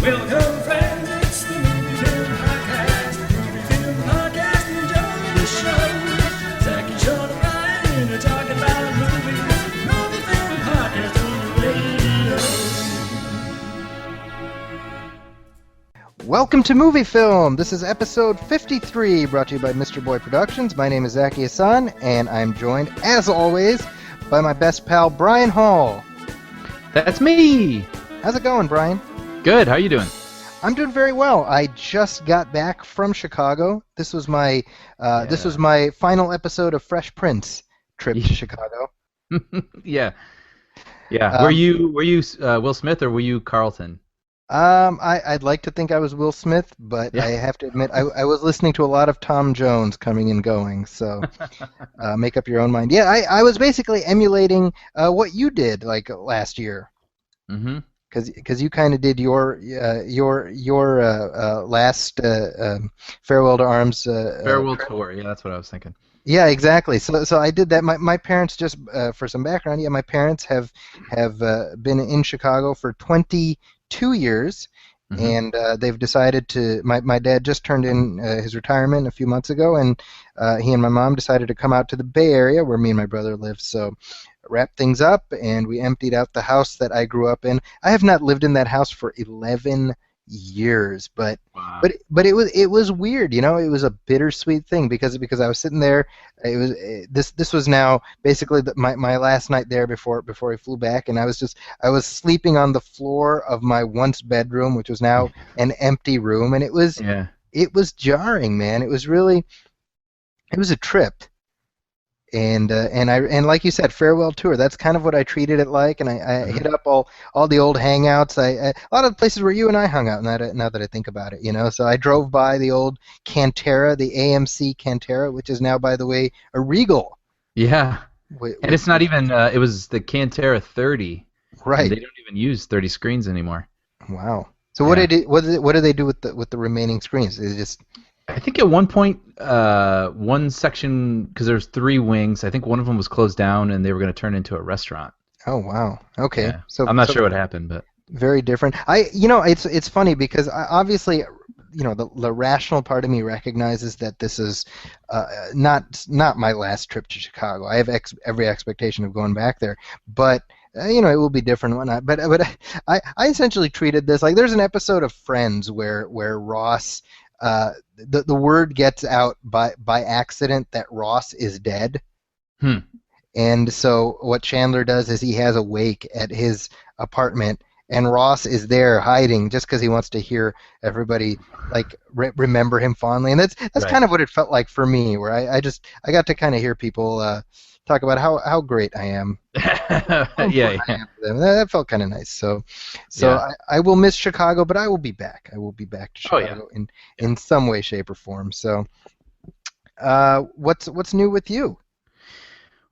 Welcome, friends, it's the MovieFilm Podcast. MovieFilm Podcast, enjoy the show. Zaki, Sean, and Brian are talking about movies. MovieFilm Podcast on the radio. Welcome to MovieFilm. This is episode 53, brought to you by Mr. Boy Productions. My name is Zaki Hassan, and I'm joined, as always, by my best pal, Brian Hall. That's me! How's it going, Brian? Good, how are you doing? I'm doing very well. I just got back from Chicago. This was my final episode of Fresh Prince trip to Chicago. Yeah. Were you Will Smith or were you Carlton? I'd like to think I was Will Smith, but Yeah. I have to admit I was listening to a lot of Tom Jones coming and going, so make up your own mind. Yeah, I was basically emulating what you did like last year. Mm-hmm. Because you kind of did your last Farewell to Arms Farewell tour, yeah, that's what I was thinking. Yeah, exactly. So I did that. My parents, just for some background, my parents have been in Chicago for 22 years, Mm-hmm. and they've decided to. My dad just turned in his retirement a few months ago, and he and my mom decided to come out to the Bay Area where me and my brother live. So wrapped things up, and we emptied out the house that I grew up in. I have not lived in that house for 11 years, but Wow. but it was weird, It was a bittersweet thing because I was sitting there. It was this was now basically my last night there before we flew back, and I was sleeping on the floor of my once bedroom, which was now an empty room, and it was jarring, man. It was a trip. And like you said, farewell tour. That's kind of what I treated it like, and I hit up all the old hangouts. A lot of the places where you and I hung out. Now that I think about it, So I drove by the old Cantera, the AMC Cantera, which is now, by the way, a Regal. Yeah. And it's not even. It was the Cantera 30. Right. They don't even use 30 screens anymore. Wow. So what do they do with the remaining screens? Is it just I think at one point, one section, because there's 3 wings, I think one of them was closed down and they were going to turn into a restaurant. Oh, wow. Okay. Yeah. I'm not sure what happened, but very different. It's funny because obviously, the rational part of me recognizes that this is not my last trip to Chicago. I have every expectation of going back there, but it will be different and whatnot. But I essentially treated this like there's an episode of Friends where Ross. The word gets out by accident that Ross is dead. And so what Chandler does is he has a wake at his apartment, and Ross is there hiding just because he wants to hear everybody remember him fondly. And that's Right. kind of what it felt like for me, where I got to kind of hear people talk about how great I am. yeah. That felt kind of nice. So Yeah. I will miss Chicago, but I will be back. I will be back to Oh, yeah. Chicago in some way, shape, or form. So, what's new with you?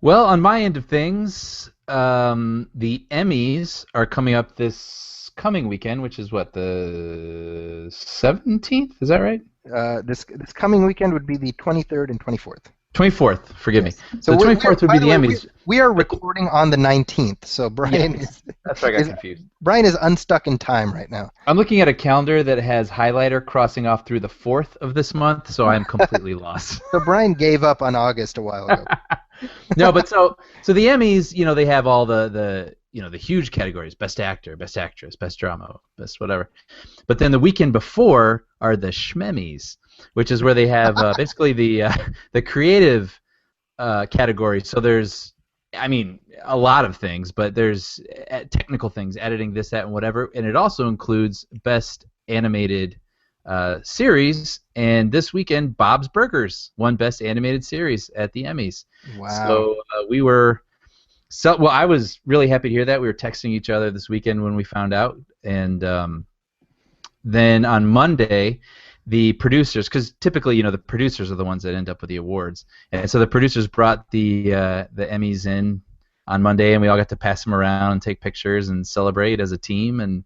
Well, on my end of things, the Emmys are coming up this coming weekend, which is what, the 17th? Is that right? This coming weekend would be the 23rd and 24th. 24th, forgive me. So the 24th would be the Emmys. We are recording on the 19th, so Brian That's where I got confused. Brian is unstuck in time right now. I'm looking at a calendar that has highlighter crossing off through the 4th of this month, so I'm completely lost. So Brian gave up on August a while ago. No, but so the Emmys, they have all the huge categories: Best Actor, Best Actress, Best Drama, Best whatever. But then the weekend before are the Schmemmys, which is where they have basically the creative category. So there's, a lot of things, but there's technical things, editing, this, that, and whatever, and it also includes Best Animated series. And this weekend, Bob's Burgers won Best Animated Series at the Emmys. Wow. So I was really happy to hear that. We were texting each other this weekend when we found out, and then on Monday, the producers, because typically, the producers are the ones that end up with the awards, and so the producers brought the Emmys in on Monday, and we all got to pass them around and take pictures and celebrate as a team, and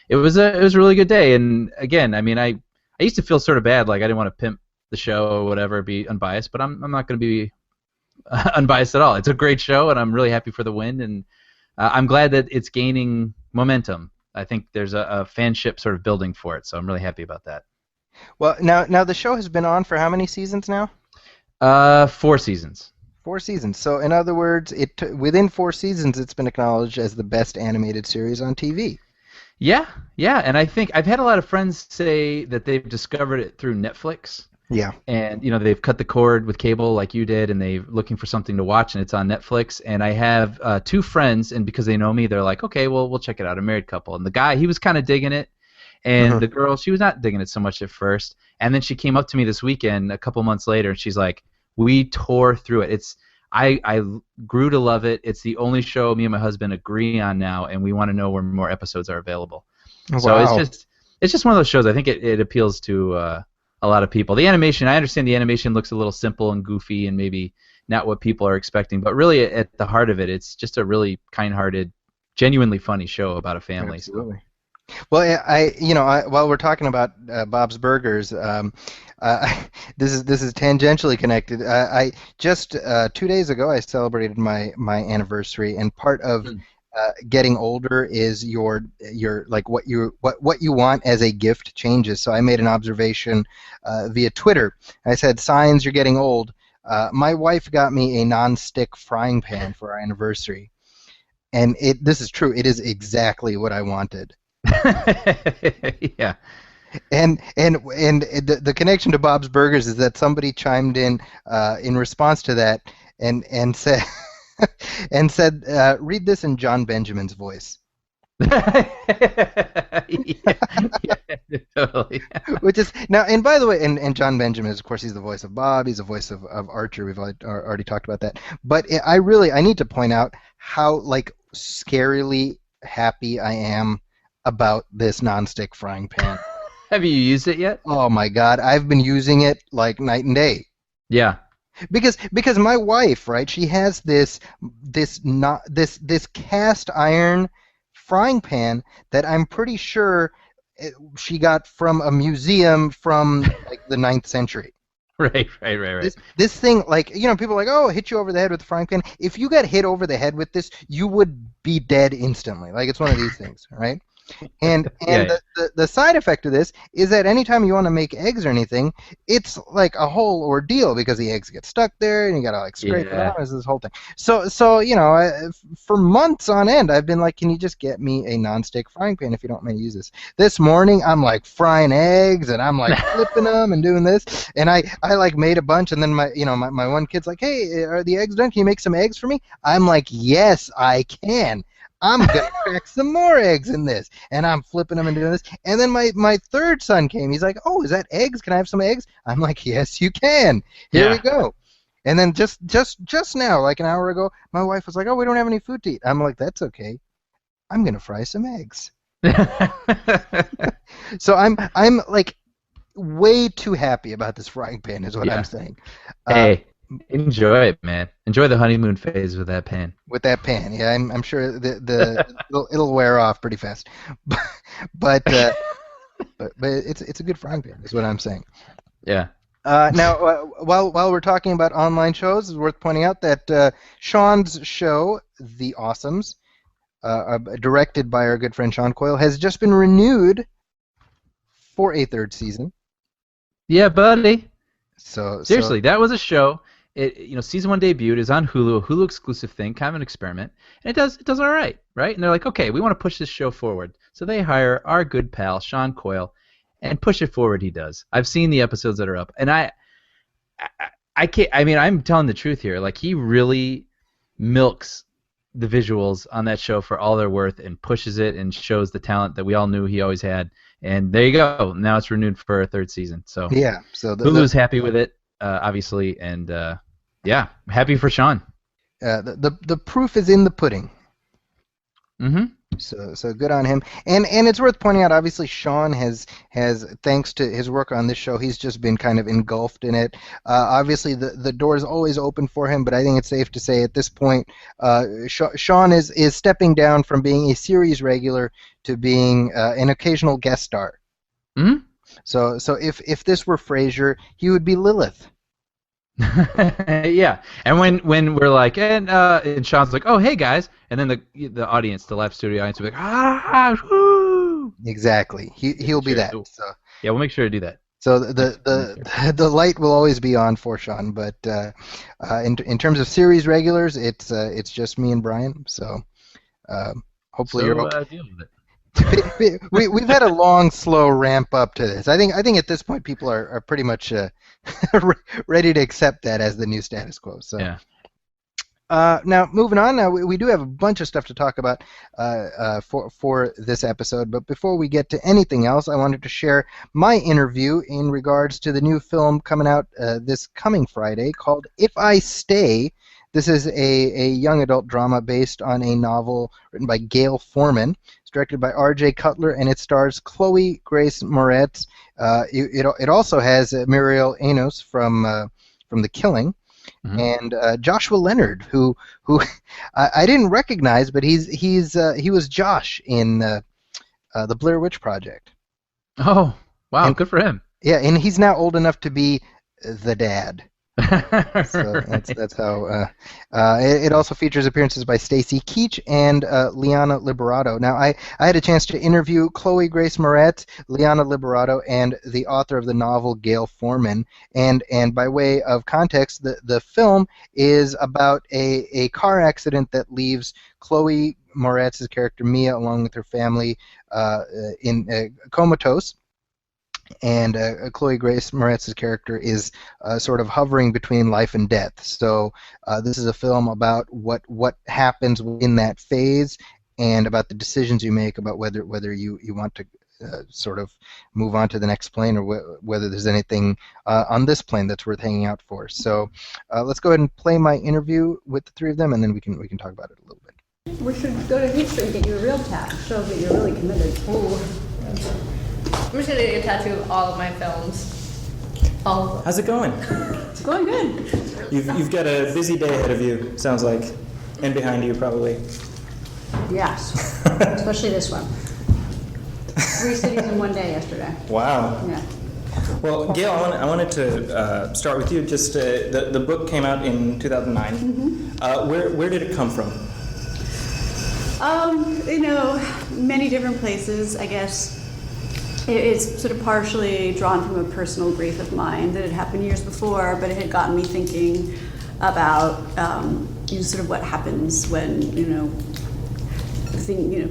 it was a really good day. And again, I used to feel sort of bad, like I didn't want to pimp the show or whatever, be unbiased, but I'm not going to be unbiased at all. It's a great show, and I'm really happy for the win, and I'm glad that it's gaining momentum. I think there's a fanship sort of building for it, so I'm really happy about that. Well, now the show has been on for how many seasons now? 4 seasons. 4 seasons. So in other words, within 4 seasons, it's been acknowledged as the best animated series on TV. Yeah, and I think I've had a lot of friends say that they've discovered it through Netflix. Yeah. And they've cut the cord with cable like you did, and they're looking for something to watch, and it's on Netflix. And I have 2 friends, and because they know me, they're like, okay, well, we'll check it out. A married couple, and the guy, he was kind of digging it, and the girl, she was not digging it so much at first. And then she came up to me this weekend, a couple months later, and she's like, we tore through it. I grew to love it. It's the only show me and my husband agree on now, and we want to know where more episodes are available. Wow. So it's just one of those shows. I think it appeals to a lot of people. The animation, I understand the animation looks a little simple and goofy and maybe not what people are expecting, but really at the heart of it, it's just a really kind-hearted, genuinely funny show about a family. Absolutely. Well, while we're talking about Bob's Burgers, this is tangentially connected. I just 2 days ago I celebrated my anniversary, and part of getting older is your like what you want as a gift changes. So I made an observation via Twitter. I said, "Signs you're getting old." My wife got me a non-stick frying pan for our anniversary, and this is true. It is exactly what I wanted. Yeah. And the connection to Bob's Burgers is that somebody chimed in response to that and said read this in John Benjamin's voice. Yeah, totally. Which is now, and by the way, and John Benjamin is, of course, he's the voice of Bob. He's the voice of Archer. We've already talked about that. But I need to point out how scarily happy I am about this nonstick frying pan. Have you used it yet? Oh my God, I've been using it like night and day. Yeah. Because my wife, right? She has this cast iron frying pan that I'm pretty sure she got from a museum from the 9th century. Right. This thing, people are like, oh, hit you over the head with the frying pan. If you got hit over the head with this, you would be dead instantly. It's one of these things, right? And the side effect of this is that anytime you want to make eggs or anything, it's like a whole ordeal because the eggs get stuck there and you gotta scrape it out. It's this whole thing. So for months on end, I've been like, can you just get me a non-stick frying pan if you don't want me to use this? This morning, I'm frying eggs and I'm flipping them and doing this, and I made a bunch, and then my one kid's like, hey, are the eggs done? Can you make some eggs for me? I'm like, yes, I can. I'm going to crack some more eggs in this. And I'm flipping them and doing this. And then my third son came. He's like, oh, is that eggs? Can I have some eggs? I'm like, yes, you can. Here we go. And then just now, an hour ago, my wife was like, oh, we don't have any food to eat. I'm like, that's okay. I'm going to fry some eggs. So I'm way too happy about this frying pan is what I'm saying. Hey. Enjoy it, man. Enjoy the honeymoon phase with that pan. With that pan, yeah, I'm sure it'll wear off pretty fast. But it's a good frying pan, is what I'm saying. Yeah. Now, while we're talking about online shows, it's worth pointing out that Sean's show, The Awesomes, directed by our good friend Sean Coyle, has just been renewed for a 3rd season. Yeah, buddy. So seriously, that was a show. Season 1 debuted. Is on Hulu, a Hulu exclusive thing, kind of an experiment, and it does all right? And they're like, okay, we want to push this show forward, so they hire our good pal Sean Coyle, and push it forward. He does. I've seen the episodes that are up, and I can't. I mean, I'm telling the truth here. He really milks the visuals on that show for all they're worth, and pushes it and shows the talent that we all knew he always had. And there you go. Now it's renewed for a 3rd season. So yeah. So Hulu's happy with it, obviously, and happy for Sean. The proof is in the pudding. Mm-hmm. So good on him. And it's worth pointing out, obviously, Sean has thanks to his work on this show, he's just been kind of engulfed in it. Obviously, the door is always open for him, but I think it's safe to say at this point, Sean is stepping down from being a series regular to being an occasional guest star. Mm-hmm. So if this were Frasier, he would be Lilith. Yeah, and when we're like, and Sean's like, oh, hey guys, and then the audience, the live studio audience, will be like, woo! Woo! Exactly. He'll be Sure. that. So- So. Yeah, we'll make sure to do that. So the light will always be on for Sean, but in terms of series regulars, it's just me and Brian. So hopefully you're okay. Deal with it. We've had a long, slow ramp up to this. I think at this point people are pretty much ready to accept that as the new status quo. So. Yeah. Now, moving on. Now, we do have a bunch of stuff to talk about for this episode. But before we get to anything else, I wanted to share my interview in regards to the new film coming out this coming Friday called If I Stay. This is a young adult drama based on a novel written by Gayle Forman. It's directed by R.J. Cutler, and it stars Chloë Grace Moretz. It also has Muriel Enos from The Killing. Mm-hmm. And Joshua Leonard, who I didn't recognize, but he was Josh in the Blair Witch Project. Oh, wow, good for him. Yeah, and he's now old enough to be the dad. So Right. that's how. It also features appearances by Stacy Keach and Liana Liberato. Now, I had a chance to interview Chloë Grace Moretz, Liana Liberato, and the author of the novel, Gayle Forman. And by way of context, the film is about a car accident that leaves Chloë Moretz's character Mia, along with her family, in comatose. And Chloë Grace Moretz's character is sort of hovering between life and death. So this is a film about what happens in that phase, and about the decisions you make about whether you want to sort of move on to the next plane, or whether there's anything on this plane that's worth hanging out for. So let's go ahead and play my interview with the three of them, and then we can talk about it a little bit. We should go to history and get you a real tat. Shows that you're really committed. Ooh. I'm just gonna get a tattoo of all of my films. All of them. How's it going? It's going good. You've got a busy day ahead of you, sounds like. And behind you, probably. Yes. Especially this one. 3 cities in one day yesterday. Wow. Yeah. Well, Gayle, I wanted to start with you. Just the book came out in 2009. Mm-hmm. Where did it come from? Many different places, I guess. It's sort of partially drawn from a personal grief of mine that had happened years before, but it had gotten me thinking about sort of what happens when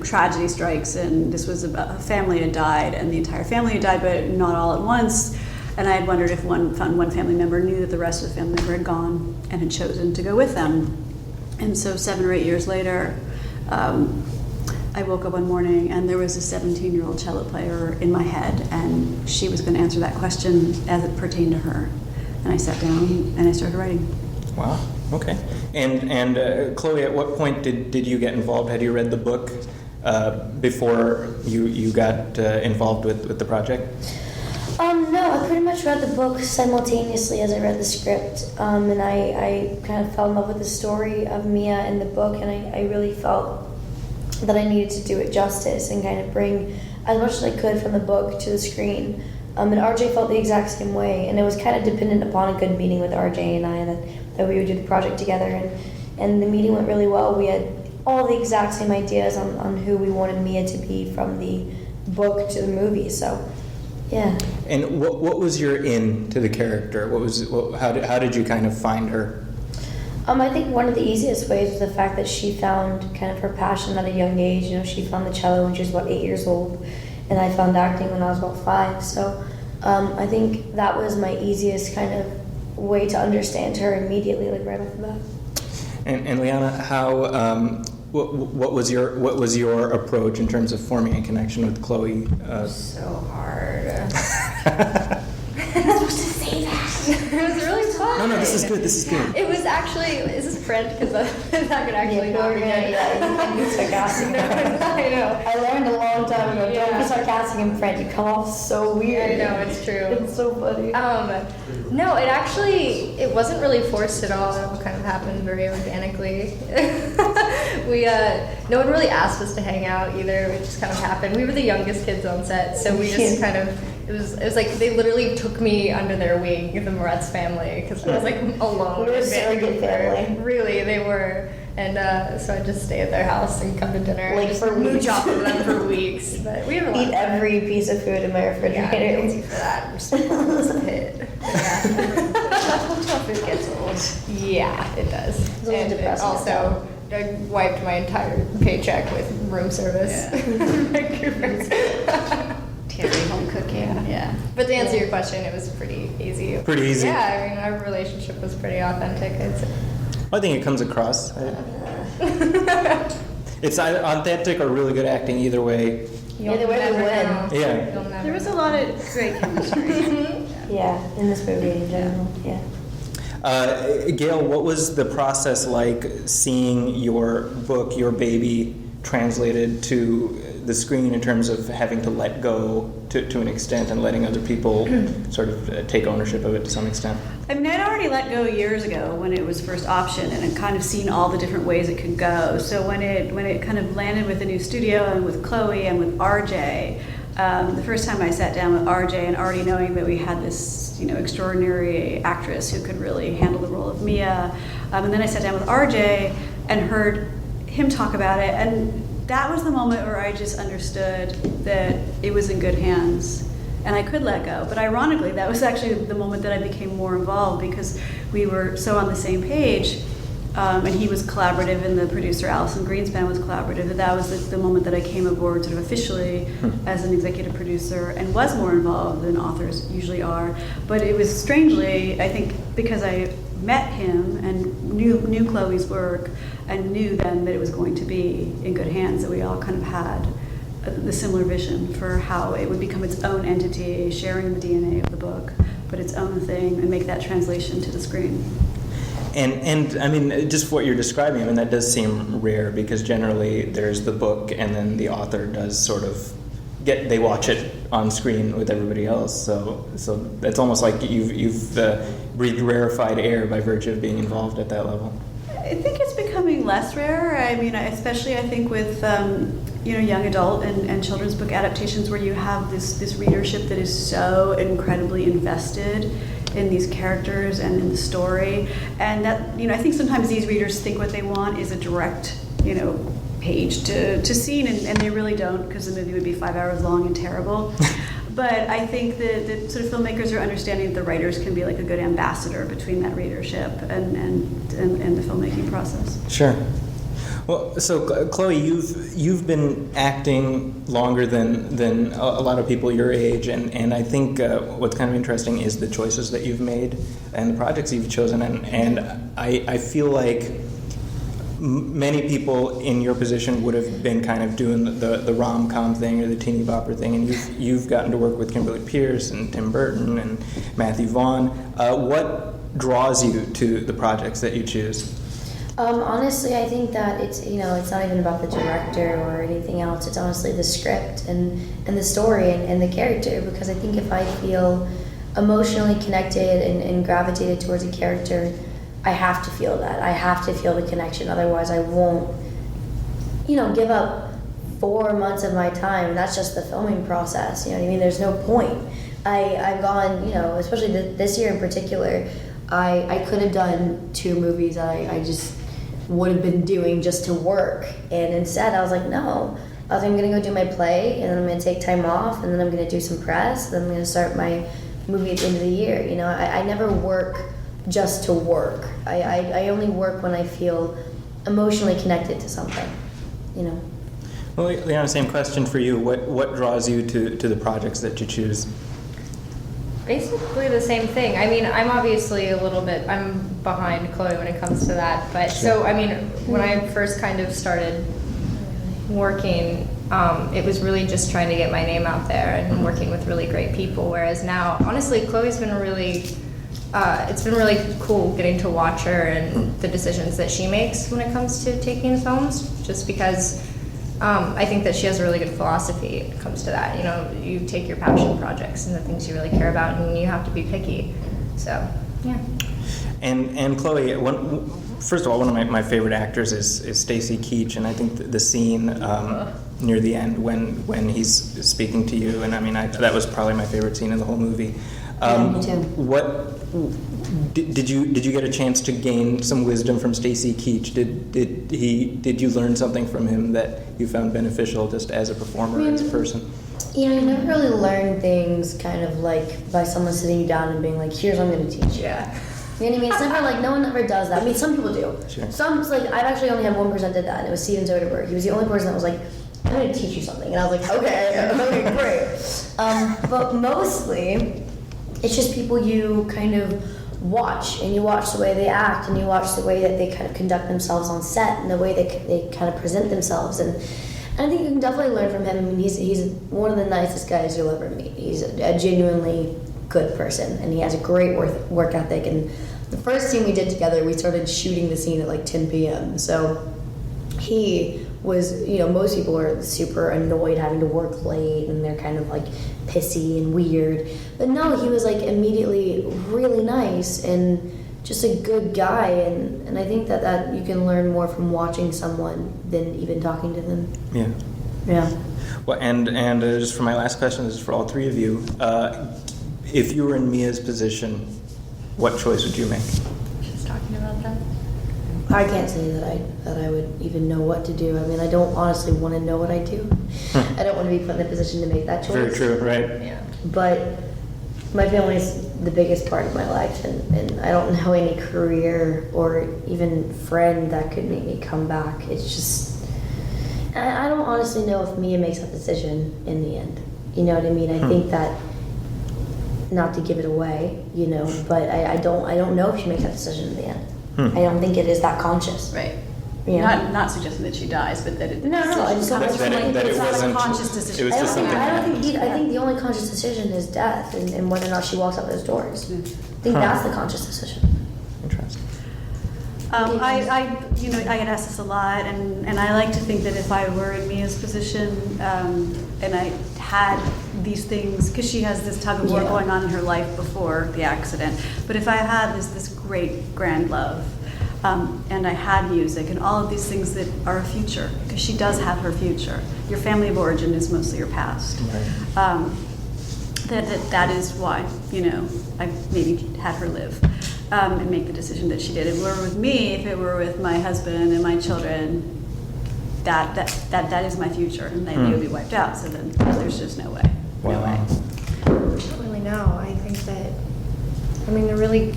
tragedy strikes, and this was about a family had died, and the entire family had died, but not all at once. And I had wondered if one family member knew that the rest of the family member had gone and had chosen to go with them. And so 7 or 8 years later, I woke up one morning and there was a 17-year-old cello player in my head, and she was going to answer that question as it pertained to her. And I sat down and I started writing. Wow. Okay. And Chloë, at what point did you get involved? Had you read the book before you got involved with the project? No, I pretty much read the book simultaneously as I read the script, and I kind of fell in love with the story of Mia in the book, and I really felt that I needed to do it justice and kind of bring as much as I could from the book to the screen. And RJ felt the exact same way, and it was kind of dependent upon a good meeting with RJ and I that we would do the project together, and the meeting went really well. We had all the exact same ideas on who we wanted Mia to be from the book to the movie, so yeah. And what was your in to the character? How did you kind of find her? I think one of the easiest ways was the fact that she found kind of her passion at a young age. She found the cello when she was about 8 years old, and I found acting when I was about 5. So I think that was my easiest kind of way to understand her immediately, like right off the bat. And Liana, how what was your approach in terms of forming a connection with Chloë? So hard. I'm supposed to say that. It was really fun. No, this is good. It was actually, is this French? Because I'm not going to actually Yeah, talk again. you can be sarcastic. I know. I learned a long time ago, don't Yeah. be sarcastic in French. You come off so weird. I know, it's true. It's so funny. No, it wasn't really forced at all. It kind of happened very organically. No one really asked us to hang out either. It just kind of happened. We were the youngest kids on set, so we just kind of, it was like they literally took me under their wing, the Moretz family, because I was like alone. We were a surrogate family. Really, they were. And so I just stay at their house and come to dinner. Like and just for mooch weeks. off of them for weeks. But we have a lot Eat of fun. every piece of food in my Yeah, refrigerator. I'm guilty for that. I'm just a hit. Hotel food gets old. Yeah, it does. It's a little And it depressing as also, I wiped my entire paycheck with room service. Terry home cooking. Yeah. But to answer your question, it was pretty easy. Pretty easy. Yeah, I mean, our relationship was pretty authentic, I'd say. I think it comes across. It's either authentic or really good acting. Either way. Either way, we Never win. know. Yeah. You'll never There was a lot of great chemistry. Yeah, in this movie in general. Yeah. Gayle, what was the process like seeing your book, your baby, translated to the screen in terms of having to let go to an extent and letting other people sort of take ownership of it to some extent? I mean, I'd already let go years ago when it was first optioned, and I'd kind of seen all the different ways it could go. So when it kind of landed with the new studio and with Chloë and with RJ, the first time I sat down with RJ and already knowing that we had this, extraordinary actress who could really handle the role of Mia, and then I sat down with RJ and heard him talk about it, and that was the moment where I just understood that it was in good hands and I could let go. But ironically, that was actually the moment that I became more involved because we were so on the same page, and he was collaborative and the producer, Alison Greenspan, was collaborative. That was the moment that I came aboard sort of officially as an executive producer and was more involved than authors usually are. But it was strangely, I think, because I met him and knew Chloe's work and knew then that it was going to be in good hands, that we all kind of had the similar vision for how it would become its own entity, sharing the DNA of the book, but its own thing, and make that translation to the screen. And I mean, just what you're describing, I mean, that does seem rare because generally there's the book and then the author does sort of they watch it on screen with everybody else. So it's almost like you've breathed rarefied air by virtue of being involved at that level. I think it's becoming less rare. I mean, especially I think with young adult and children's book adaptations where you have this readership that is so incredibly invested in these characters and in the story, and that I think sometimes these readers think what they want is a direct page to scene, and they really don't, because the movie would be 5 hours long and terrible. But I think that sort of filmmakers are understanding that the writers can be like a good ambassador between that readership and the filmmaking process. Sure. Well, so Chloë, you've been acting longer than a lot of people your age, and I think what's kind of interesting is the choices that you've made and the projects you've chosen, and I feel like many people in your position would have been kind of doing the rom-com thing or the teeny bopper thing, and you've gotten to work with Kimberly Pierce and Tim Burton and Matthew Vaughn. What draws you to the projects that you choose? Honestly, I think that it's not even about the director or anything else. It's honestly the script and the story and the character, because I think if I feel emotionally connected and gravitated towards a character, I have to feel that. I have to feel the connection. Otherwise, I won't, give up 4 months of my time. That's just the filming process. You know what I mean? There's no point. I've gone, especially this year in particular, I could have done 2 movies I just would have been doing just to work. And instead, I was like, no. I was like, I'm going to go do my play, and then I'm going to take time off, and then I'm going to do some press, and then I'm going to start my movie at the end of the year. I never work just to work. I only work when I feel emotionally connected to something, Well, Liana, same question for you. What draws you to the projects that you choose? Basically the same thing. I mean, I'm obviously I'm behind Chloë when it comes to that. But so, I mean, when I first kind of started working, it was really just trying to get my name out there and working with really great people. Whereas now, honestly, Chloë's been it's been really cool getting to watch her and the decisions that she makes when it comes to taking films, just because I think that she has a really good philosophy when it comes to that. You take your passion projects and the things you really care about, and you have to be picky. So, yeah. And Chloë, first of all, one of my favorite actors is Stacy Keach, and I think the scene near the end when he's speaking to you, and I mean that was probably my favorite scene in the whole movie. Me too. What did you get a chance to gain some wisdom from Stacy Keach? Did you learn something from him that you found beneficial just as a performer, as a person? You know, you never really learn things kind of like by someone sitting you down and being like, here's what I'm going to teach you. Yeah. You know what I mean? It's never like, no one ever does that. I mean, some people do. Sure. Some, it's like, I've actually only had one person that did that, and it was Steven Soderbergh. He was the only person that was like, I'm going to teach you something. And I was like, okay, great. But mostly, it's just people you kind of watch, and you watch the way they act, and you watch the way that they kind of conduct themselves on set, and the way they kind of present themselves. And I think you can definitely learn from him. I mean, he's one of the nicest guys you'll ever meet. He's a genuinely good person, and he has a great work ethic. And the first scene we did together, we started shooting the scene at like 10 p.m. So he was, you know, most people are super annoyed having to work late, and they're kind of like pissy and weird. But no, he was like immediately really nice and just a good guy. And I think that you can learn more from watching someone than even talking to them. Yeah. Yeah. Well, and just for my last question, this is for all three of you. If you were in Mia's position, what choice would you make? She's talking about that. I can't say that I would even know what to do. I mean, I don't honestly want to know what I do. I don't want to be put in a position to make that choice. Very true, right? Yeah. But my family is the biggest part of my life, and I don't know any career or even friend that could make me come back. It's just, I don't honestly know if Mia makes that decision in the end. You know what I mean? I think that, not to give it away, you know, but I don't know if she makes that decision in the end. I don't think it is that conscious. Right. Yeah. Not suggesting that she dies, but that it. No, I just don't That it it's not wasn't. a conscious decision. It was just something. I think the only conscious decision is death, and whether or not she walks out those doors. I think that's the conscious decision. Interesting. I get asked this a lot, and I like to think that if I were in Mia's position, and I had these things, because she has this tug of war going on in her life before the accident, but if I had this great grand love, and I had music and all of these things that are a future, because she does have her future. Your family of origin is mostly your past. Right. That is why, you know, I maybe had her live. And make the decision that she did. If it were with me, if it were with my husband and my children, that is my future, and they would be wiped out. So then there's just no way. No Wow. way. I don't really know. I think that, I mean, the really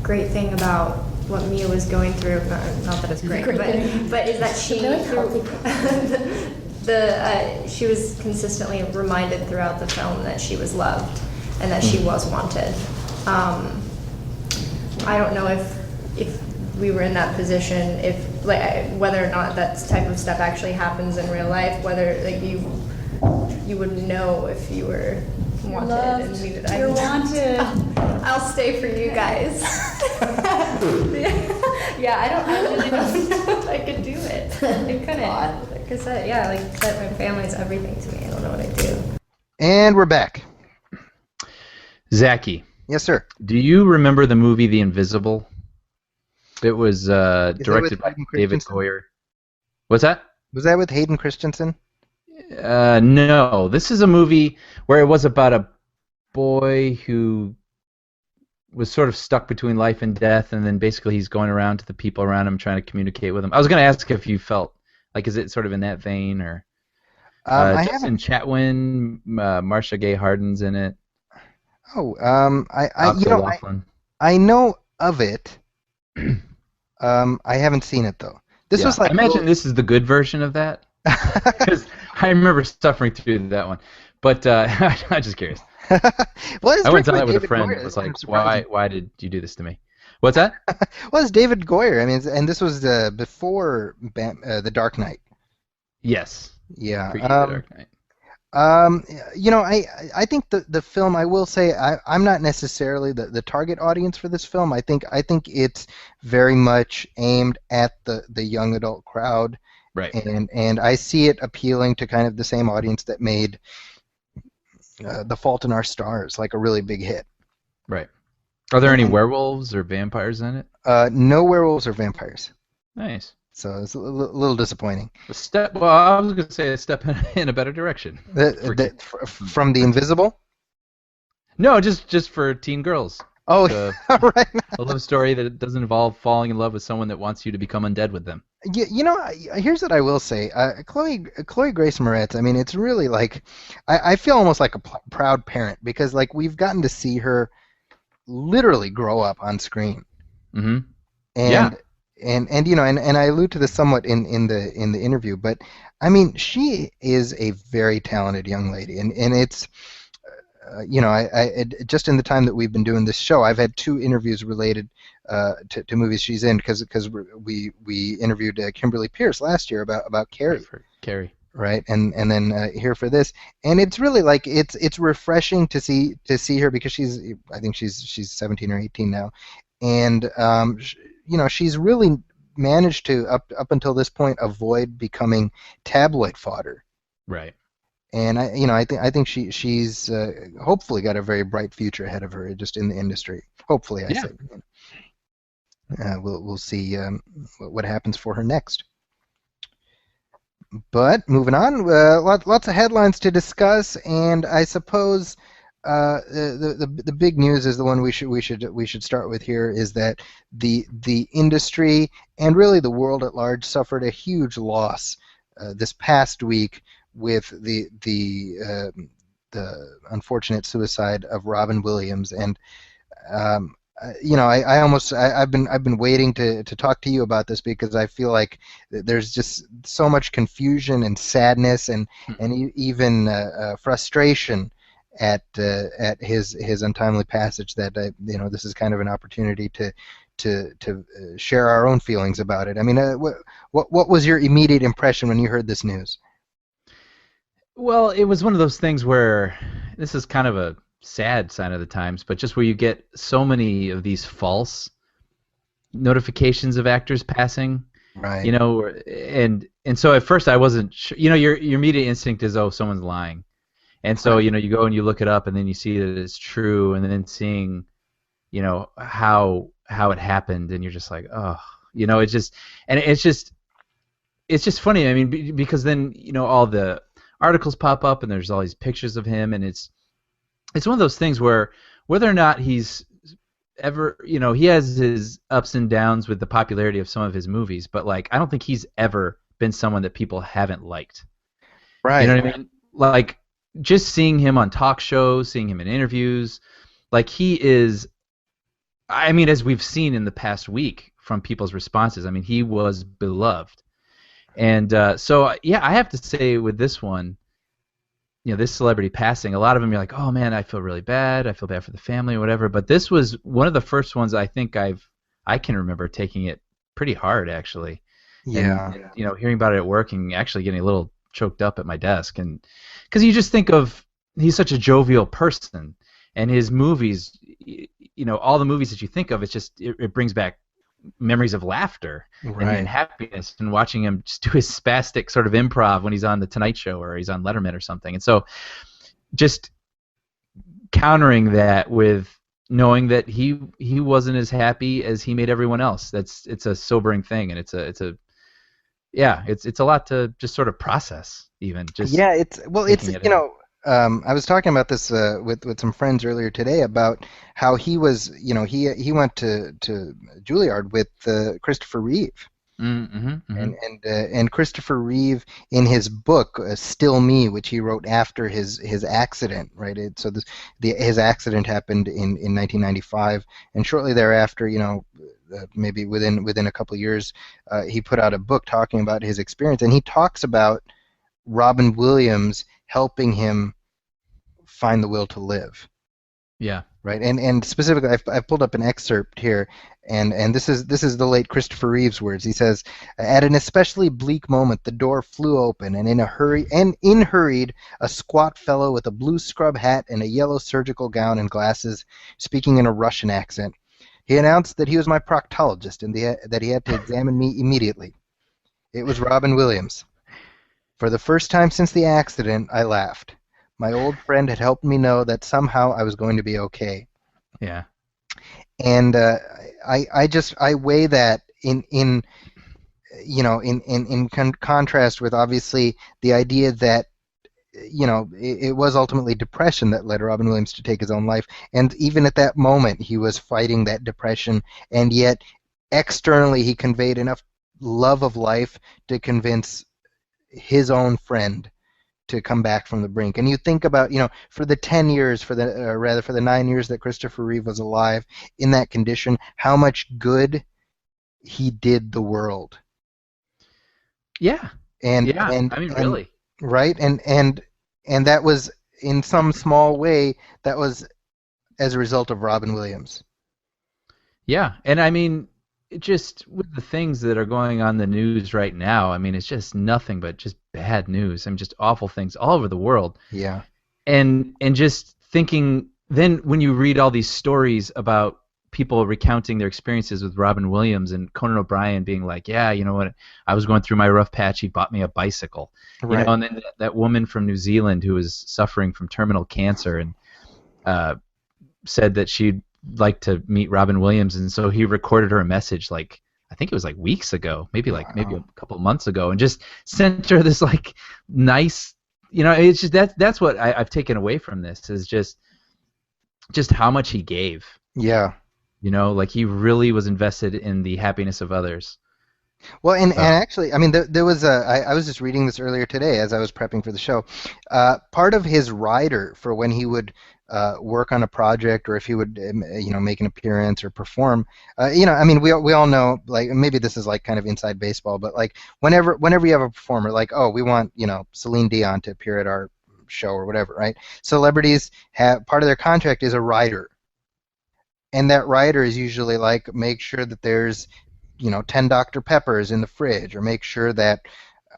great thing about what Mia was going through, not that it's great, but is that she, she was consistently reminded throughout the film that she was loved and that she was wanted. I don't know if we were in that position, if like whether or not that type of stuff actually happens in real life, whether like you would know if you were wanted and needed. You're wanted. I'll stay for you guys. Yeah, I really don't know if I could do it. I couldn't, because my family is everything to me. I don't know what I do. And we're back. Zaki, Yes, sir. do you remember the movie The Invisible? It was directed by Hayden David Christensen? Goyer. What's that? Was that with Hayden Christensen? No, this is a movie where it was about a boy who was sort of stuck between life and death, and then basically he's going around to the people around him trying to communicate with them. I was going to ask if you felt like, is it sort of in that vein, or I Justin haven't. Chatwin, Marcia Gay Harden's in it. Oh, Laughlin. I know of it. I haven't seen it though. This Yeah, was like I imagine this is the good version of that, because I remember suffering through that one. But I'm just curious. Well, it's I went to directed by that with a David friend Goyer. that was That's like, surprising. why did you do this to me? What's that? Well, it's David Goyer. I mean, and this was before The Dark Knight. Yes. Yeah. The Dark Knight. I think the film, I will say, I'm not necessarily the target audience for this film. I think it's very much aimed at the young adult crowd. Right. And I see it appealing to kind of the same audience that made The Fault in Our Stars like a really big hit. Right. Are there any werewolves or vampires in it? No werewolves or vampires. Nice. So it's a little disappointing. Well, I was going to say a step in a better direction. From The Invisible? No, just for teen girls. Oh, Uh, right. a love story that doesn't involve falling in love with someone that wants you to become undead with them. Here's what I will say. Chloe Grace Moretz. I mean, it's really like I feel almost like a proud parent because like we've gotten to see her literally grow up on screen. Mm-hmm. And Yeah. and I allude to this somewhat in the interview, but I mean, she is a very talented young lady, and it's just in the time that we've been doing this show, I've had 2 interviews related to movies she's in because we interviewed Kimberly Pierce last year about Carrie, For Carrie. right? And then here for this, and it's really like it's refreshing to see her because I think she's 17 or 18 now, and she's really managed to up until this point avoid becoming tabloid fodder. Right. And I think she's hopefully got a very bright future ahead of her just in the industry. Hopefully, I Yeah. say. We'll see what happens for her next. But moving on, lots of headlines to discuss, and I suppose the big news is the one we should start with here is that the industry and really the world at large suffered a huge loss this past week with the unfortunate suicide of Robin Williams, and I've been waiting to talk to you about this because I feel like there's just so much confusion and sadness and even frustration at his untimely passage that this is kind of an opportunity to share our own feelings about it. I mean, what was your immediate impression when you heard this news? Well, it was one of those things where this is kind of a sad sign of the times, but just where you get so many of these false notifications of actors passing, Right. and so at first I wasn't sure. Your immediate instinct is, oh, someone's lying, and so you go and you look it up, and then you see that it's true, and then seeing, how it happened, and you're just like, oh, it's just funny. I mean, because then all the articles pop up and there's all these pictures of him, and it's one of those things where whether or not he's ever, he has his ups and downs with the popularity of some of his movies, but like I don't think he's ever been someone that people haven't liked. Right. You know what I mean? Like just seeing him on talk shows, seeing him in interviews, like he is, I mean, as we've seen in the past week from people's responses, I mean, he was beloved. And so, yeah, I have to say with this one, this celebrity passing, a lot of them you're like, oh man, I feel really bad. I feel bad for the family or whatever. But this was one of the first ones I think I can remember taking it pretty hard actually. Yeah. And, hearing about it at work and actually getting a little choked up at my desk, and because you just think of he's such a jovial person, and his movies, all the movies that you think of, it's just it brings back memories of laughter and happiness, and watching him just do his spastic sort of improv when he's on the Tonight Show or he's on Letterman or something. And so just countering that with knowing that he wasn't as happy as he made everyone else, it's a sobering thing, and it's a lot to just sort of process even. Just I was talking about this with some friends earlier today about how he was, he went to Juilliard with Christopher Reeve. Mm-hmm. And Christopher Reeve in his book Still Me, which he wrote after his accident, right? His accident happened in 1995, and shortly thereafter, maybe within a couple of years, he put out a book talking about his experience, and he talks about Robin Williams helping him find the will to live. Yeah. Right. And specifically, I've pulled up an excerpt here, and this is the late Christopher Reeve's words. He says, "At an especially bleak moment, the door flew open, and in hurried a squat fellow with a blue scrub hat and a yellow surgical gown and glasses, speaking in a Russian accent. He announced that he was my proctologist and that he had to examine me immediately. It was Robin Williams. For the first time since the accident, I laughed. My old friend had helped me know that somehow I was going to be okay." Yeah. And I weigh that in contrast with obviously the idea that it was ultimately depression that led Robin Williams to take his own life. And even at that moment, he was fighting that depression, and yet externally he conveyed enough love of life to convince his own friend to come back from the brink. And you think about, for the 10 years, for the 9 years that Christopher Reeve was alive in that condition, how much good he did the world. Yeah. And Yeah. and I mean, and- really. right? And that was, in some small way, that was as a result of Robin Williams. Yeah, and I mean, just with the things that are going on in the news right now, I mean, it's just nothing but just bad news. I mean, just awful things all over the world. Yeah. And just thinking, then when you read all these stories about people recounting their experiences with Robin Williams and Conan O'Brien being like, yeah, you know what, I was going through my rough patch, he bought me a bicycle. Right. And then that woman from New Zealand who was suffering from terminal cancer and said that she'd like to meet Robin Williams, and so he recorded her a message, like, I think it was like weeks ago, maybe a couple of months ago, and just sent her this like nice, it's just that's what I've taken away from this, is just how much he gave. Yeah. Like he really was invested in the happiness of others. Well, and actually, I mean, there was I was just reading this earlier today as I was prepping for the show. Part of his rider for when he would work on a project, or if he would, make an appearance or perform, I mean, we all know, like, maybe this is like kind of inside baseball, but like whenever you have a performer, like, oh, we want, Celine Dion to appear at our show or whatever, right? Celebrities have, part of their contract is a rider. And that rider is usually like, make sure that there's 10 Dr. Peppers in the fridge, or make sure that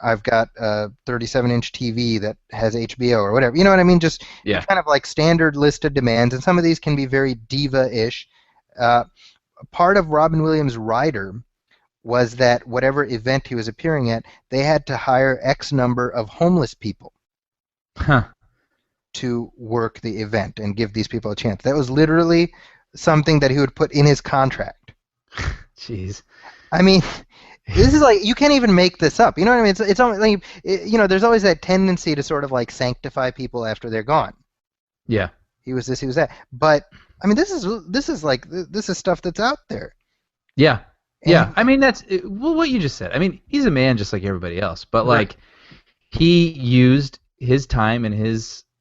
I've got a 37-inch TV that has HBO or whatever. You know what I mean? Just kind of like standard list of demands, and some of these can be very diva-ish. Part of Robin Williams' rider was that whatever event he was appearing at, they had to hire X number of homeless people to work the event and give these people a chance. That was literally something that he would put in his contract. Jeez. I mean, this is like, you can't even make this up. You know what I mean? It's almost like, there's always that tendency to sort of like sanctify people after they're gone. Yeah. He was this, he was that. But I mean, this is stuff that's out there. Yeah. And, yeah. I mean, that's what you just said. I mean, he's a man just like everybody else, but like he used his time and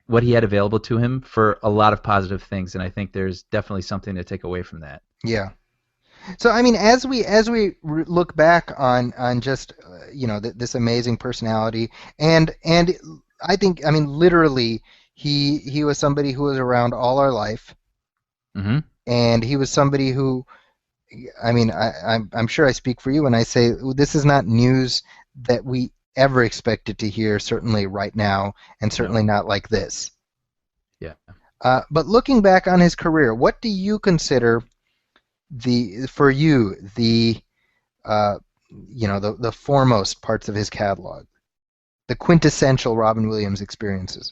what he had available to him for a lot of positive things, and I think there's definitely something to take away from that. Yeah. So I mean, as we look back on just this amazing personality, and I think, I mean, literally he was somebody who was around all our life, and he was somebody who, I mean, I'm sure I speak for you when I say this is not news that we ever expected to hear, certainly right now, and certainly not like this. Yeah. But looking back on his career, what do you consider the foremost parts of his catalog, the quintessential Robin Williams experiences?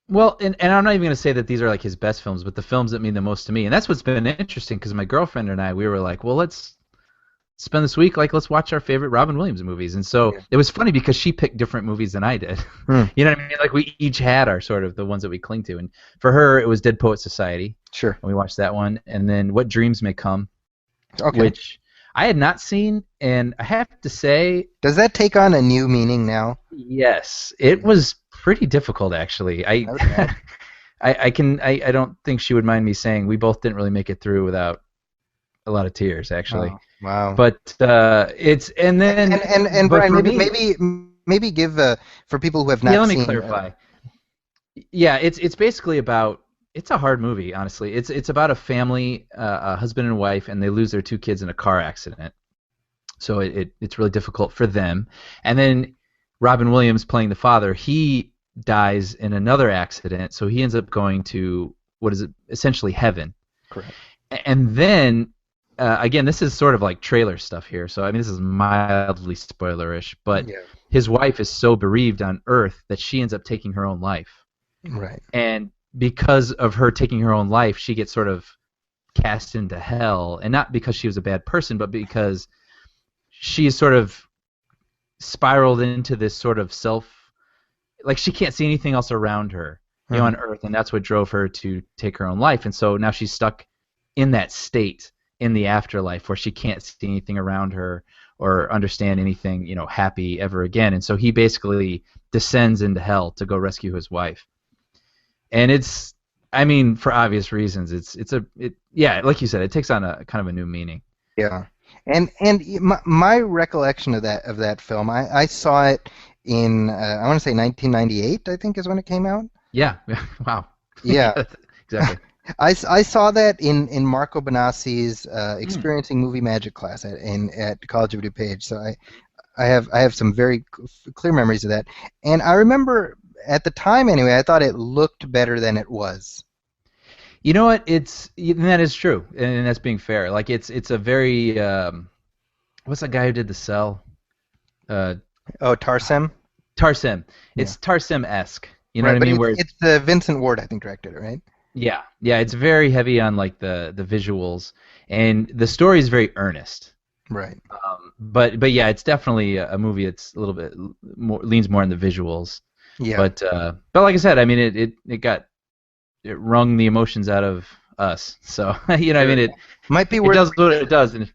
Well, and I'm not even going to say that these are like his best films, but the films that mean the most to me. And that's what's been interesting, because my girlfriend and I, we were like, well, let's spend this week, like, let's watch our favorite Robin Williams movies. And so it was funny because she picked different movies than I did. You know what I mean? Like, we each had our sort of the ones that we cling to. And for her, it was Dead Poet Society. Sure. And we watched that one. And then What Dreams May Come, which I had not seen. And I have to say... Does that take on a new meaning now? Yes. It was pretty difficult, actually. I don't think she would mind me saying we both didn't really make it through without a lot of tears, actually. Oh, wow. But it's and Brian, maybe give for people who have not seen. Let me clarify. It's basically about. It's a hard movie, honestly. It's about a family, a husband and wife, and they lose their 2 kids in a car accident. So it's really difficult for them. And then Robin Williams, playing the father, he dies in another accident, so he ends up going to what is essentially heaven. Correct. And then. Again, this is sort of like trailer stuff here, so I mean this is mildly spoilerish, but his wife is so bereaved on Earth that she ends up taking her own life. Right. And because of her taking her own life, she gets sort of cast into hell, and not because she was a bad person, but because she is sort of spiraled into this sort of like she can't see anything else around her, on Earth, and that's what drove her to take her own life. And so now she's stuck in that state in the afterlife where she can't see anything around her or understand anything, happy ever again. And so he basically descends into hell to go rescue his wife. And it's, I mean, for obvious reasons, like you said, it takes on a kind of a new meaning. Yeah, and my recollection of that film, I saw it in I want to say 1998, I think is when it came out. Yeah. Wow. Yeah. Exactly. I saw that in Marco Bonassi's Experiencing Movie Magic class at College of DuPage. So I have some very clear memories of that, and I remember at the time anyway, I thought it looked better than it was. You know what? That is true, and that's being fair. Like it's a very what's that guy who did The Cell? Tarsem. Tarsem. It's Tarsem-esque. You know Right, what I mean? But it's Vincent Ward, I think, directed it, right? Yeah. It's very heavy on like the visuals, and the story is very earnest. Right. But yeah, it's definitely a movie. It's a little bit more leans more on the visuals. Yeah. But like I said, I mean, it wrung the emotions out of us. So I mean, it might be it worth does what it does, and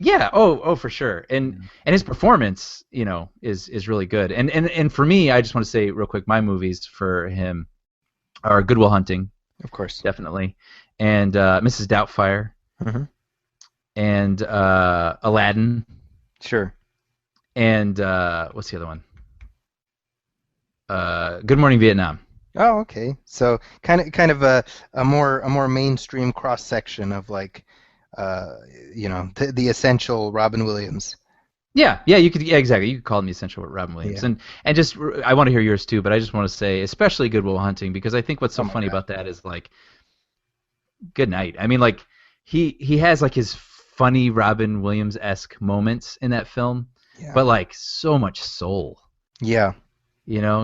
yeah, for sure. And his performance, is really good. And for me, I just want to say real quick, my movies for him are Good Will Hunting, of course, definitely, and Mrs. Doubtfire, and Aladdin, sure, and what's the other one? Good Morning Vietnam. Oh, okay. So kind of a more mainstream cross section of like, the essential Robin Williams. Yeah, exactly. You could call him the essential Robin Williams, and just I want to hear yours too, but I just want to say especially Good Will Hunting, because I think what's so funny about that is like, good night. I mean, like he has like his funny Robin Williams-esque moments in that film, but like so much soul. Yeah.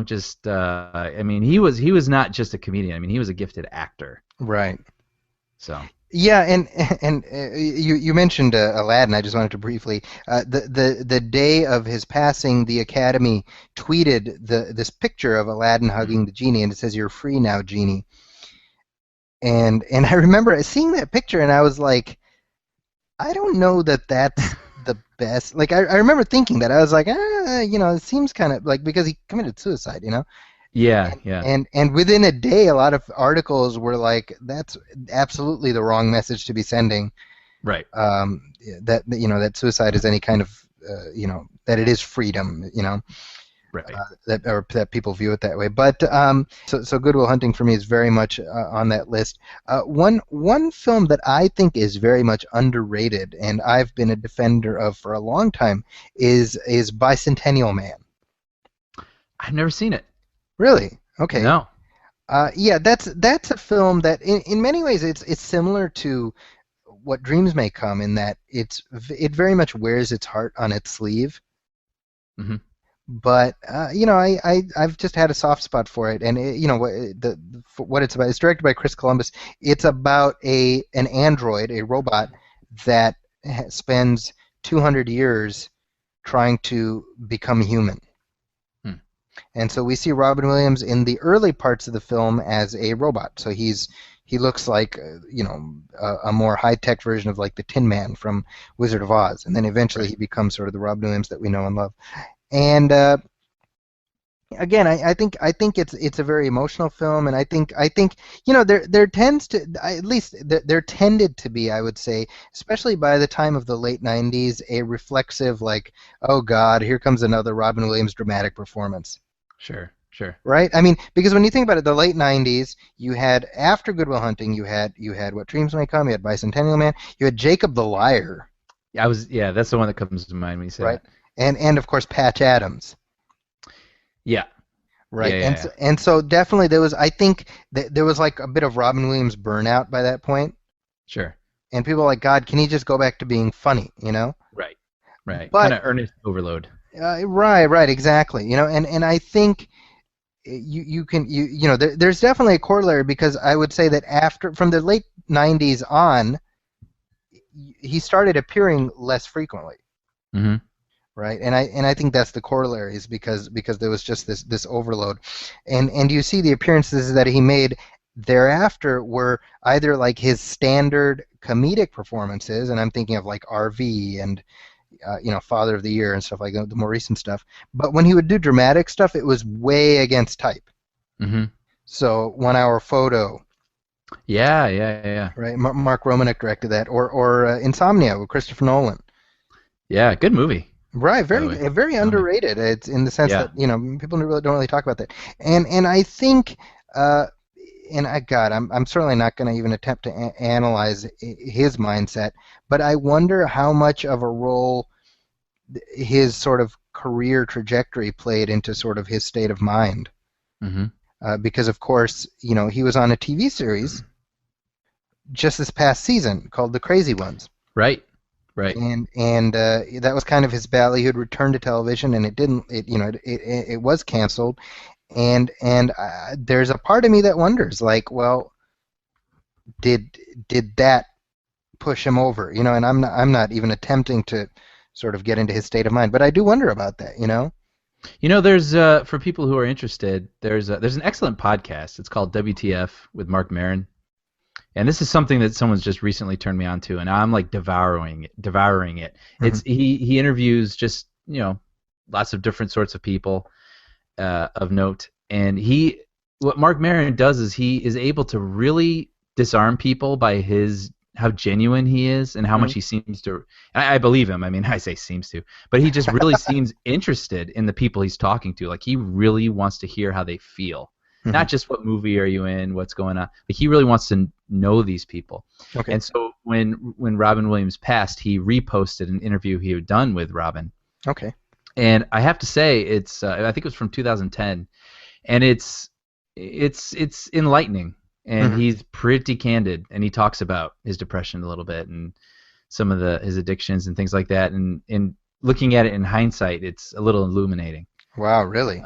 Just I mean, he was not just a comedian. I mean, he was a gifted actor. Right. So. Yeah, and you mentioned Aladdin. I just wanted to briefly the day of his passing, the Academy tweeted this picture of Aladdin hugging the genie, and it says, "You're free now, genie." And I remember seeing that picture, and I was like, I don't know that that's the best. Like I remember thinking that. I was like, it seems kind of like, because he committed suicide, Yeah. And within a day, a lot of articles were like, that's absolutely the wrong message to be sending. Right. That suicide is any kind of that it is freedom. Right. That people view it that way. But so Good Will Hunting for me is very much on that list. One film that I think is very much underrated, and I've been a defender of for a long time, is Bicentennial Man. I've never seen it. Really? Okay. No. Yeah, that's a film that in many ways it's similar to What Dreams May Come, in that it very much wears its heart on its sleeve. Mm-hmm. But I've just had a soft spot for it, and what it's about. It's directed by Chris Columbus. It's about an android, a robot that spends 200 years trying to become human. And so we see Robin Williams in the early parts of the film as a robot. So he looks like a more high-tech version of like the Tin Man from Wizard of Oz, and then eventually he becomes sort of the Robin Williams that we know and love. And again, I think it's a very emotional film, and I think there tends to, at least there tended to be, I would say, especially by the time of the late '90s, a reflexive like, oh God, here comes another Robin Williams dramatic performance. Sure. Right? I mean, because when you think about it, the late '90s, you had, after Good Will Hunting, you had What Dreams May Come, you had Bicentennial Man, you had Jacob the Liar. That's the one that comes to mind when you say right. that. And of course Patch Adams. Yeah. Right. And so definitely I think there was like a bit of Robin Williams burnout by that point. Sure. And people were like, God, can he just go back to being funny, Right. But But- kind of earnest overload. Right, exactly. And I think there's definitely a corollary, because I would say that from the late '90s on, he started appearing less frequently. Mm-hmm. right? And I think that's the corollaries because there was just this overload, and you see the appearances that he made thereafter were either like his standard comedic performances, and I'm thinking of like RV and Father of the Year and stuff like that, the more recent stuff. But when he would do dramatic stuff, it was way against type. Mm-hmm. So 1 Hour Photo, Yeah. right? Mark Romanek directed that, or Insomnia with Christopher Nolan. Yeah, good movie. Right, By the way. very underrated. It's in the sense Yeah. that people don't really talk about that. And I think, I'm certainly not going to even attempt to analyze his mindset, but I wonder how much of a role his sort of career trajectory played into sort of his state of mind. Mm-hmm. Because of course, he was on a TV series just this past season called The Crazy Ones. Right. And that was kind of his battle. He had returned to television, and it was canceled. And there's a part of me that wonders, like, well, did that push him over? And I'm not even attempting to sort of get into his state of mind, but I do wonder about that. There's for people who are interested, there's an excellent podcast. It's called WTF with Mark Maron. And this is something that someone's just recently turned me on to, and I'm like devouring it. Mm-hmm. It's he interviews just lots of different sorts of people of note, and what Mark Maron does is he is able to really disarm people by how genuine he is and how much he seems to. I believe him. I mean, I say seems to, but he just really seems interested in the people he's talking to. Like he really wants to hear how they feel. Not just what movie are you in, what's going on. Like he really wants to know these people. Okay. And so when Robin Williams passed, he reposted an interview he had done with Robin. Okay. And I have to say, it's I think it was from 2010, and it's enlightening, and he's pretty candid, and he talks about his depression a little bit and some of his addictions and things like that. And looking at it in hindsight, it's a little illuminating. Wow, really?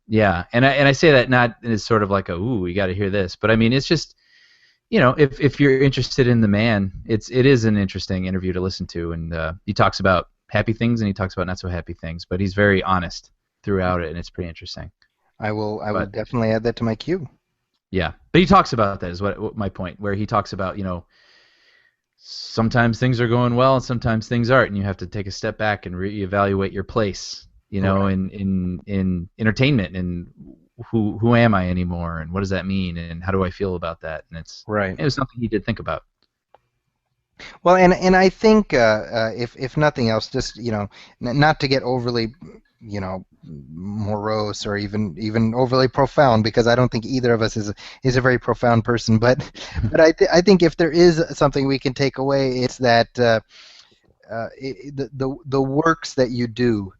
Yeah, and I say that not as sort of like ooh, you got to hear this, but I mean it's just, if you're interested in the man, it is an interesting interview to listen to, and he talks about happy things and he talks about not so happy things, but he's very honest throughout it, and it's pretty interesting. I will definitely add that to my queue. Yeah, but he talks about that is what my point, where he talks about sometimes things are going well and sometimes things aren't, and you have to take a step back and reevaluate your place. Right. in entertainment, and who am I anymore, and what does that mean, and how do I feel about that? And it was something he did think about. Well, and I think if nothing else, just not to get overly morose or even overly profound, because I don't think either of us is a very profound person, but I think if there is something we can take away, it's that the works that you do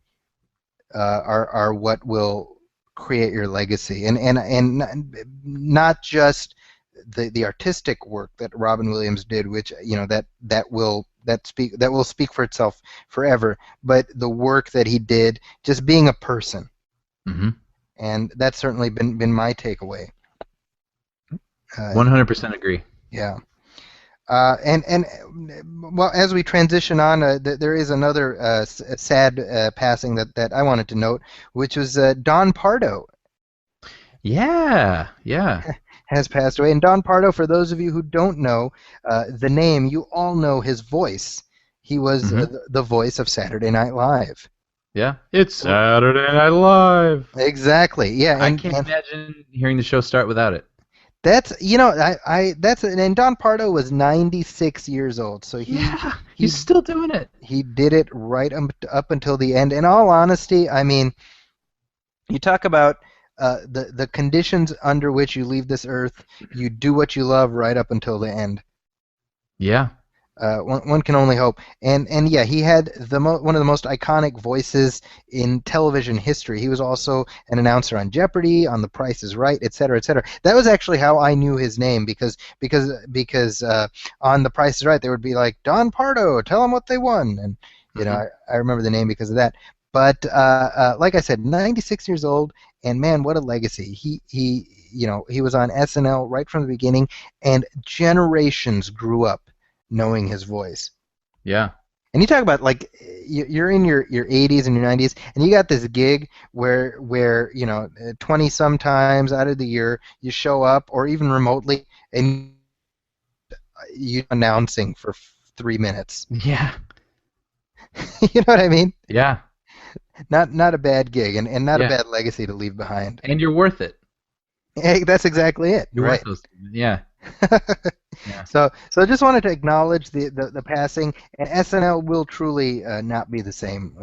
are what will create your legacy, and not just the artistic work that Robin Williams did, which that will speak for itself forever, but the work that he did just being a person. And that's certainly been my takeaway. 100% agree. Yeah. And well, as we transition on, there is another sad passing that I wanted to note, which was Don Pardo. Yeah. Has passed away. And Don Pardo, for those of you who don't know the name, you all know his voice. He was the voice of Saturday Night Live. Yeah, it's Saturday Night Live. Exactly. Yeah, I can't imagine hearing the show start without it. That's and Don Pardo was 96 years old, so he's still doing it. He did it right up until the end. In all honesty, I mean, you talk about the conditions under which you leave this earth. You do what you love right up until the end. Yeah. One can only hope. And yeah, he had one of the most iconic voices in television history. He was also an announcer on Jeopardy, on The Price is Right, etc., etc. That was actually how I knew his name, because on The Price is Right they would be like, Don Pardo, tell them what they won, and I remember the name because of that. But like I said, 96 years old, and man, what a legacy. He was on SNL right from the beginning, and generations grew up knowing his voice. Yeah. And you talk about like you're in your 80s and your 90s, and you got this gig where 20 sometimes out of the year you show up, or even remotely, and you announcing for 3 minutes. Yeah. You know what I mean? Yeah. Not a bad gig, and not a Yeah. bad legacy to leave behind. And you're worth it. Hey, that's exactly it. You're Right. worth those. Yeah. Yeah. So I just wanted to acknowledge the passing, and SNL will truly not be the same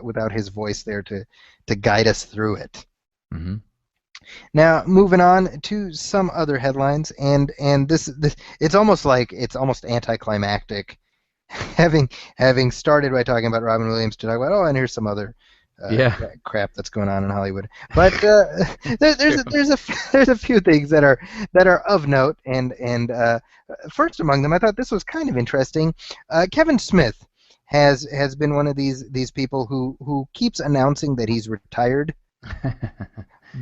without his voice there to guide us through it. Hmm. Now, moving on to some other headlines, and this it's almost anticlimactic, having started by talking about Robin Williams to talk about, and here's some other crap that's going on in Hollywood. But there's a few things that are of note, and first among them, I thought this was kind of interesting. Kevin Smith has been one of these people who keeps announcing that he's retired.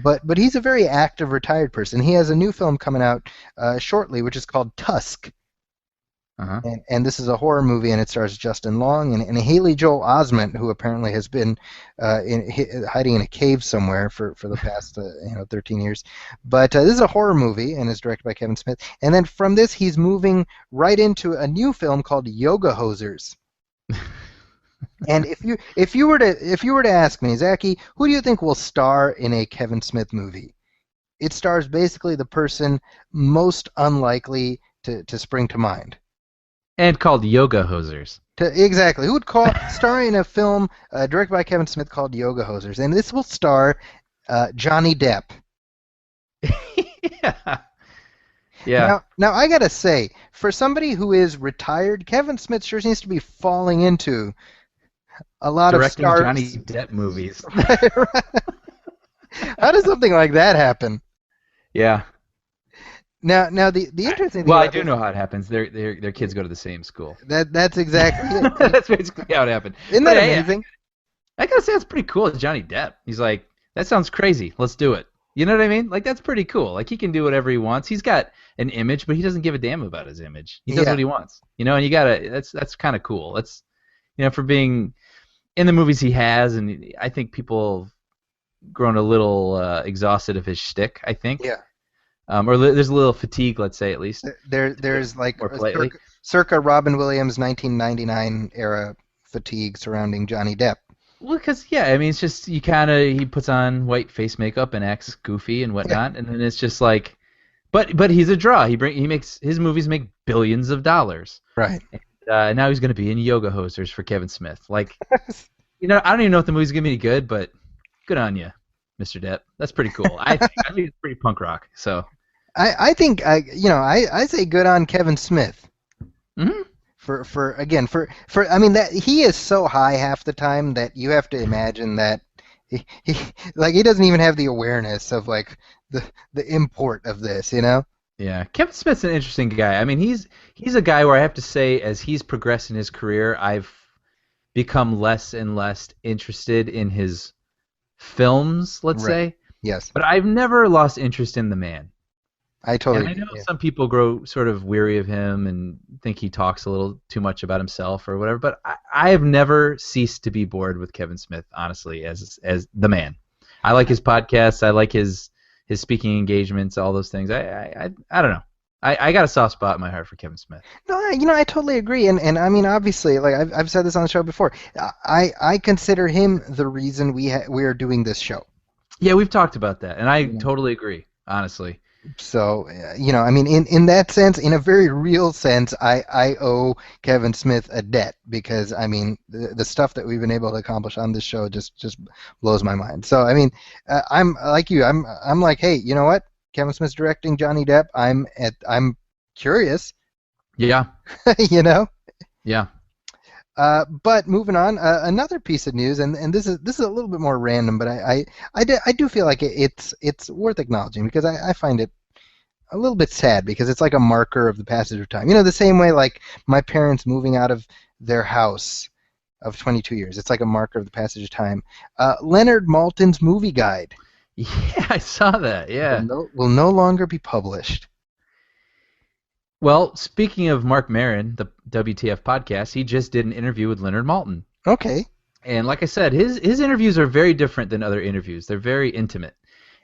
But he's a very active retired person. He has a new film coming out shortly, which is called Tusk. Uh-huh. And this is a horror movie, and it stars Justin Long and Haley Joel Osment, who apparently has been hiding in a cave somewhere for the past 13 years. But this is a horror movie, and is directed by Kevin Smith. And then from this, he's moving right into a new film called Yoga Hosers. And if you were to ask me, Zaki, who do you think will star in a Kevin Smith movie? It stars basically the person most unlikely to spring to mind. And called Yoga Hosers. Exactly. Who would star in a film directed by Kevin Smith called Yoga Hosers? And this will star Johnny Depp. Yeah. Yeah. Now I gotta say, for somebody who is retired, Kevin Smith sure seems to be falling into a lot Directing of stars. Johnny Depp movies. How does something like that happen? Yeah. Now the interesting thing. Well, I about do this- know how it happens. Their kids go to the same school. That's exactly it. That's basically how it happened. Isn't that But, hey, amazing? I gotta say, that's pretty cool. It's Johnny Depp. He's like, that sounds crazy. Let's do it. You know what I mean? Like, that's pretty cool. Like, he can do whatever he wants. He's got an image, but he doesn't give a damn about his image. He does Yeah. what he wants. You know, and you gotta. That's kind of cool. That's, for being in the movies he has, and I think people have grown a little exhausted of his shtick. I think. Yeah. Or there's a little fatigue, let's say, at least. There's like More politely. circa Robin Williams 1999 era fatigue surrounding Johnny Depp. Well, because it's just he puts on white face makeup and acts goofy and whatnot, and then it's just like, but he's a draw. He makes his movies make billions of dollars. Right. And now he's going to be in Yoga Hosers for Kevin Smith. Like, I don't even know if the movie's going to be any good, but good on you, Mr. Depp. That's pretty cool. I think it's pretty punk rock. So. I think I say good on Kevin Smith. Mm-hmm. For I mean that he is so high half the time that you have to imagine that he doesn't even have the awareness of like the import of this, Yeah, Kevin Smith's an interesting guy. I mean, he's a guy where I have to say, as he's progressed in his career, I've become less and less interested in his films, let's say. Yes. But I've never lost interest in the man. I totally. And I know some people grow sort of weary of him and think he talks a little too much about himself or whatever, but I have never ceased to be bored with Kevin Smith, honestly, as the man. I like his podcasts. I like his speaking engagements, all those things. I don't know. I got a soft spot in my heart for Kevin Smith. No, I totally agree, and I mean, obviously, like I've said this on the show before, I consider him the reason we are doing this show. Yeah, we've talked about that, and I totally agree, honestly. So, I mean, in that sense, in a very real sense, I owe Kevin Smith a debt because, I mean, the stuff that we've been able to accomplish on this show just blows my mind. So, I mean, I'm like you. I'm like, hey, you know what? Kevin Smith's directing Johnny Depp. I'm curious. Yeah. Yeah. But moving on, another piece of news, and this is a little bit more random, but I do feel like it's worth acknowledging because I find it a little bit sad because it's like a marker of the passage of time. The same way like my parents moving out of their house of 22 years. It's like a marker of the passage of time. Leonard Maltin's movie guide. Yeah, I saw that. Yeah. Will no longer be published. Well, speaking of Mark Maron, the WTF podcast, he just did an interview with Leonard Maltin. Okay. And like I said, his interviews are very different than other interviews. They're very intimate.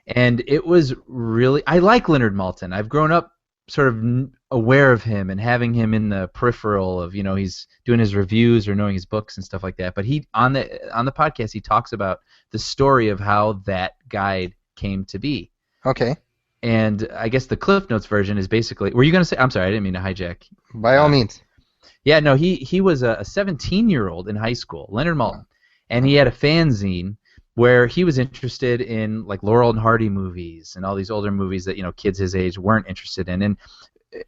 And it was really... I like Leonard Maltin. I've grown up sort of aware of him and having him in the peripheral of, he's doing his reviews or knowing his books and stuff like that. But he on the podcast, he talks about the story of how that guide came to be. Okay. And I guess the Cliff Notes version is basically... Were you going to say... I'm sorry, I didn't mean to hijack. By all means. Yeah, no, he was a 17-year-old in high school, Leonard Maltin, and he had a fanzine where he was interested in like Laurel and Hardy movies and all these older movies that kids his age weren't interested in,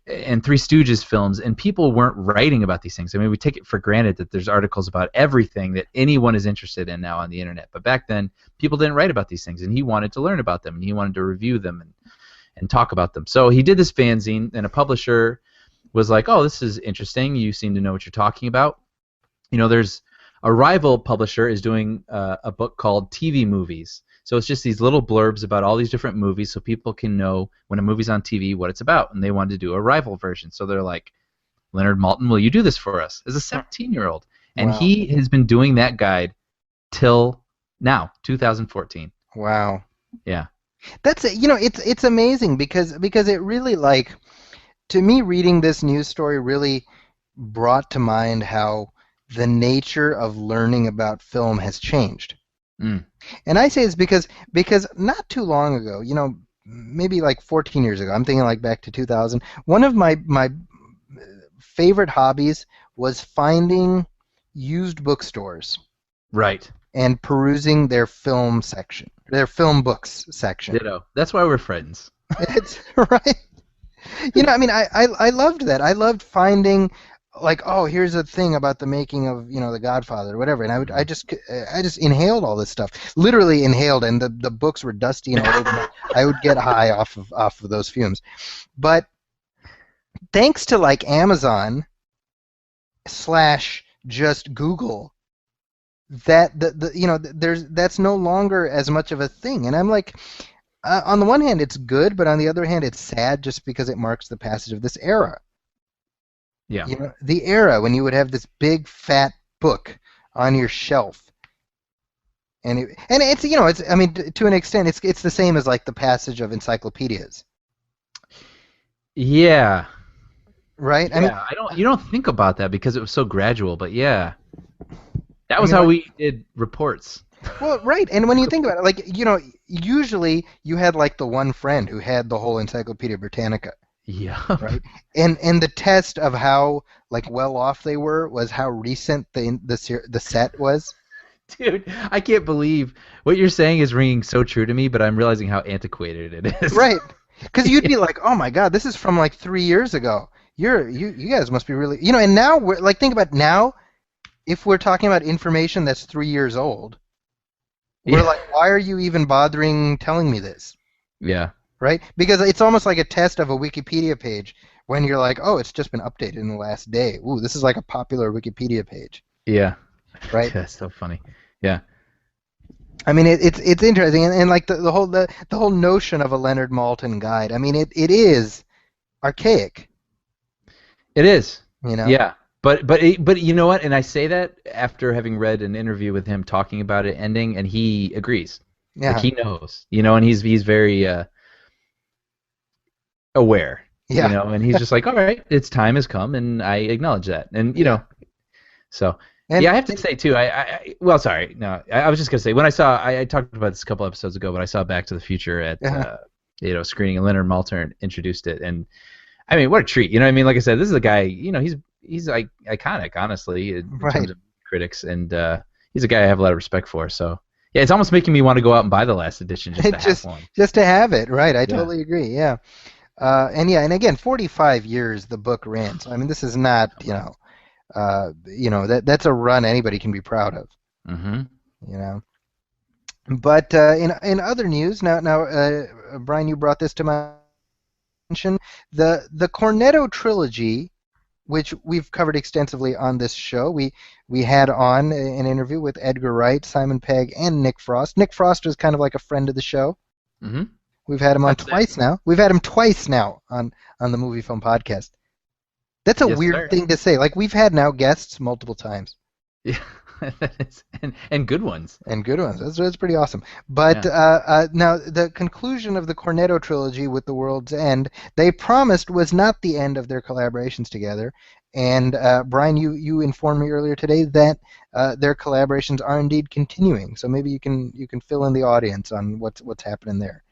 and Three Stooges films, and people weren't writing about these things. I mean, we take it for granted that there's articles about everything that anyone is interested in now on the internet, but back then people didn't write about these things, and he wanted to learn about them, and he wanted to review them and talk about them. So he did this fanzine, and a publisher was like, oh, this is interesting. You seem to know what you're talking about. There's a rival publisher is doing a book called TV Movies. So it's just these little blurbs about all these different movies so people can know when a movie's on TV what it's about. And they wanted to do a rival version. So they're like, Leonard Maltin, will you do this for us? As a 17-year-old. And Wow. he has been doing that guide till now, 2014. Wow. Yeah. That's it's amazing because it really, like, to me, reading this news story really brought to mind how the nature of learning about film has changed. Mm. And I say this because not too long ago, maybe like 14 years ago, I'm thinking like back to 2000, one of my favorite hobbies was finding used bookstores Right. and perusing their film section, their film books section. Ditto. That's why we're friends. It's right. I loved that. I loved finding, like, oh, here's a thing about the making of, The Godfather or whatever, and I just inhaled all this stuff, literally inhaled, and the books were dusty and old. And I would get high off of those fumes, but thanks to like Amazon / just Google, that that's no longer as much of a thing, and I'm like. On the one hand, it's good, but on the other hand, it's sad just because it marks the passage of this era. Yeah. The era when you would have this big fat book on your shelf, and it's I mean, to an extent, it's the same as like the passage of encyclopedias. Yeah. Right. Yeah. You don't think about that because it was so gradual, but yeah, that was how we did reports. Well, right, and when you think about it, like, usually you had like the one friend who had the whole Encyclopedia Britannica. Yeah. Right. And the test of how like well off they were was how recent the set was. Dude, I can't believe what you're saying is ringing so true to me, but I'm realizing how antiquated it is. Right. Because you'd be like, oh my God, this is from like 3 years ago. You guys must be really, and now we're like, think about now, if we're talking about information that's 3 years old, we're like, why are you even bothering telling me this? Yeah. Right? Because it's almost like a test of a Wikipedia page when you're like, oh, it's just been updated in the last day. Ooh, this is like a popular Wikipedia page. Yeah. Right? That's so funny. Yeah. I mean, it's interesting, and like the whole notion of a Leonard Maltin guide. I mean, it is archaic. It is. Yeah. But you know what? And I say that after having read an interview with him talking about it ending, and he agrees. Yeah. Like he knows, and he's very aware. Yeah. And he's just like, all right, its time has come, and I acknowledge that. And so And- I have to say too. I was just gonna say when I talked about this a couple episodes ago, but I saw Back to the Future at screening, and Leonard Maltin introduced it, and I mean, what a treat. Like I said, this is a guy. He's like iconic, honestly, in terms of critics, and he's a guy I have a lot of respect for. So yeah, it's almost making me want to go out and buy the last edition just to have one. Just to have it, right? I totally agree. Yeah, and again, 45 years the book ran. So I mean, this is not that's a run anybody can be proud of. Mm-hmm. But in other news, now Brian, you brought this to my attention. The Cornetto trilogy, which we've covered extensively on this show. We had on an interview with Edgar Wright, Simon Pegg, and Nick Frost. Nick Frost is kind of like a friend of the show. Mm-hmm. We've had him on twice now. We've had him twice now on the Movie Film Podcast. That's a Yes, weird sir. thing to say. Like, we've had now guests multiple times. Yeah, and good ones. And good ones. That's pretty awesome. But now, the conclusion of the Cornetto trilogy with The World's End, they promised was not the end of their collaborations together. And Brian, you informed me earlier today that their collaborations are indeed continuing. So maybe you can fill in the audience on what's happening there.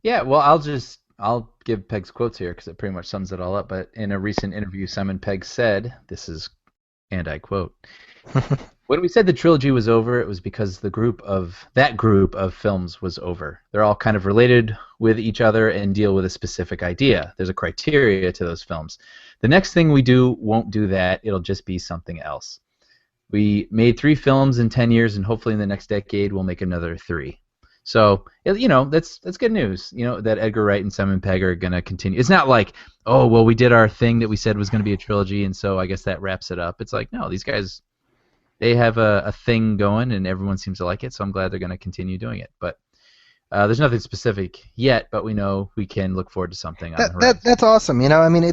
Yeah, well, I'll give Pegg's quotes here because it pretty much sums it all up. But in a recent interview, Simon Pegg said, "This is," and I quote, "When we said the trilogy was over, it was because that group of films was over. They're all kind of related with each other and deal with a specific idea. There's a criteria to those films. The next thing we do won't do that. It'll just be something else. We made 3 films in 10 years, and hopefully in the next decade we'll make another 3. So, that's good news, that Edgar Wright and Simon Pegg are going to continue. It's not like, oh, well, we did our thing that we said was going to be a trilogy, and so I guess that wraps it up. It's like, no, these guys, they have a thing going, and everyone seems to like it, so I'm glad they're going to continue doing it. But there's nothing specific yet, but we know we can look forward to something on the horizon. That's awesome. I mean,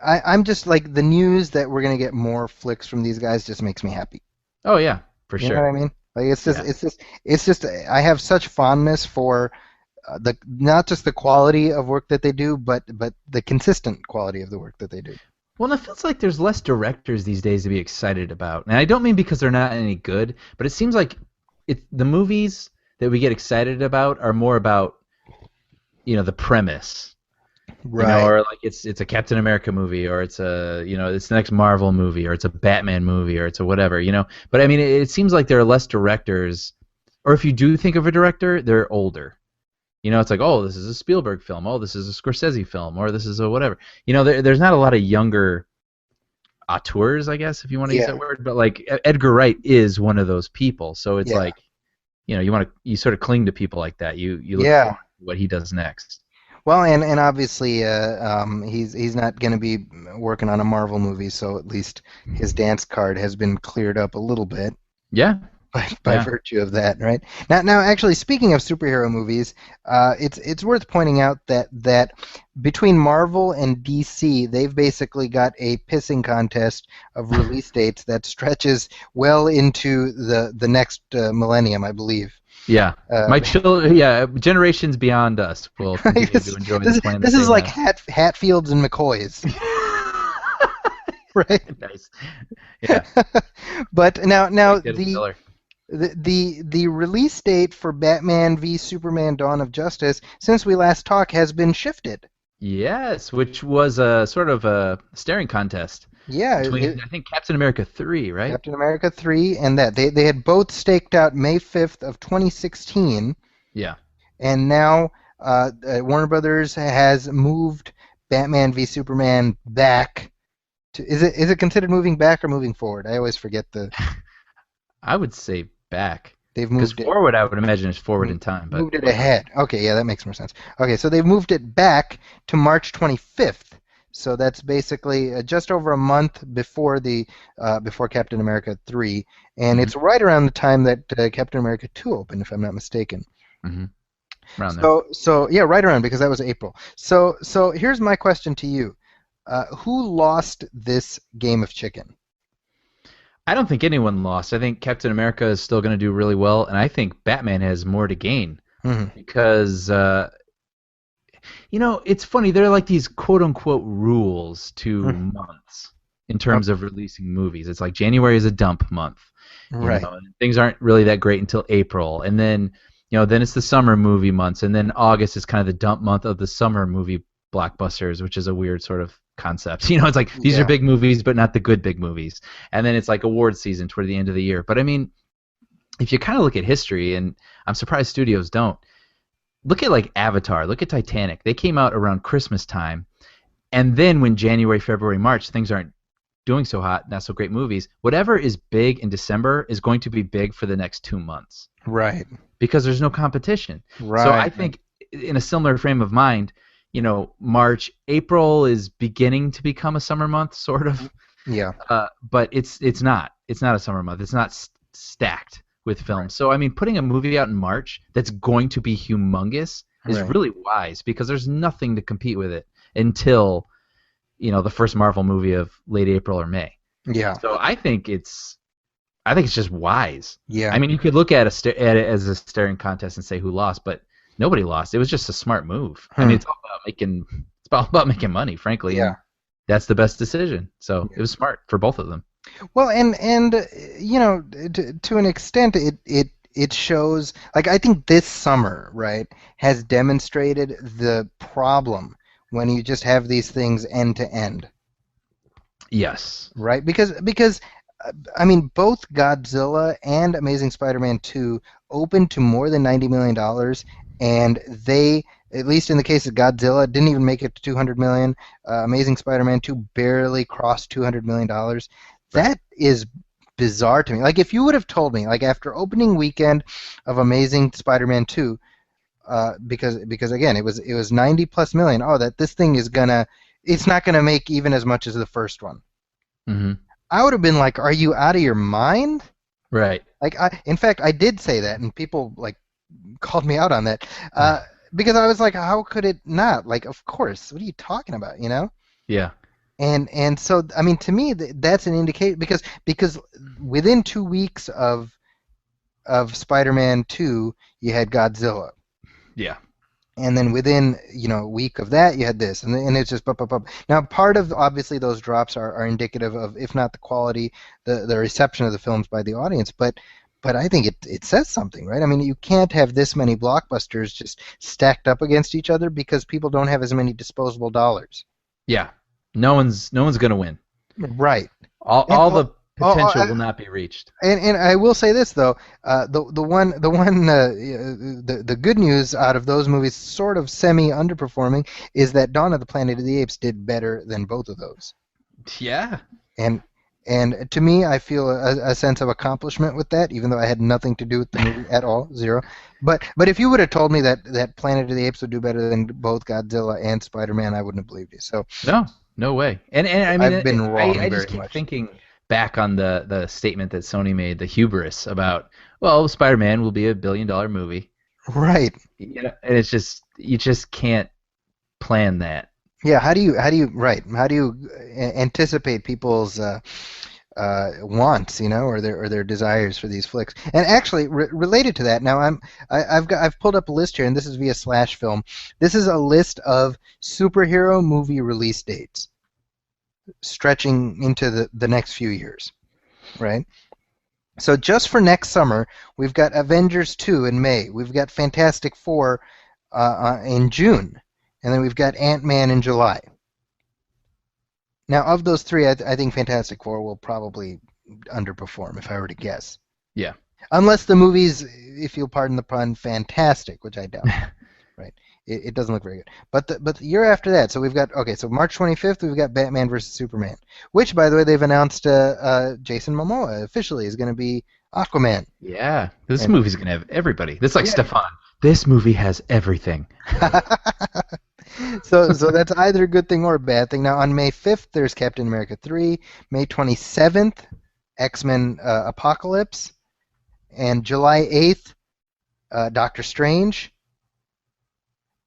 I'm just like, the news that we're going to get more flicks from these guys just makes me happy. Oh, yeah, for You sure. know what I mean? Like, it's just I have such fondness for not just the quality of work that they do, but the consistent quality of the work that they do. Well, it feels like there's less directors these days to be excited about. And I don't mean because they're not any good, but it seems like the movies that we get excited about are more about, the premise. Right. Or like it's a Captain America movie, or it's it's the next Marvel movie, or it's a Batman movie, or it's a whatever, But I mean, it seems like there are less directors, or if you do think of a director, they're older. It's like, oh, this is a Spielberg film, oh, this is a Scorsese film, or this is a whatever. There's not a lot of younger auteurs, I guess, if you want to use that word. But like Edgar Wright is one of those people, so it's like, you sort of cling to people like that. You look forward to what he does next. Well, and obviously he's not going to be working on a Marvel movie, so at least his dance card has been cleared up a little bit. Yeah. By virtue of that, right? Now, actually, speaking of superhero movies, it's worth pointing out that between Marvel and DC, they've basically got a pissing contest of release dates that stretches well into the next millennium, I believe. Yeah, my children. Yeah, generations beyond us will continue to enjoy this. This is like Hatfields and McCoys, right? Nice. Yeah. But now the the release date for Batman v Superman: Dawn of Justice, since we last talked, has been shifted. Yes, which was a sort of a staring contest. Yeah, between, I think Captain America 3, right? Captain America 3 and that. They had both staked out May 5th of 2016. Yeah. And now Warner Brothers has moved Batman v Superman back to, is it considered moving back or moving forward? I always forget the I would say back. They've moved it forward, I would imagine, is forward in time, but moved it ahead. Okay, yeah, that makes more sense. Okay, so they've moved it back to March 25th. So that's basically just over a month before before Captain America 3, and it's right around the time that Captain America 2 opened, if I'm not mistaken. Mm-hmm. Around there. So yeah, right around, because that was April. So here's my question to you: who lost this game of chicken? I don't think anyone lost. I think Captain America is still going to do really well, and I think Batman has more to gain because. It's funny. There are like these quote-unquote rules to months in terms of releasing movies. It's like January is a dump month. Right. And things aren't really that great until April. And then, then it's the summer movie months. And then August is kind of the dump month of the summer movie blockbusters, which is a weird sort of concept. It's like these are big movies, but not the good big movies. And then it's like award season toward the end of the year. But I mean, if you kind of look at history, and I'm surprised studios don't, look at like Avatar, look at Titanic. They came out around Christmas time, and then when January, February, March, things aren't doing so hot, not so great movies, whatever is big in December is going to be big for the next 2 months. Right. Because there's no competition. Right. So I think in a similar frame of mind, March, April is beginning to become a summer month, sort of. Yeah. But it's not. It's not a summer month. It's not stacked with films. So I mean, putting a movie out in March that's going to be humongous is really wise, because there's nothing to compete with it until the first Marvel movie of late April or May. Yeah. So I think it's just wise. Yeah. I mean, you could look at it as a staring contest and say who lost, but nobody lost. It was just a smart move. I mean, it's all about making money, frankly. Yeah. And that's the best decision. So it was smart for both of them. Well, and to an extent, it shows, like, I think this summer, right, has demonstrated the problem when you just have these things end to end. Yes. Right? Because I mean, both Godzilla and Amazing Spider-Man 2 opened to more than $90 million, and they, at least in the case of Godzilla, didn't even make it to $200 million. Amazing Spider-Man 2 barely crossed $200 million. That is bizarre to me. Like, if you would have told me, like, after opening weekend of Amazing Spider-Man 2, because again, it was $90+ million. Oh, that this thing it's not gonna make even as much as the first one. Mm-hmm. I would have been like, "Are you out of your mind?" Right. Like, in fact, I did say that, and people like called me out on that because I was like, "How could it not?" Like, of course. What are you talking about? You know? Yeah. And so, I mean, to me, that's an indication because within 2 weeks of Spider-Man 2, you had Godzilla. Yeah. And then within a week of that, you had this, and it's just up. Now, part of obviously those drops are indicative of, if not the quality, the reception of the films by the audience. But I think it says something, right? I mean, you can't have this many blockbusters just stacked up against each other because people don't have as many disposable dollars. Yeah. No one's gonna win. Right. All the potential will not be reached. And I will say this though, the good news out of those movies, sort of semi underperforming, is that Dawn of the Planet of the Apes did better than both of those. Yeah. And to me, I feel a sense of accomplishment with that, even though I had nothing to do with the movie at all, zero. But if you would have told me that Planet of the Apes would do better than both Godzilla and Spider-Man, I wouldn't have believed you. So no way. And I mean, I've been wrong I just very keep much. thinking back on the statement that Sony made, the hubris about, well, Spider-Man will be a $1 billion movie. Right. And it's just, you just can't plan that. Yeah, how do you anticipate people's wants, or their desires for these flicks? And actually, related to that, now I've pulled up a list here, and this is via Slash Film. This is a list of superhero movie release dates, stretching into the next few years, right? So just for next summer, we've got Avengers 2 in May. We've got Fantastic Four in June. And then we've got Ant-Man in July. Now, of those three, I think Fantastic Four will probably underperform, if I were to guess. Yeah. Unless the movie's, if you'll pardon the pun, fantastic, which I doubt. Right. It doesn't look very good. But the year after that, so we've got, so March 25th, we've got Batman vs. Superman, which, by the way, they've announced Jason Momoa officially is going to be Aquaman. Yeah. This movie's going to have everybody. This is like Stefan. This movie has everything. So that's either a good thing or a bad thing. Now, on May 5th, there's Captain America 3. May 27th, X-Men Apocalypse. And July 8th, Doctor Strange.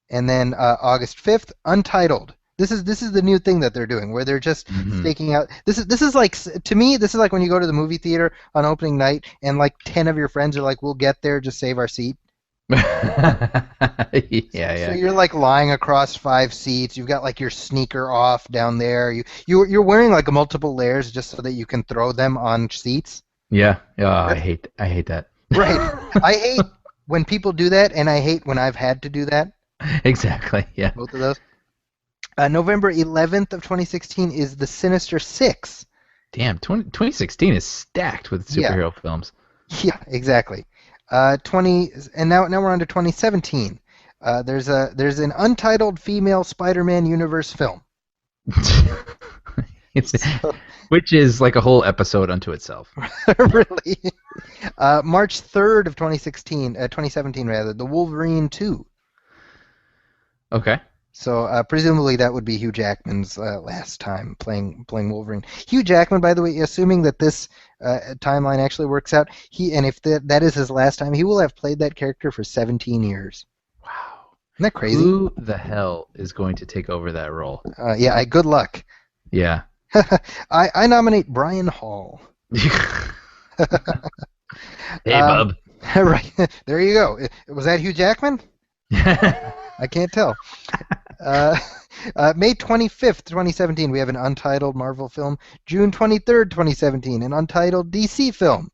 And then August 5th, Untitled. This is the new thing that they're doing, where they're just staking out. This is like, to me, this is like when you go to the movie theater on opening night and like 10 of your friends are like, "We'll get there, just save our seat." Yeah. So you're like lying across 5 seats. You've got like your sneaker off down there. You're wearing like multiple layers just so that you can throw them on seats. Yeah. Oh, I hate that. Right. I hate when people do that, and I hate when I've had to do that. Exactly. Yeah. Both of those. November 11th of 2016 is The Sinister Six. Damn, 2016 is stacked with superhero films. Yeah, exactly. And now we're on to 2017. There's an untitled female Spider-Man universe film. Which is like a whole episode unto itself. Really. March 3rd of 2017 rather, The Wolverine 2. Okay. So presumably that would be Hugh Jackman's last time playing Wolverine. Hugh Jackman, by the way, assuming that this timeline actually works out, and if that is his last time, he will have played that character for 17 years. Wow. Isn't that crazy? Who the hell is going to take over that role? Yeah, good luck. Yeah. I nominate Brian Hall. Hey, bub. Right. There you go. Was that Hugh Jackman? I can't tell. May 25th, 2017, we have an untitled Marvel film. June 23rd, 2017, an untitled DC film.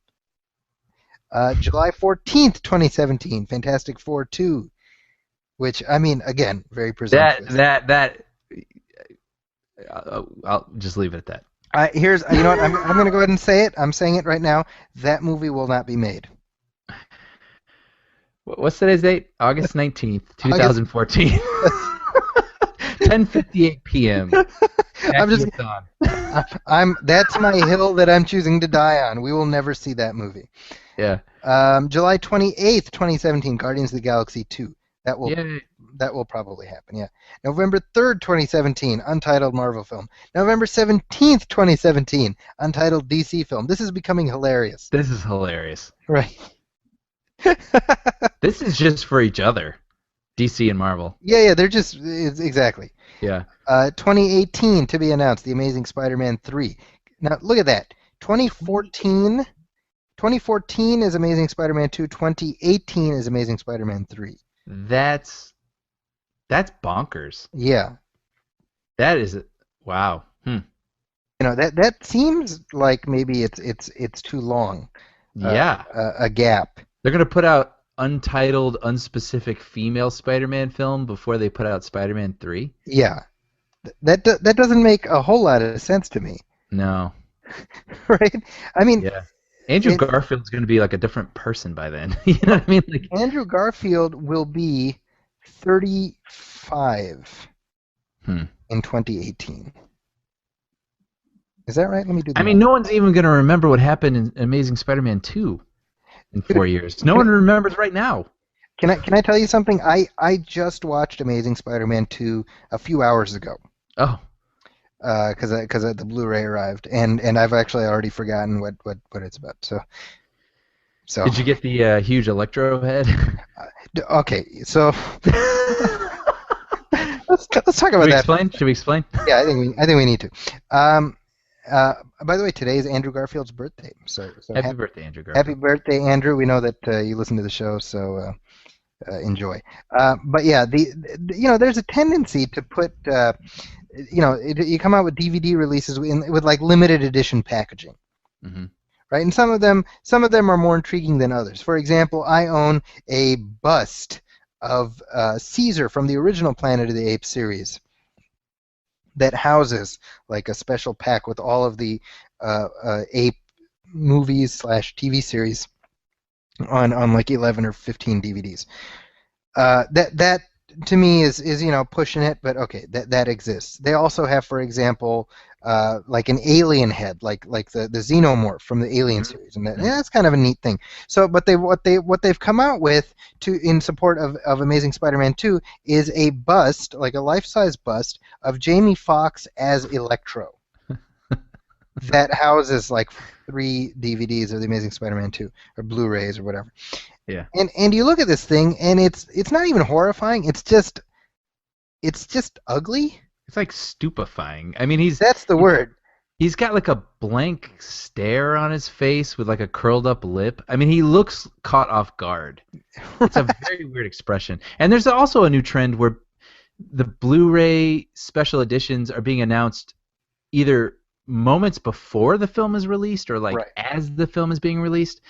July 14th, 2017, Fantastic Four 2, which, I mean, again, very presumptuous. I'll just leave it at that. Here's, you know what, I'm going to go ahead and say it. I'm saying it right now. That movie will not be made. What's today's date? August 19th, 2014. 10:58 p.m. That's my hill that I'm choosing to die on. We will never see that movie. Yeah. July 28th, 2017, Guardians of the Galaxy 2. That will probably happen, yeah. November 3rd, 2017, untitled Marvel film. November 17th, 2017, untitled DC film. This is becoming hilarious. This is hilarious. Right. This is just for each other, DC and Marvel. Yeah, they're just, exactly. Yeah. 2018, to be announced, The Amazing Spider-Man 3. Now, look at that. 2014 is Amazing Spider-Man 2. 2018 is Amazing Spider-Man 3. That's bonkers. Yeah. That is wow. You know, that seems like maybe it's too long. Yeah. A gap. They're gonna put out untitled, unspecific female Spider-Man film before they put out Spider-Man 3. Yeah. That doesn't make a whole lot of sense to me. No. Right? I mean. Yeah. Andrew Garfield's going to be like a different person by then. You know what I mean? Like, Andrew Garfield will be 35 in 2018. Is that right? Let me do that. I mean, no one's even going to remember what happened in Amazing Spider-Man 2 in 4 years. No one remembers right now. Can I tell you something? I just watched Amazing Spider-Man 2 a few hours ago. Oh. Because the Blu-ray arrived, and I've actually already forgotten what it's about. So. Did you get the huge Electro head? Okay, so let's talk about that. Should we explain? Yeah, I think we need to. By the way, today is Andrew Garfield's birthday. So happy birthday, Andrew Garfield. Happy birthday, Andrew. We know that you listen to the show, so enjoy. But yeah, there's a tendency to put. You come out with DVD releases with like limited edition packaging, right? And some of them are more intriguing than others. For example, I own a bust of Caesar from the original Planet of the Apes series that houses like a special pack with all of the ape movies / TV series on like 11 or 15 DVDs. That to me is pushing it, but okay, that exists. They also have, for example, like an alien head, like the xenomorph from the Alien series, and that's kind of a neat thing. So, but what they've come out with in support of Amazing Spider-Man 2 is a bust, like a life-size bust of Jamie Foxx as Electro. That houses like 3 DVDs of the Amazing Spider-Man 2 or Blu-rays or whatever. Yeah. And you look at this thing, and it's not even horrifying. It's just ugly. It's like stupefying. I mean, that's the word. He's got like a blank stare on his face with like a curled up lip. I mean, he looks caught off guard. It's a very weird expression. And there's also a new trend where the Blu-ray special editions are being announced either moments before the film is released or like as the film is being released.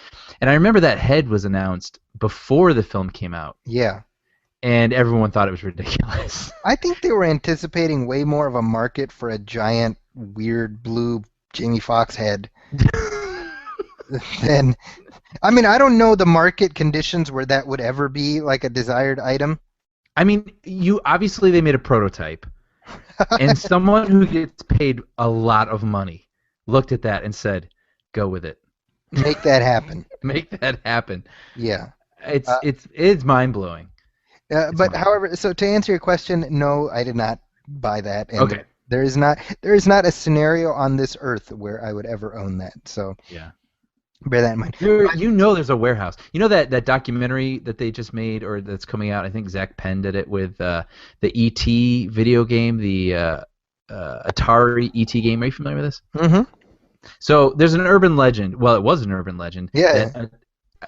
And I remember that head was announced before the film came out. Yeah. And everyone thought it was ridiculous. I think they were anticipating way more of a market for a giant, weird blue Jamie Foxx head than... I mean, I don't know the market conditions where that would ever be like a desired item. I mean, obviously they made a prototype. And someone who gets paid a lot of money looked at that and said, "Go with it. Make that happen. Make that happen." Yeah. It's mind-blowing. But however, so to answer your question, no, I did not buy that. And okay. There is not a scenario on this earth where I would ever own that. So yeah. Bear that in mind. You know there's a warehouse. You know that documentary that they just made or that's coming out? I think Zach Penn did it with the E.T. video game, the Atari ET game. Are you familiar with this? Mm-hmm. So there's an urban legend. Well, it was an urban legend. Yeah. That,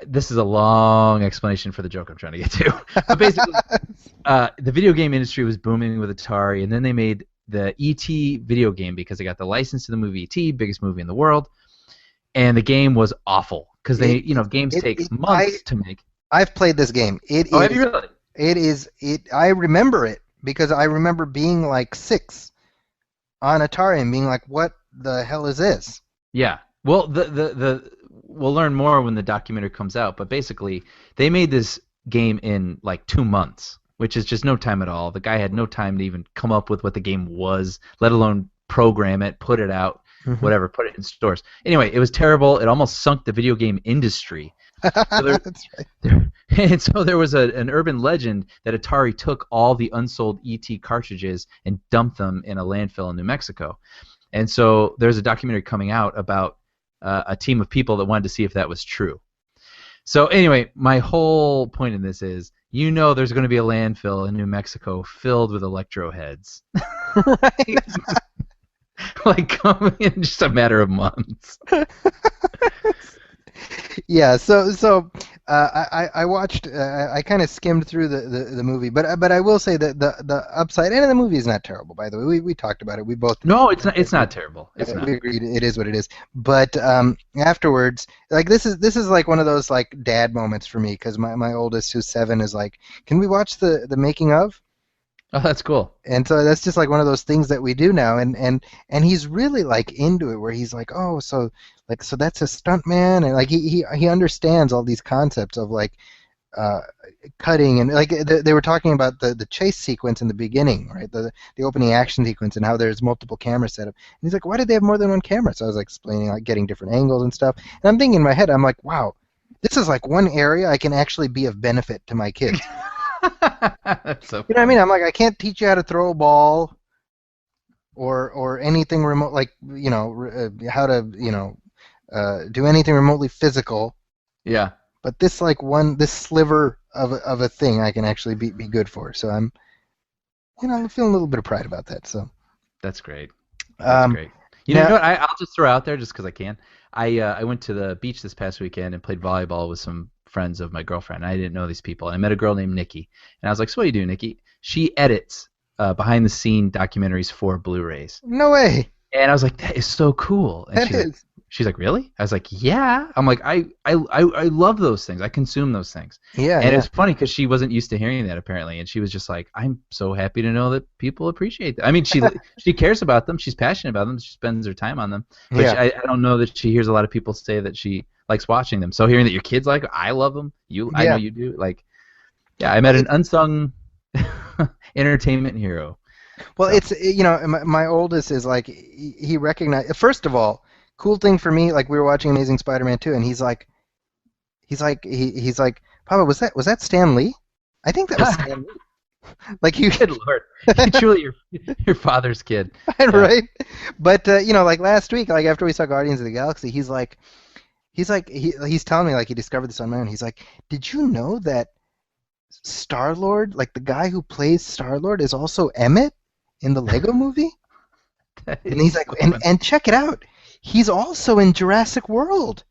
this is a long explanation for the joke I'm trying to get to. But basically, the video game industry was booming with Atari, and then they made the E.T. video game because they got the license to the movie E.T., biggest movie in the world, and the game was awful because games take months to make. I've played this game. Have you really? It is. I remember it because I remember being like 6 on Atari and being like, "What the hell is this?" Yeah. Well, we'll learn more when the documentary comes out. But basically, they made this game in like 2 months, which is just no time at all. The guy had no time to even come up with what the game was, let alone program it, put it out, whatever, put it in stores. Anyway, it was terrible. It almost sunk the video game industry. So That's right. And so there was an urban legend that Atari took all the unsold ET cartridges and dumped them in a landfill in New Mexico. And so there's a documentary coming out about a team of people that wanted to see if that was true. So anyway, my whole point in this is, there's going to be a landfill in New Mexico filled with electro heads. Right. Like coming in just a matter of months. Yeah, so I watched. I kind of skimmed through the movie, but I will say that the upside end of the movie is not terrible. By the way, we talked about it. We both. No, it's not. It's not terrible. It's not. We agreed. It is what it is. But afterwards, like this is like one of those like dad moments for me because my oldest, who's 7, is like, "Can we watch the making of?" Oh, that's cool. And so that's just like one of those things that we do now, and he's really like into it, where he's like, "Oh, so that's a stunt man," and like he understands all these concepts of like cutting, and like they were talking about the chase sequence in the beginning, right? The opening action sequence, and how there's multiple cameras set up. And he's like, "Why did they have more than one camera?" So I was like explaining, like getting different angles and stuff. And I'm thinking in my head, I'm like, "Wow, this is like one area I can actually be of benefit to my kids." That's so You know what I mean? I'm like, I can't teach you how to throw a ball, or anything remote, like how to do anything remotely physical. Yeah. But this sliver of a thing I can actually be good for. So I'm feeling a little bit of pride about that. So That's great. That's great. You know what? I'll just throw out there just because I can. I went to the beach this past weekend and played volleyball with some friends of my girlfriend. I didn't know these people. And I met a girl named Nikki. And I was like, "So what do you do, Nikki?" She edits behind-the-scene documentaries for Blu-rays. No way. And I was like, "That is so cool." And she's like, "Really?" I was like, "Yeah." I'm like, I love those things. I consume those things. Yeah. And it's funny because she wasn't used to hearing that apparently, and she was just like, "I'm so happy to know that people appreciate that." I mean, she cares about them. She's passionate about them. She spends her time on them. But Yeah. I don't know that she hears a lot of people say that she likes watching them. So hearing that your kids like, I love them. I know you do. Like, yeah, I met an unsung entertainment hero. Well, it's my oldest is like he recognized. First of all, cool thing for me, like we were watching Amazing Spider-Man 2, and he's like, "Papa, was that Stan Lee? I think that was Stan Lee." Like you, Good Lord, you're truly your father's kid, right? But like last week, like after we saw Guardians of the Galaxy, he's telling me like he discovered this on my own. He's like, "Did you know that Star-Lord, like the guy who plays Star-Lord, is also Emmett in the Lego Movie?" And he's like, and check it out, he's also in Jurassic World.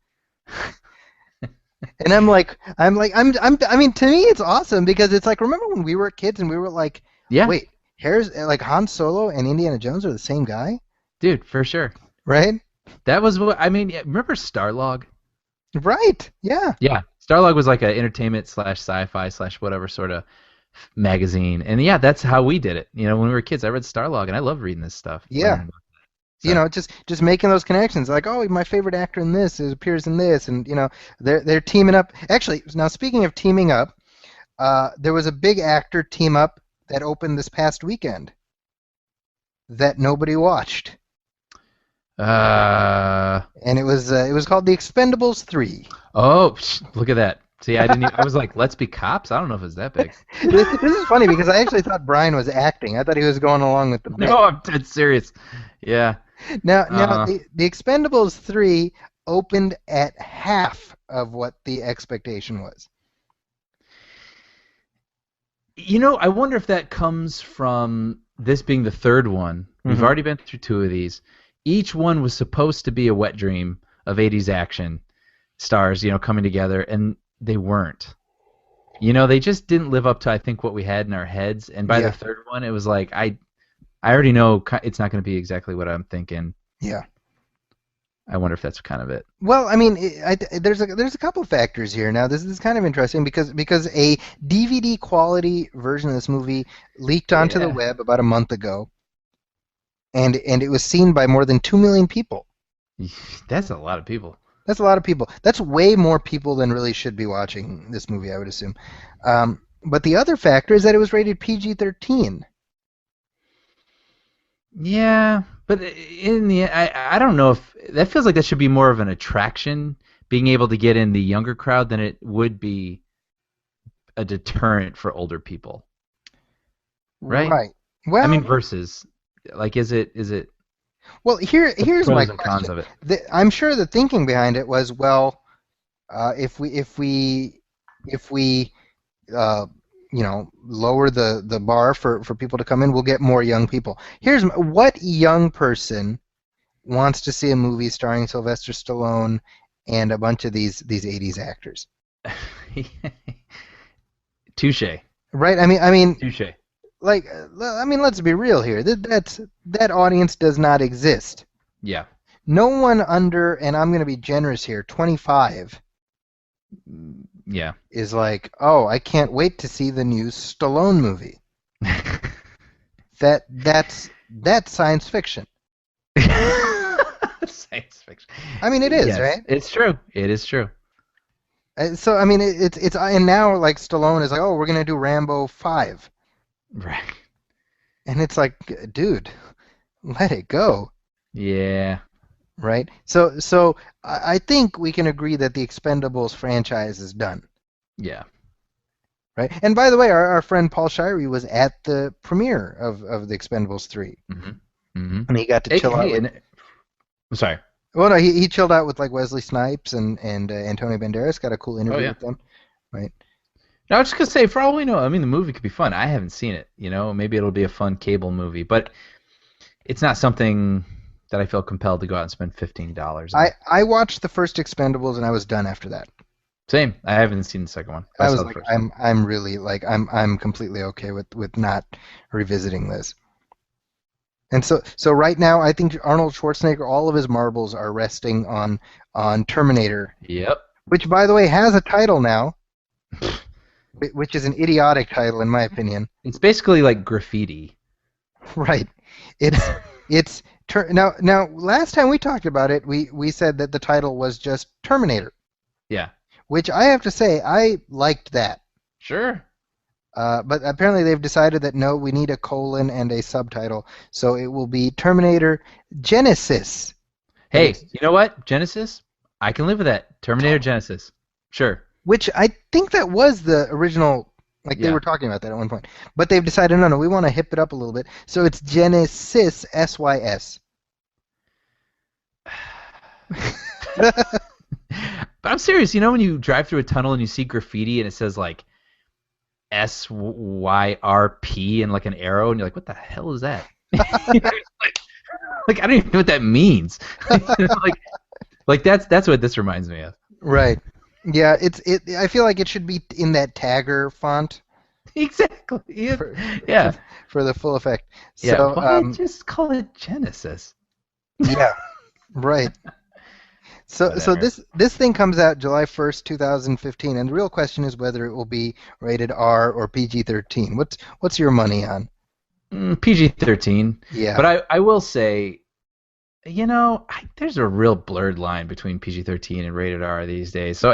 And I mean, to me, it's awesome because it's like, remember when we were kids and we were like, Yeah. wait, here's like Han Solo and Indiana Jones are the same guy, Dude, for sure. right? That was what I mean. Remember Starlog? Right? Yeah. Yeah, Starlog was like an entertainment / sci-fi / whatever sort of magazine, and yeah, that's how we did it. When we were kids, I read Starlog, and I love reading this stuff. Yeah. So- Just making those connections, like, oh, my favorite actor in this appears in this, and they're teaming up. Actually, now speaking of teaming up, there was a big actor team up that opened this past weekend that nobody watched, and it was called The Expendables 3. Oh, look at that. See, I didn't. I was like, let's be cops. I don't know if it's that big. This is funny because I actually thought Brian was acting. I thought he was going along with the bit. No, I'm dead serious. Yeah. Now the Expendables 3 opened at half of what the expectation was. I wonder if that comes from this being the third one, We've Mhm. already been through 2 of these. Each one was supposed to be a wet dream of 80s action stars, coming together, and they weren't. They just didn't live up to, I think, what we had in our heads. And by Yeah. the third one, it was like, I already know it's not going to be exactly what I'm thinking. Yeah. I wonder if that's kind of it. Well, I mean, there's a couple of factors here. Now, this is kind of interesting because a DVD quality version of this movie leaked onto the Yeah. web about a month ago, and it was seen by more than 2 million people. That's a lot of people. That's a lot of people. That's way more people than really should be watching this movie, I would assume. But the other factor is that it was rated PG-13. Yeah, but in the I don't know if that feels like that should be more of an attraction, being able to get in the younger crowd than it would be a deterrent for older people. Right? Right. Well, I mean, versus like is it well, here's pros my and cons question. of it? I'm sure the thinking behind it was, well, if we lower the bar for people to come in, we'll get more young people. What young person wants to see a movie starring Sylvester Stallone and a bunch of these 80s actors? Touche. Right? I mean, Touche. let's be real here. That audience does not exist. Yeah. No one under, and I'm going to be generous here, 25 Yeah. is like, oh, I can't wait to see the new Stallone movie. That's science fiction. Science fiction. I mean, it is, Yes, right? It's true. It is true. So I mean, it's and now like Stallone is like, oh, we're gonna do Rambo 5, Right. and it's like, dude, let it go, Yeah. right? So I think we can agree that the Expendables franchise is done, Yeah. right? And by the way, our friend Paul Shirey was at the premiere of the Expendables 3, Mm-hmm. Mm-hmm. and he got to chill out. I'm sorry. Well, no, he chilled out with like Wesley Snipes and Antonio Banderas. Got a cool interview yeah. with them, right? No, I was just gonna say, for all we know, I mean, the movie could be fun. I haven't seen it. Maybe it'll be a fun cable movie, but it's not something that I feel compelled to go out and spend $15 on. I watched the first Expendables and I was done after that. Same. I haven't seen the second one. I was saw the like, first one. I'm really like I'm completely okay with not revisiting this. And so right now, I think Arnold Schwarzenegger, all of his marbles are resting on Terminator, Yep. which by the way has a title now, which is an idiotic title in my opinion. It's basically like graffiti. Right. It's now last time we talked about it, we said that the title was just Terminator, Yeah. which I have to say I liked that. Sure. But apparently they've decided that no, we need a colon and a subtitle, so it will be Terminator Genesis. Hey, you know what? Genesis? I can live with that. Terminator Genesis. Sure. Which I think that was the original, like they Yeah. were talking about that at one point. But they've decided, no, we want to hip it up a little bit, so it's Genesis, SYS. But I'm serious. When you drive through a tunnel and you see graffiti and it says like SYRP and like an arrow, and you're like, what the hell is that? like I don't even know what that means. like that's what this reminds me of. Right. Yeah, I feel like it should be in that Tagger font. Exactly. Yeah. For the full effect. Yeah. So, Why just call it Genesis? yeah. Right. So Whatever. this thing comes out July 1st, 2015, and the real question is whether it will be rated R or PG-13. What's your money on? PG-13. Yeah. But I will say, there's a real blurred line between PG-13 and rated R these days. So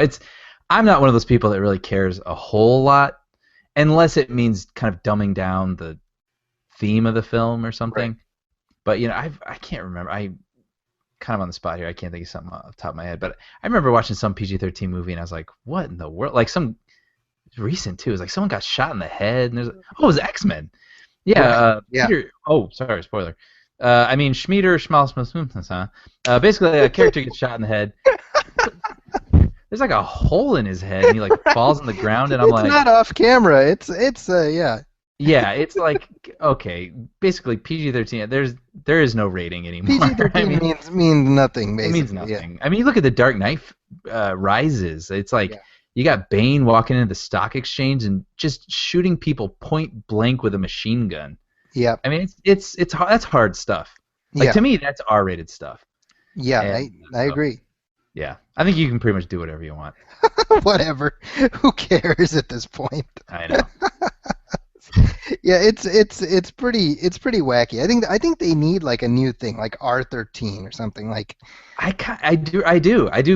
I'm not one of those people that really cares a whole lot, unless it means kind of dumbing down the theme of the film or something. Right. But I can't remember. I kind of on the spot here. I can't think of something off the top of my head. But I remember watching some PG-13 movie and I was like, what in the world? Like some recent too. It was like someone got shot in the head and it was X-Men. Yeah. Yeah. Peter, sorry, spoiler. Schmieder, basically a character gets shot in the head. There's like a hole in his head and he like falls on the ground and I'm it's like, not off camera. It's yeah. Yeah, it's like okay, basically PG-13. There is no rating anymore. PG-13 I mean, means nothing, it basically. means nothing. I mean, you look at the Dark Knight Rises. It's like Yeah. you got Bane walking into the stock exchange and just shooting people point blank with a machine gun. Yeah. I mean, it's that's hard stuff. Like Yeah. to me, that's R-rated stuff. Yeah, And I agree. Yeah, I think you can pretty much do whatever you want. Whatever. Who cares at this point? I know. Yeah, it's pretty wacky. I think they need like a new thing, like R13 or something, like I do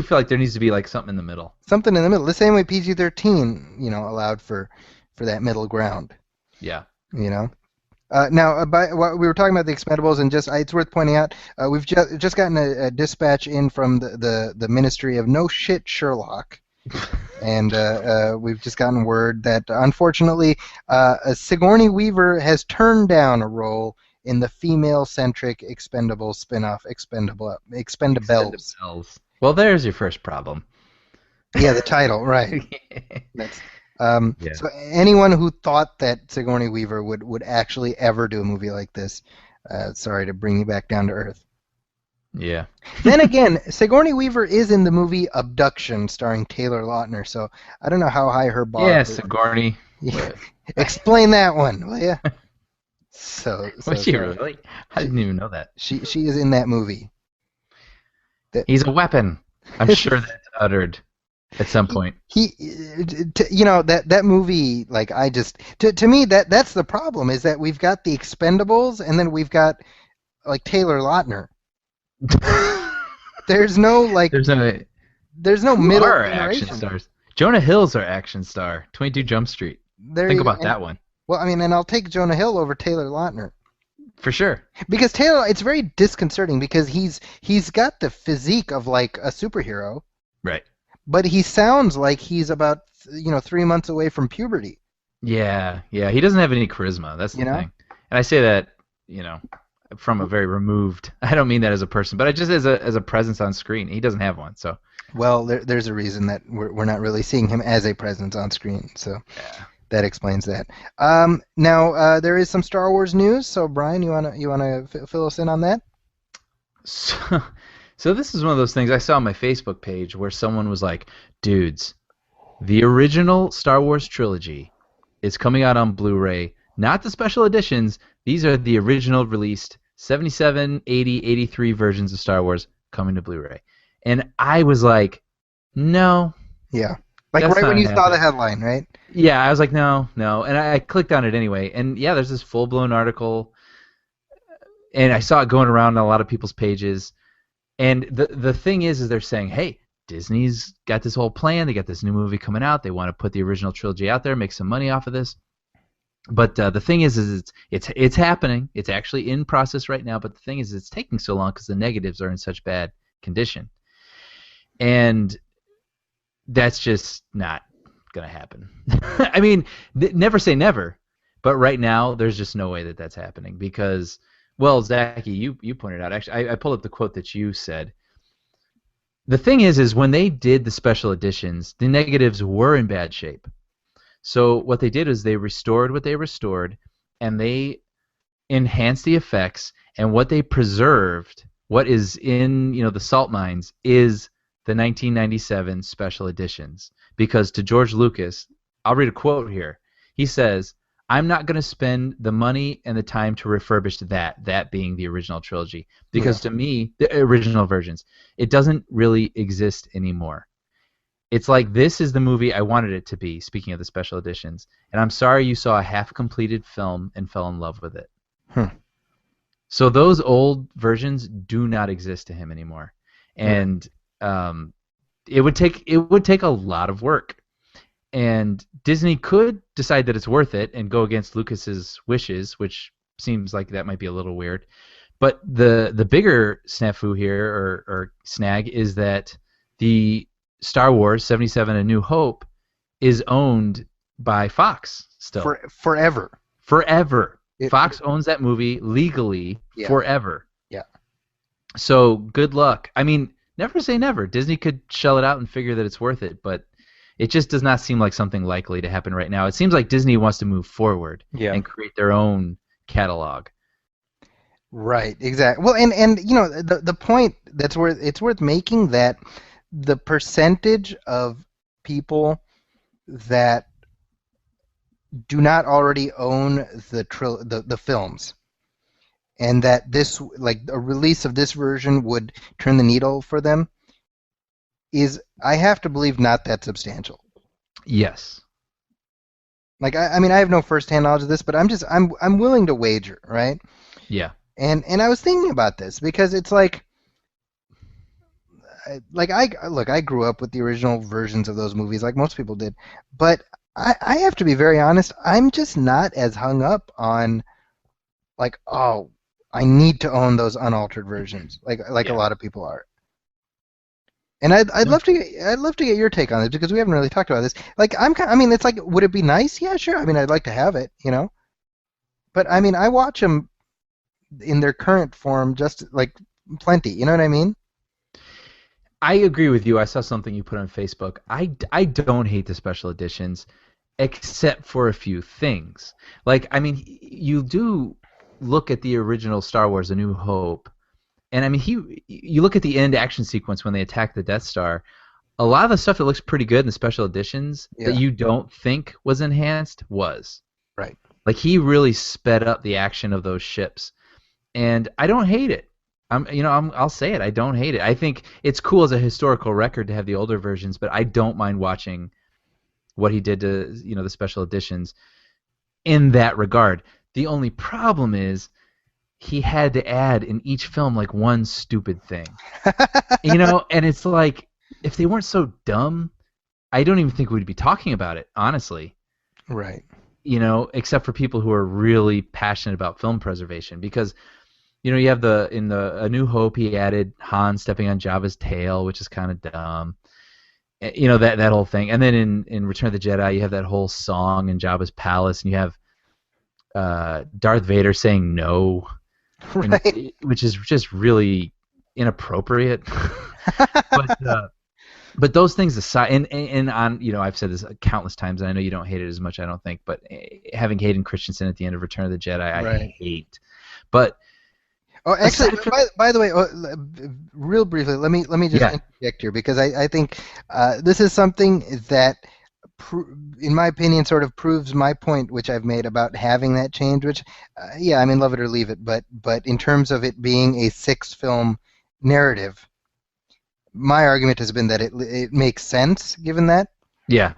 feel like there needs to be like something in the middle. something in the middle. The same way PG-13, allowed for that middle ground. Yeah. Now, we were talking about the Expendables, and it's worth pointing out we've just gotten a dispatch in from the Ministry of No Shit Sherlock, and we've just gotten word that unfortunately Sigourney Weaver has turned down a role in the female-centric Expendables spin-off Expendables. Expendables. Well, there's your first problem. Yeah, the title, right? That's. Yeah. So anyone who thought that Sigourney Weaver would actually ever do a movie like this, sorry to bring you back down to earth. Yeah. Then again, Sigourney Weaver is in the movie Abduction, starring Taylor Lautner. So I don't know how high her bar. Yeah, is. Sigourney. Yeah. Explain that one, will you? So Was she really? I didn't even know that. She is in that movie. He's a weapon. I'm sure that's uttered at some point. That movie, like to me that's the problem, is that we've got the Expendables and then we've got like Taylor Lautner. There's no middle Are generation. action stars. Jonah Hill's our action star. 22 Jump Street. Think about that one. Well, I mean, and I'll take Jonah Hill over Taylor Lautner. For sure. Because Taylor, it's very disconcerting because he's got the physique of like a superhero, Right. but he sounds like he's about 3 months away from puberty. Yeah. He doesn't have any charisma. That's the thing. And I say that, from a very removed. I don't mean that as a person, but just as a presence on screen. He doesn't have one. So. Well, there's a reason that we're not really seeing him as a presence on screen. So. Yeah. That explains that. Now there is some Star Wars news. So Brian, you wanna fill us in on that? So this is one of those things I saw on my Facebook page where someone was like, "Dudes, the original Star Wars trilogy is coming out on Blu-ray, not the special editions. These are the original released 77, 80, 83 versions of Star Wars coming to Blu-ray." And I was like, "No." Yeah. Like That's right when not you saw happening. the headline, right? Yeah, I was like, no, and I clicked on it anyway, and yeah, there's this full-blown article, and I saw it going around on a lot of people's pages, and the thing is they're saying, hey, Disney's got this whole plan, they got this new movie coming out, they want to put the original trilogy out there, make some money off of this, but the thing is it's happening, it's actually in process right now, but the thing is it's taking so long because the negatives are in such bad condition, and that's just not going to happen. I mean, never say never, but right now there's just no way that that's happening because, well, Zaki, you pointed out, actually, I pulled up the quote that you said. The thing is when they did the special editions, the negatives were in bad shape. So what they did is they restored what they restored, and they enhanced the effects, and what they preserved, what is in the salt mines, is the 1997 special editions. Because to George Lucas, I'll read a quote here. He says, "I'm not going to spend the money and the time to refurbish that being the original trilogy. Because to me, the original versions, it doesn't really exist anymore. It's like this is the movie I wanted it to be," speaking of the special editions, "and I'm sorry you saw a half-completed film and fell in love with it." So those old versions do not exist to him anymore. And it would take a lot of work, and Disney could decide that it's worth it and go against Lucas's wishes, which seems like that might be a little weird. But the bigger snafu here or snag is that the Star Wars 77: A New Hope is owned by Fox still Forever. Fox owns that movie legally forever. Yeah. So good luck. I mean, never say never. Disney could shell it out and figure that it's worth it, but It just does not seem like something likely to happen right now. It seems like Disney wants to move forward and create their own catalog. Right, exactly. Well, and the point that's worth making, that the percentage of people that do not already own the films, and that this, like, a release of this version would turn the needle for them, is, I have to believe, not that substantial. Yes. Like, I mean, I have no first-hand knowledge of this, but I'm willing to wager, right? Yeah. And I was thinking about this because it's like I grew up with the original versions of those movies, like most people did, but I have to be very honest. I'm just not as hung up on, like, oh, I need to own those unaltered versions, like a lot of people are. And I'd love to get your take on this, because we haven't really talked about this. Like, I mean, it's like, would it be nice? Yeah, sure. I mean, I'd like to have it, But I mean, I watch them in their current form just like plenty. You know what I mean? I agree with you. I saw something you put on Facebook. I don't hate the special editions, except for a few things. Like, I mean, you do look at the original Star Wars: A New Hope, and I mean, you look at the end action sequence when they attack the Death Star. A lot of the stuff that looks pretty good in the special editions that you don't think was enhanced was. Right. Like, he really sped up the action of those ships, and I don't hate it. I'll say it. I don't hate it. I think it's cool as a historical record to have the older versions, but I don't mind watching what he did to the special editions in that regard. The only problem is he had to add in each film like one stupid thing, and it's like, if they weren't so dumb, I don't even think we'd be talking about it, honestly. Right. Except for people who are really passionate about film preservation, because you have in A New Hope, he added Han stepping on Jabba's tail, which is kind of dumb. That whole thing. And then in Return of the Jedi, you have that whole song in Jabba's palace, and you have Darth Vader saying no, right. which is just really inappropriate. But those things aside, and on, I've said this countless times, and I know you don't hate it as much, I don't think, but having Hayden Christensen at the end of Return of the Jedi, I hate. But oh, actually, by the way, real briefly, let me just interject here, because I think this is something that, in my opinion, sort of proves my point, which I've made about having that change. Which, I mean, love it or leave it, but in terms of it being a 6-film narrative, my argument has been that it makes sense given that. Yeah.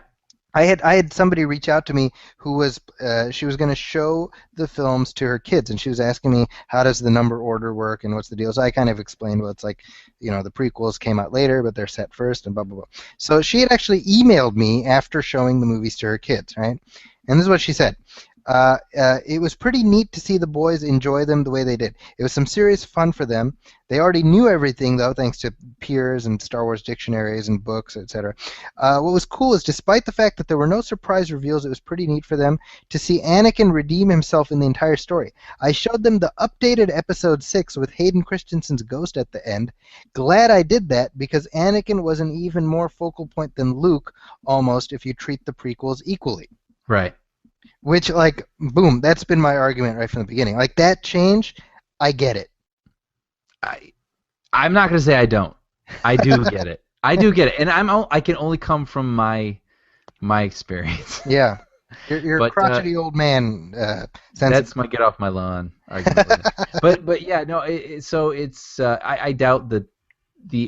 I had somebody reach out to me who was she was going to show the films to her kids, and she was asking me, how does the number order work and what's the deal. So I kind of explained, well, it's like, the prequels came out later, but they're set first, and blah blah blah. So she had actually emailed me after showing the movies to her kids, right? And this is what she said. It was pretty neat to see the boys enjoy them the way they did. It was some serious fun for them. They already knew everything, though, thanks to peers and Star Wars dictionaries and books, etc. What was cool is, despite the fact that there were no surprise reveals, it was pretty neat for them to see Anakin redeem himself in the entire story. I showed them the updated Episode 6 with Hayden Christensen's ghost at the end. Glad I did that, because Anakin was an even more focal point than Luke, almost, if you treat the prequels equally. Right. Which, like, boom, that's been my argument right from the beginning. Like, that change, I get it. I'm not going to say I don't. I do get it. I do get it. And I can only come from my experience. Yeah. You're a crotchety old man. That's my get off my lawn argument. but yeah, no, so it's, I doubt the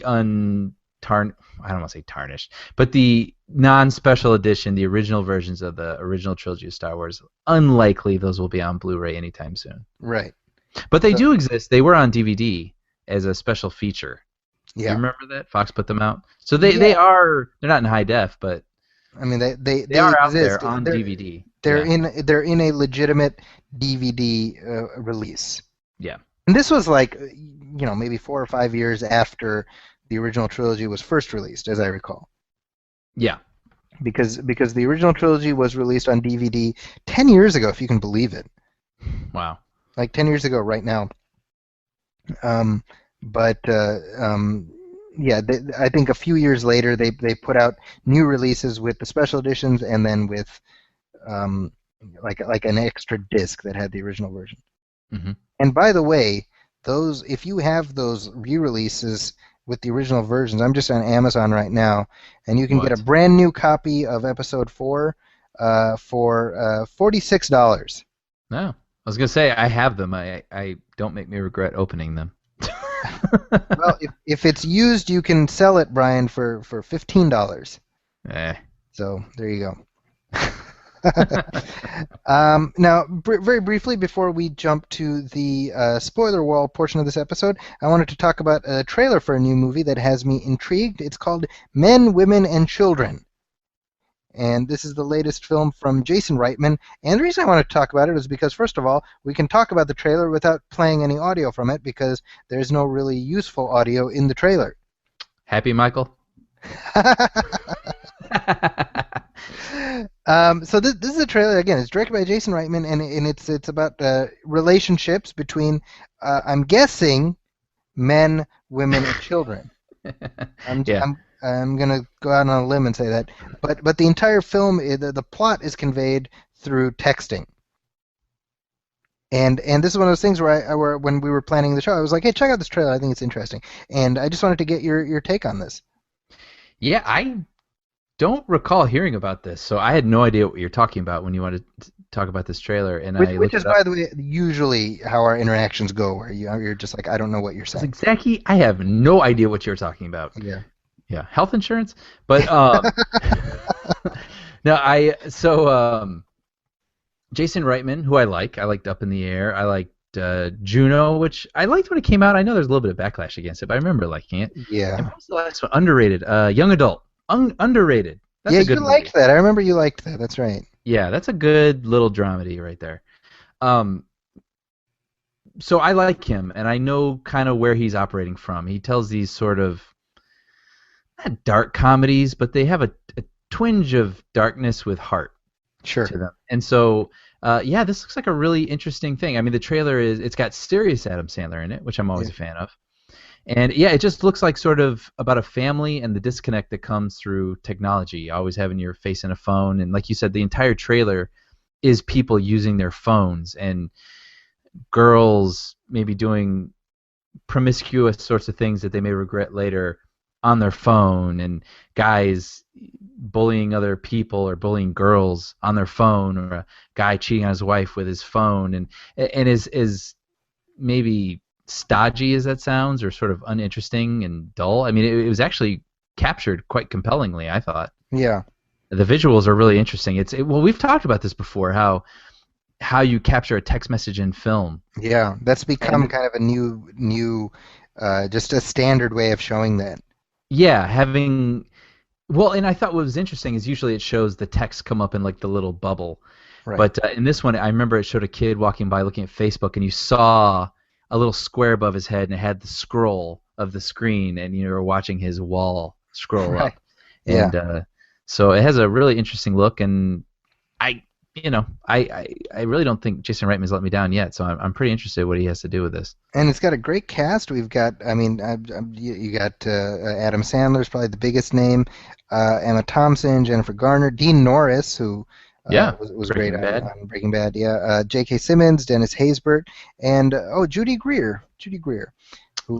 I don't want to say tarnished, but the non-special edition, the original versions of the original trilogy of Star Wars, unlikely those will be on Blu-ray anytime soon. Right. But they do exist. They were on DVD as a special feature. Yeah. You remember that? Fox put them out. So they're not in high def, but I mean they are exist. out there on DVD. They're in a legitimate DVD release. Yeah. And this was like, maybe 4 or 5 years after the original trilogy was first released, as I recall. Yeah. Because the original trilogy was released on DVD 10 years ago, if you can believe it. Wow. Like 10 years ago right now. yeah, I think a few years later they put out new releases with the special editions and then with um, like an extra disc that had the original version. Hmm. And by the way, those if you have those re-releases with the original versions, I'm just on Amazon right now, and you can get a What? brand new copy of Episode 4 for $46. No, I was gonna say I have them. I don't make me regret opening them. Well, if it's used, you can sell it, Brian, for $15. Eh. So there you go. Now, very briefly, before we jump to the spoiler wall portion of this episode, I wanted to talk about a trailer for a new movie that has me intrigued. It's called Men, Women, and Children. And this is the latest film from Jason Reitman. And the reason I want to talk about it is because, first of all, we can talk about the trailer without playing any audio from it because there's no really useful audio in the trailer. Happy, Michael? So this is a trailer, again, it's directed by Jason Reitman, and it's about relationships between, I'm guessing, men, women, and children. Yeah. I'm going to go out on a limb and say that. But the entire film, the plot is conveyed through texting. And this is one of those things where when we were planning the show, I was like, hey, check out this trailer. I think it's interesting. And I just wanted to get your take on this. Yeah, I don't recall hearing about this, so I had no idea what you're talking about when you wanted to talk about this trailer. And Which is, by the way, usually how our interactions go, where you're just like, I don't know what you're saying. Zaki, I have no idea what you're talking about. Yeah. Yeah, health insurance, but no, Jason Reitman, who I liked Up in the Air. I liked Juno, which I liked when it came out. I know there's a little bit of backlash against it, but I remember liking it. Yeah. And what was the last one? Underrated. Young Adult. Underrated. That's a good you liked movie. that. I remember you liked that. That's right. Yeah, that's a good little dramedy right there. So I like him, and I know kind of where he's operating from. He tells these sort of not dark comedies, but they have a twinge of darkness with heart Sure. to them. And so, this looks like a really interesting thing. I mean, the trailer it's got serious Adam Sandler in it, which I'm always a fan of. And yeah, it just looks like sort of about a family and the disconnect that comes through technology, always having your face in a phone. And like you said, the entire trailer is people using their phones and girls maybe doing promiscuous sorts of things that they may regret later on their phone, and guys bullying other people or bullying girls on their phone, or a guy cheating on his wife with his phone, and is maybe stodgy as that sounds, or sort of uninteresting and dull. I mean, it was actually captured quite compellingly, I thought. Yeah. The visuals are really interesting. Well, we've talked about this before, how you capture a text message in film. Yeah, that's become kind of a new just a standard way of showing that. Yeah, and I thought what was interesting is usually it shows the text come up in like the little bubble. Right. But in this one, I remember it showed a kid walking by looking at Facebook, and you saw a little square above his head, and it had the scroll of the screen, and you were watching his wall scroll Right. up. And so it has a really interesting look, and I really don't think Jason Reitman's let me down yet, so I'm pretty interested in what he has to do with this. And it's got a great cast. We've got, you got Adam Sandler's probably the biggest name, Emma Thompson, Jennifer Garner, Dean Norris, who was great on Breaking Bad. Yeah, J.K. Simmons, Dennis Haysbert, and Judy Greer. I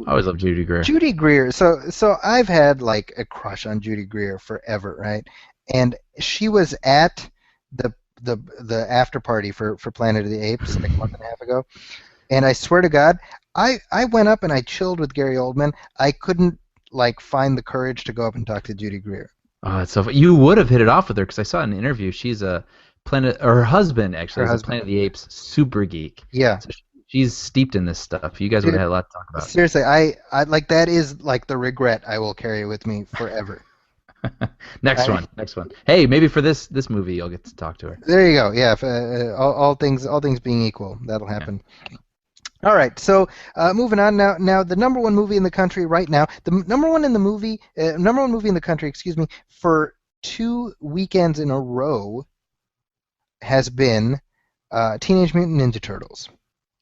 always love Judy Greer. Judy Greer. So I've had like a crush on Judy Greer forever, right? And she was at the after party for Planet of the Apes like a month and a half ago, and I swear to God, I went up and I chilled with Gary Oldman. I couldn't like find the courage to go up and talk to Judy Greer. Oh, it's so you would have hit it off with her, because I saw in an interview she's a her husband is a Planet of the Apes super geek. Yeah. So she's steeped in this stuff. You guys would have had a lot to talk about. Seriously, I like that is like the regret I will carry with me forever. Next one. Hey, maybe for this movie you'll get to talk to her. There you go. Yeah, if, all things being equal, that'll happen. Yeah. All right, so moving on now. The number one movie in the country right now, the number one movie in the country, for 2 weekends in a row, has been Teenage Mutant Ninja Turtles.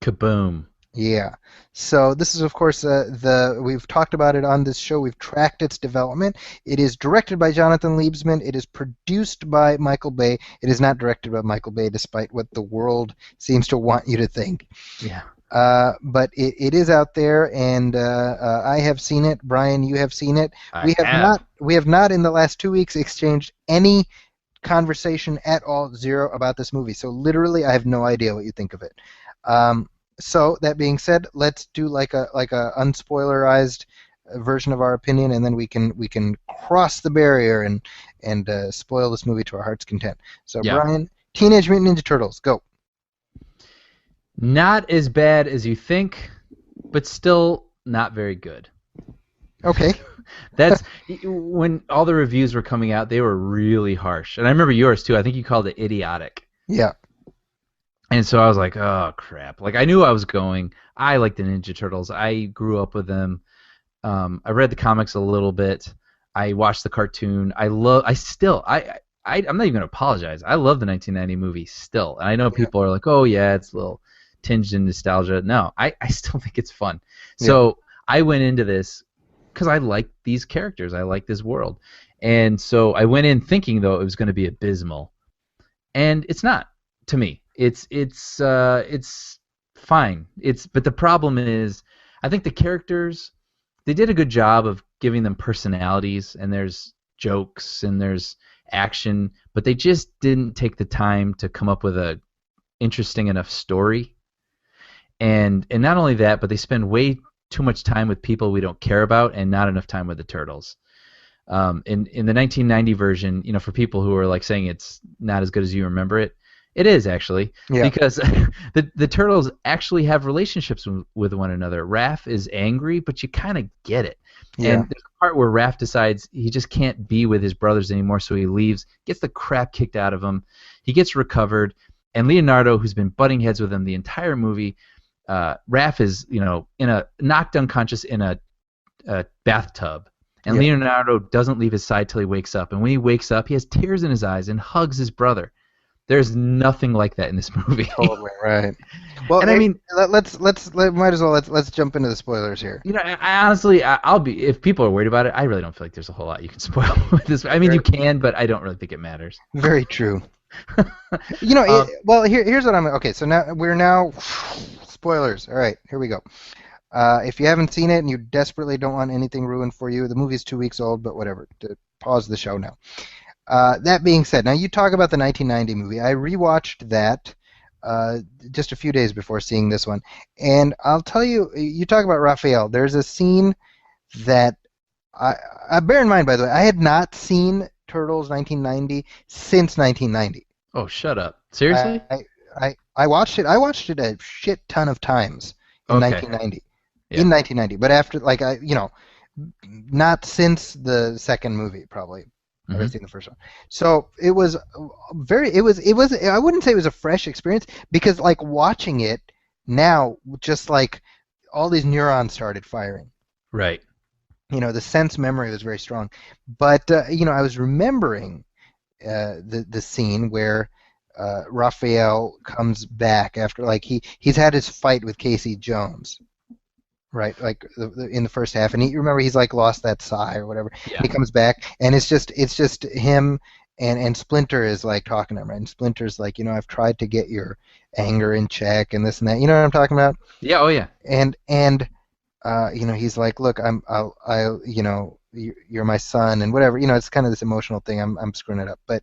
Kaboom! Yeah. So this is, of course, we've talked about it on this show. We've tracked its development. It is directed by Jonathan Liebsman. It is produced by Michael Bay. It is not directed by Michael Bay, despite what the world seems to want you to think. Yeah. But it is out there, and I have seen it. Brian, you have seen it. I have. We have not in the last 2 weeks exchanged any conversation at all, zero, about this movie. So literally, I have no idea what you think of it. So that being said, let's do like a unspoilerized version of our opinion, and then we can cross the barrier and spoil this movie to our heart's content. So Yeah. Brian, Teenage Mutant Ninja Turtles, go. Not as bad as you think, but still not very good. Okay. That's when all the reviews were coming out, they were really harsh. And I remember yours too. I think you called it idiotic. Yeah. And so I was like, oh crap. Like I knew I was going. I like the Ninja Turtles. I grew up with them. I read the comics a little bit. I watched the cartoon. I'm not even going to apologize. I love the 1990 movie still. And I know people are like, oh yeah, it's a little tinged in nostalgia. No, I still think it's fun. So I went into this because I like these characters. I like this world. And so I went in thinking, though, it was going to be abysmal. And it's not, to me. It's fine. But the problem is, I think the characters, they did a good job of giving them personalities, and there's jokes and there's action, but they just didn't take the time to come up with a interesting enough story. And not only that, but they spend way too much time with people we don't care about and not enough time with the Turtles. In the 1990 version, for people who are like saying it's not as good as you remember it, it is actually, because the Turtles actually have relationships with one another. Raph is angry, but you kind of get it. Yeah. And there's a part where Raph decides he just can't be with his brothers anymore, so he leaves, gets the crap kicked out of him. He gets recovered, and Leonardo, who's been butting heads with him the entire movie, Raph is, knocked unconscious in a bathtub, and Leonardo doesn't leave his side till he wakes up. And when he wakes up, he has tears in his eyes and hugs his brother. There's nothing like that in this movie. Totally right. Well, and I mean, let's jump into the spoilers here. I honestly, I'll be, if people are worried about it, I really don't feel like there's a whole lot you can spoil with this. I mean, you can, but I don't really think it matters. Very true. Here's what okay. So now spoilers. All right, here we go. If you haven't seen it and you desperately don't want anything ruined for you, the movie's 2 weeks old, but whatever. Pause the show now. That being said, now you talk about the 1990 movie. I rewatched that just a few days before seeing this one, and I'll tell you, you talk about Raphael. There's a scene that I bear in mind, by the way, I had not seen Turtles 1990 since 1990. Oh, shut up! Seriously? I watched it. I watched it a shit ton of times in 1990. Yeah. In 1990, but after, not since the second movie, probably. I've seen the first one. So it was I wouldn't say it was a fresh experience, because watching it now, just all these neurons started firing. Right. The sense memory was very strong. But I was remembering the scene where Raphael comes back after he's had his fight with Casey Jones. Right, in the first half, and remember he's lost that sigh or whatever. Yeah. He comes back, and it's just him and Splinter is talking to him, right? And Splinter's I've tried to get your anger in check and this and that. You know what I'm talking about? Yeah. Oh yeah. And he's like, look, you're my son and whatever. It's kind of this emotional thing. I'm screwing it up, but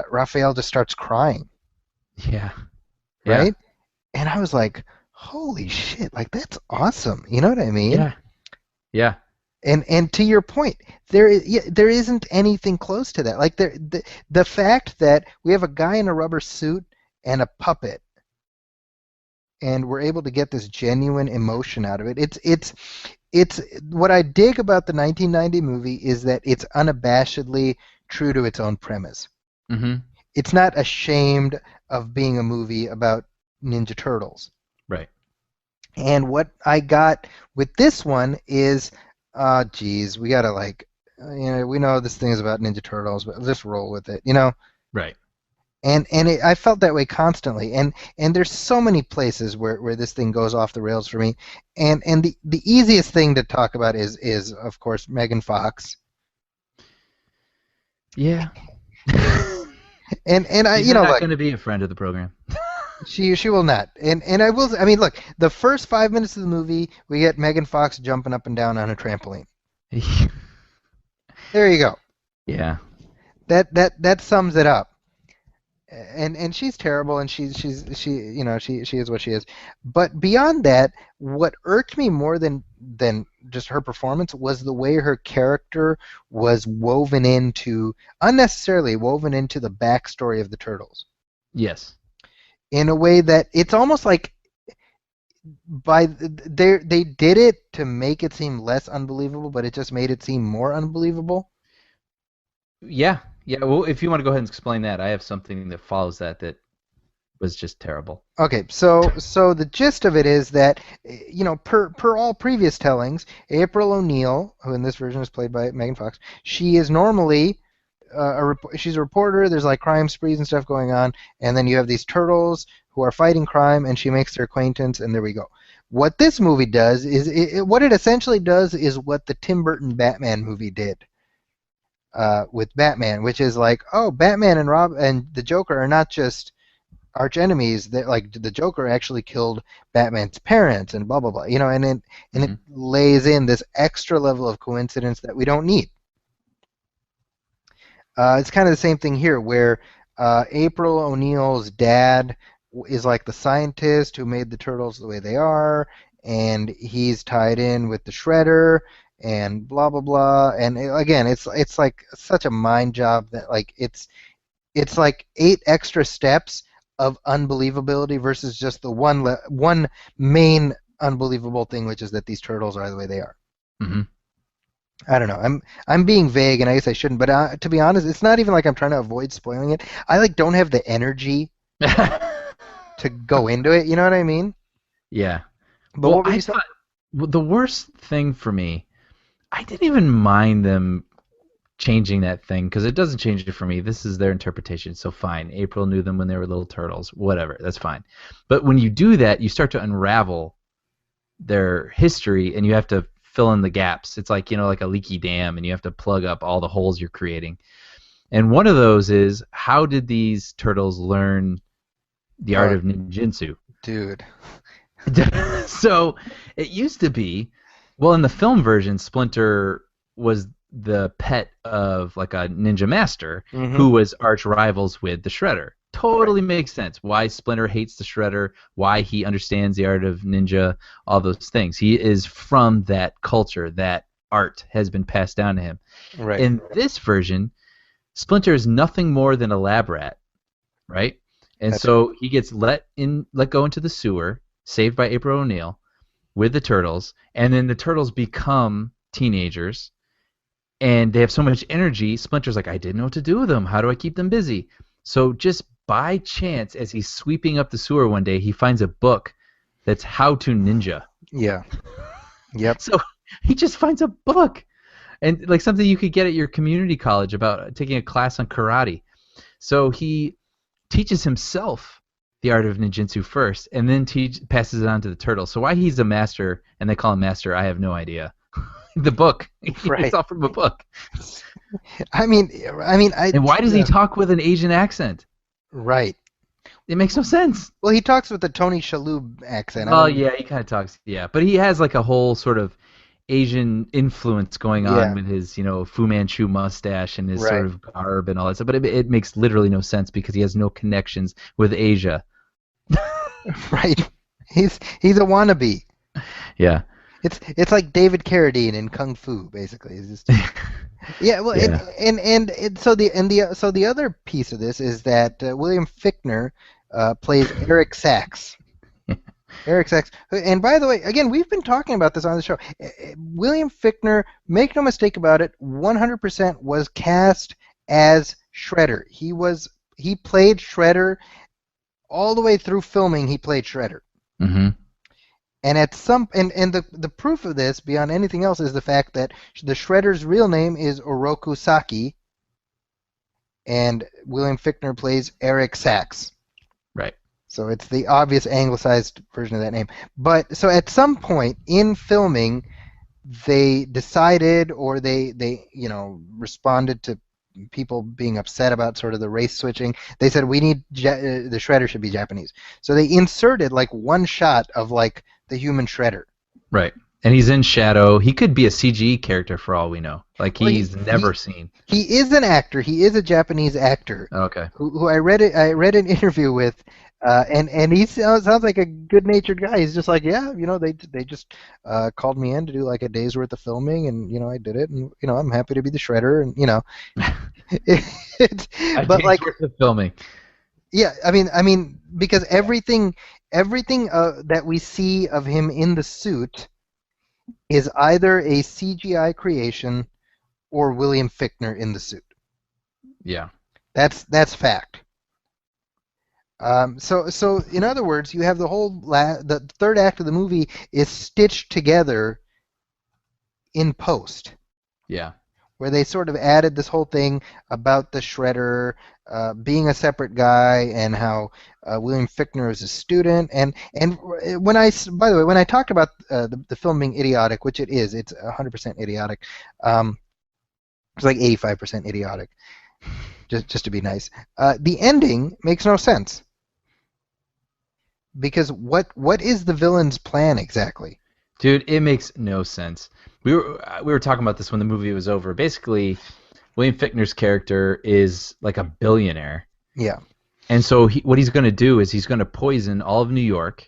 Raphael just starts crying. Yeah. Right. Yeah. And I was like, holy shit, that's awesome. You know what I mean? Yeah. Yeah. And to your point, there isn't anything close to that. The fact that we have a guy in a rubber suit and a puppet, and we're able to get this genuine emotion out of it. It's what I dig about the 1990 movie is that it's unabashedly true to its own premise. Mm-hmm. It's not ashamed of being a movie about Ninja Turtles. Right. And what I got with this one is, we gotta we know this thing is about Ninja Turtles, but let's roll with it, Right. I felt that way constantly. And there's so many places where this thing goes off the rails for me. And the easiest thing to talk about is of course Megan Fox. Yeah. And I She's not going to be a friend of the program. She will not. And I mean, look, the first 5 minutes of the movie, we get Megan Fox jumping up and down on a trampoline. There you go. Yeah. That sums it up. And she's terrible, and she is what she is. But beyond that, what irked me more than just her performance was the way her character was unnecessarily woven into the backstory of the Turtles. Yes. In a way that it's almost like they did it to make it seem less unbelievable, but it just made it seem more unbelievable. Yeah. Well, if you want to go ahead and explain that, I have something that follows that was just terrible. Okay, so the gist of it is that, per all previous tellings, April O'Neil, who in this version is played by Megan Fox, she is normally she's a reporter. There's like crime sprees and stuff going on, and then you have these turtles who are fighting crime, and she makes their acquaintance, and there we go. What this movie does is what it essentially does is what the Tim Burton Batman movie did. With Batman, which is like, oh, Batman and the Joker are not just arch enemies. That like the Joker actually killed Batman's parents and blah blah blah. And it lays in this extra level of coincidence that we don't need. It's kind of the same thing here, where April O'Neil's dad is like the scientist who made the Turtles the way they are, and he's tied in with the Shredder. And blah blah blah, and again, it's like such a mind job that like it's like 8 extra steps of unbelievability versus just the one main unbelievable thing, which is that these turtles are the way they are. Mm-hmm. I don't know. I'm being vague, and I guess I shouldn't. But to be honest, it's not even like I'm trying to avoid spoiling it. I like don't have the energy to go into it. You know what I mean? Yeah. But well, what were you I thought the worst thing for me, I didn't even mind them changing that thing because it doesn't change it for me. This is their interpretation, so fine. April knew them when they were little turtles. Whatever, that's fine. But when you do that, you start to unravel their history, and you have to fill in the gaps. It's like like a leaky dam, and you have to plug up all the holes you're creating. And one of those is, how did these turtles learn the art of ninjutsu? Dude. So it used to be. Well, in the film version, Splinter was the pet of like a ninja master who was arch rivals with the Shredder. Totally makes sense why Splinter hates the Shredder, why he understands the art of ninja, all those things. He is from that culture. That art has been passed down to him. Right. In this version, Splinter is nothing more than a lab rat, right? And so he gets let go into the sewer, saved by April O'Neil, with the turtles, and then the turtles become teenagers, and they have so much energy. Splinter's like, I didn't know what to do with them. How do I keep them busy? So just by chance, as he's sweeping up the sewer one day, he finds a book that's How to Ninja. Yeah. Yep. So he just finds a book, and like something you could get at your community college about taking a class on karate. So he teaches himself the art of ninjutsu first, and then passes it on to the turtles. So why he's a master, and they call him master, I have no idea. The book. Right. It's all from a book. I mean, and why does he talk with an Asian accent? Right. It makes no sense. Well, he talks with the Tony Shalhoub accent. Oh, yeah, he kind of talks, yeah. But he has like a whole sort of Asian influence going on with his, Fu Manchu mustache and his sort of garb and all that stuff. But it makes literally no sense because he has no connections with Asia. Right. He's a wannabe. Yeah. It's like David Carradine in Kung Fu, basically. It's just, yeah. Well, Yeah. So the other piece of this is that William Fichtner plays Eric Sachs. Eric Sachs. And by the way, again, we've been talking about this on the show. William Fichtner, make no mistake about it, 100% was cast as Shredder. He played Shredder all the way through filming. He played Shredder. Mm-hmm. And the proof of this, beyond anything else, is the fact that the Shredder's real name is Oroku Saki, and William Fichtner plays Eric Sachs. Right. So it's the obvious anglicized version of that name. But so at some point in filming, they decided, or they responded to people being upset about sort of the race switching. They said we need the Shredder should be Japanese. So they inserted like one shot of like the human Shredder. Right. And he's in shadow. He could be a CG character for all we know. Like he's never seen. He is an actor. He is a Japanese actor. Okay. Who I read an interview with, and he sounds like a good-natured guy. He's just like, yeah, they just called me in to do like a day's worth of filming, and I did it, and I'm happy to be the Shredder, and but like worth of filming. Yeah, I mean, because everything that we see of him in the suit is either a CGI creation or William Fichtner in the suit. Yeah. That's fact. So in other words, you have the third act of the movie is stitched together in post. Yeah. Where they sort of added this whole thing about the Shredder being a separate guy, and how William Fichtner is a student, and when by the way, when I talked about the film being idiotic, which it is, it's 100% idiotic. It's like 85% idiotic, just to be nice. The ending makes no sense, because what is the villain's plan exactly? Dude, it makes no sense. We were talking about this when the movie was over. Basically, William Fichtner's character is like a billionaire. Yeah. And so what he's going to do is he's going to poison all of New York,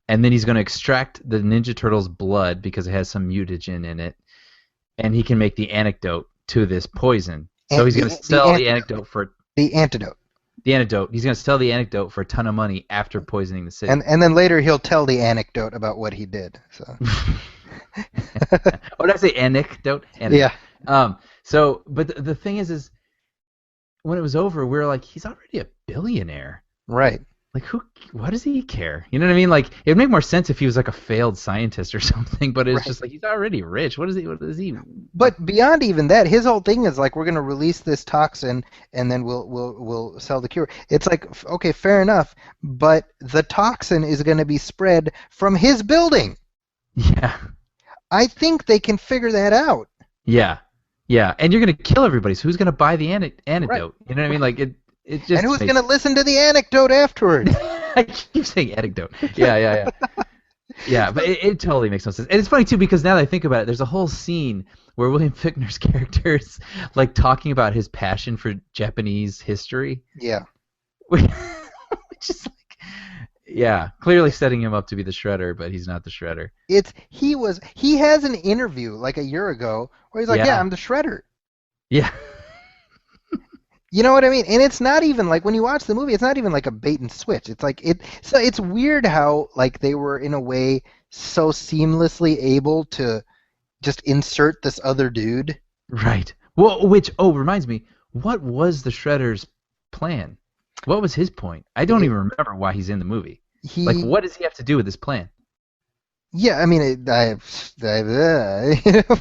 and then he's going to extract the Ninja Turtles' blood because it has some mutagen in it, and he can make the antidote to this poison. So he's going to sell the antidote for... The antidote. The antidote. He's going to sell the antidote for a ton of money after poisoning the city. And then later he'll tell the anecdote about what he did. So. What did I say? Anecdote? Yeah. But the thing is when it was over, we were like, he's already a billionaire. Right. Like, what does he care? You know what I mean? Like, it would make more sense if he was like a failed scientist or something, but it's just like, he's already rich. What is he? But beyond even that, his whole thing is like, we're going to release this toxin, and then we'll sell the cure. It's like, okay, fair enough, but the toxin is going to be spread from his building. Yeah. I think they can figure that out. Yeah. Yeah. And you're going to kill everybody, so who's going to buy the antidote? Right. You know what I mean? Like, it just... And who's going to listen to the anecdote afterwards? I keep saying anecdote. Yeah. Yeah, but it totally makes no sense. And it's funny, too, because now that I think about it, there's a whole scene where William Fichtner's character is, like, talking about his passion for Japanese history. Yeah. Which is like... Yeah, clearly setting him up to be the Shredder, but he's not the Shredder. He has an interview like a year ago where he's like, yeah I'm the Shredder. Yeah. You know what I mean? And it's not even like, when you watch the movie, it's not even like a bait and switch. It's like so it's weird how like they were in a way so seamlessly able to just insert this other dude. Right. Well, which reminds me, what was the Shredder's plan? What was his point? I don't even remember why he's in the movie. What does he have to do with this plan? Yeah, I mean,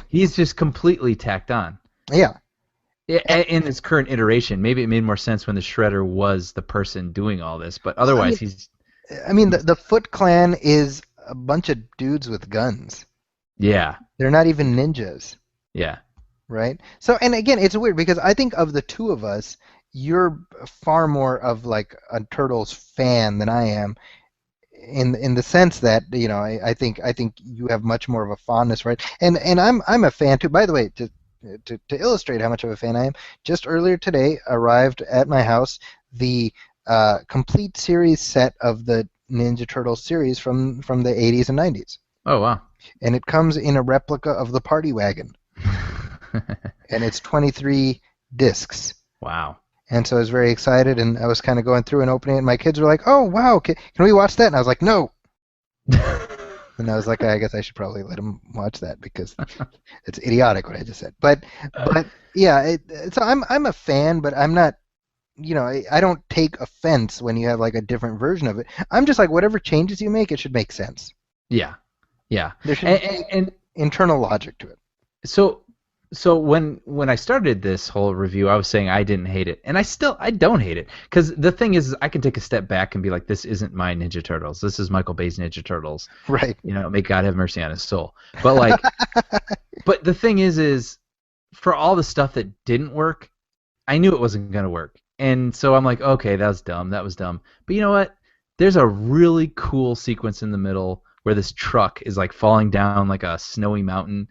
He's just completely tacked on. Yeah. In its current iteration, maybe it made more sense when the Shredder was the person doing all this, but otherwise he's... I mean, the Foot Clan is a bunch of dudes with guns. Yeah. They're not even ninjas. Yeah. Right? So, and again, it's weird because I think of the two of us, you're far more of like a Turtles fan than I am, in the sense that I think you have much more of a fondness, right? And I'm a fan too. By the way, to illustrate how much of a fan I am, just earlier today arrived at my house the complete series set of the Ninja Turtles series from the 80s and 90s. Oh wow! And it comes in a replica of the Party Wagon, and it's 23 discs. Wow. And so I was very excited, and I was kind of going through and opening it, and my kids were like, oh, wow, can we watch that? And I was like, no. And I was like, I guess I should probably let them watch that because it's idiotic what I just said. But yeah, so I'm a fan, but I'm not, I don't take offense when you have like a different version of it. I'm just like, whatever changes you make, it should make sense. Yeah. Yeah. There should be internal logic to it. So So when I started this whole review, I was saying I didn't hate it, and I don't hate it, because the thing is I can take a step back and be like, this isn't my Ninja Turtles. This is Michael Bay's Ninja Turtles. Right. May God have mercy on his soul. But like, but the thing is for all the stuff that didn't work, I knew it wasn't gonna work, and so I'm like, okay, that was dumb. But you know what? There's a really cool sequence in the middle where this truck is like falling down like a snowy mountain.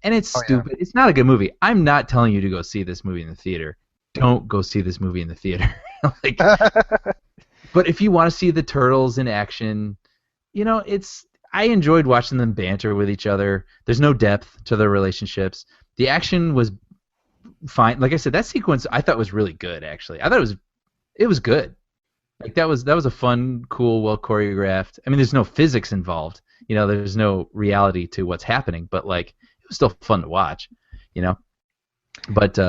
And it's stupid. Yeah. It's not a good movie. I'm not telling you to go see this movie in the theater. Don't go see this movie in the theater. Like, but if you want to see the Turtles in action, I enjoyed watching them banter with each other. There's no depth to their relationships. The action was fine. Like I said, that sequence I thought was really good. Actually, I thought it was good. Like that was a fun, cool, well choreographed. I mean, there's no physics involved. There's no reality to what's happening. But like, it was still fun to watch. But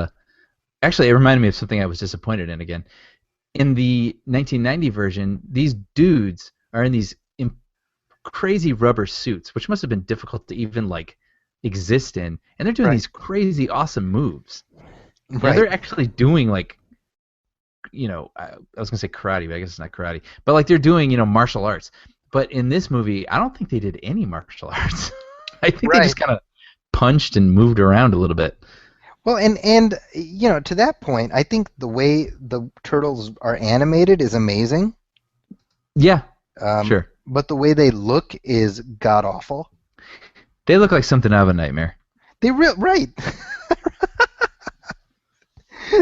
actually, it reminded me of something I was disappointed in again. In the 1990 version, these dudes are in these crazy rubber suits, which must have been difficult to even like exist in, and they're doing these crazy awesome moves. Right. They're actually doing like, I was gonna say karate, but I guess it's not karate. But like they're doing, martial arts. But in this movie, I don't think they did any martial arts. I think they just kind of punched and moved around a little bit. Well, and to that point, I think the way the Turtles are animated is amazing. Yeah, sure. But the way they look is god awful. They look like something out of a nightmare. Right.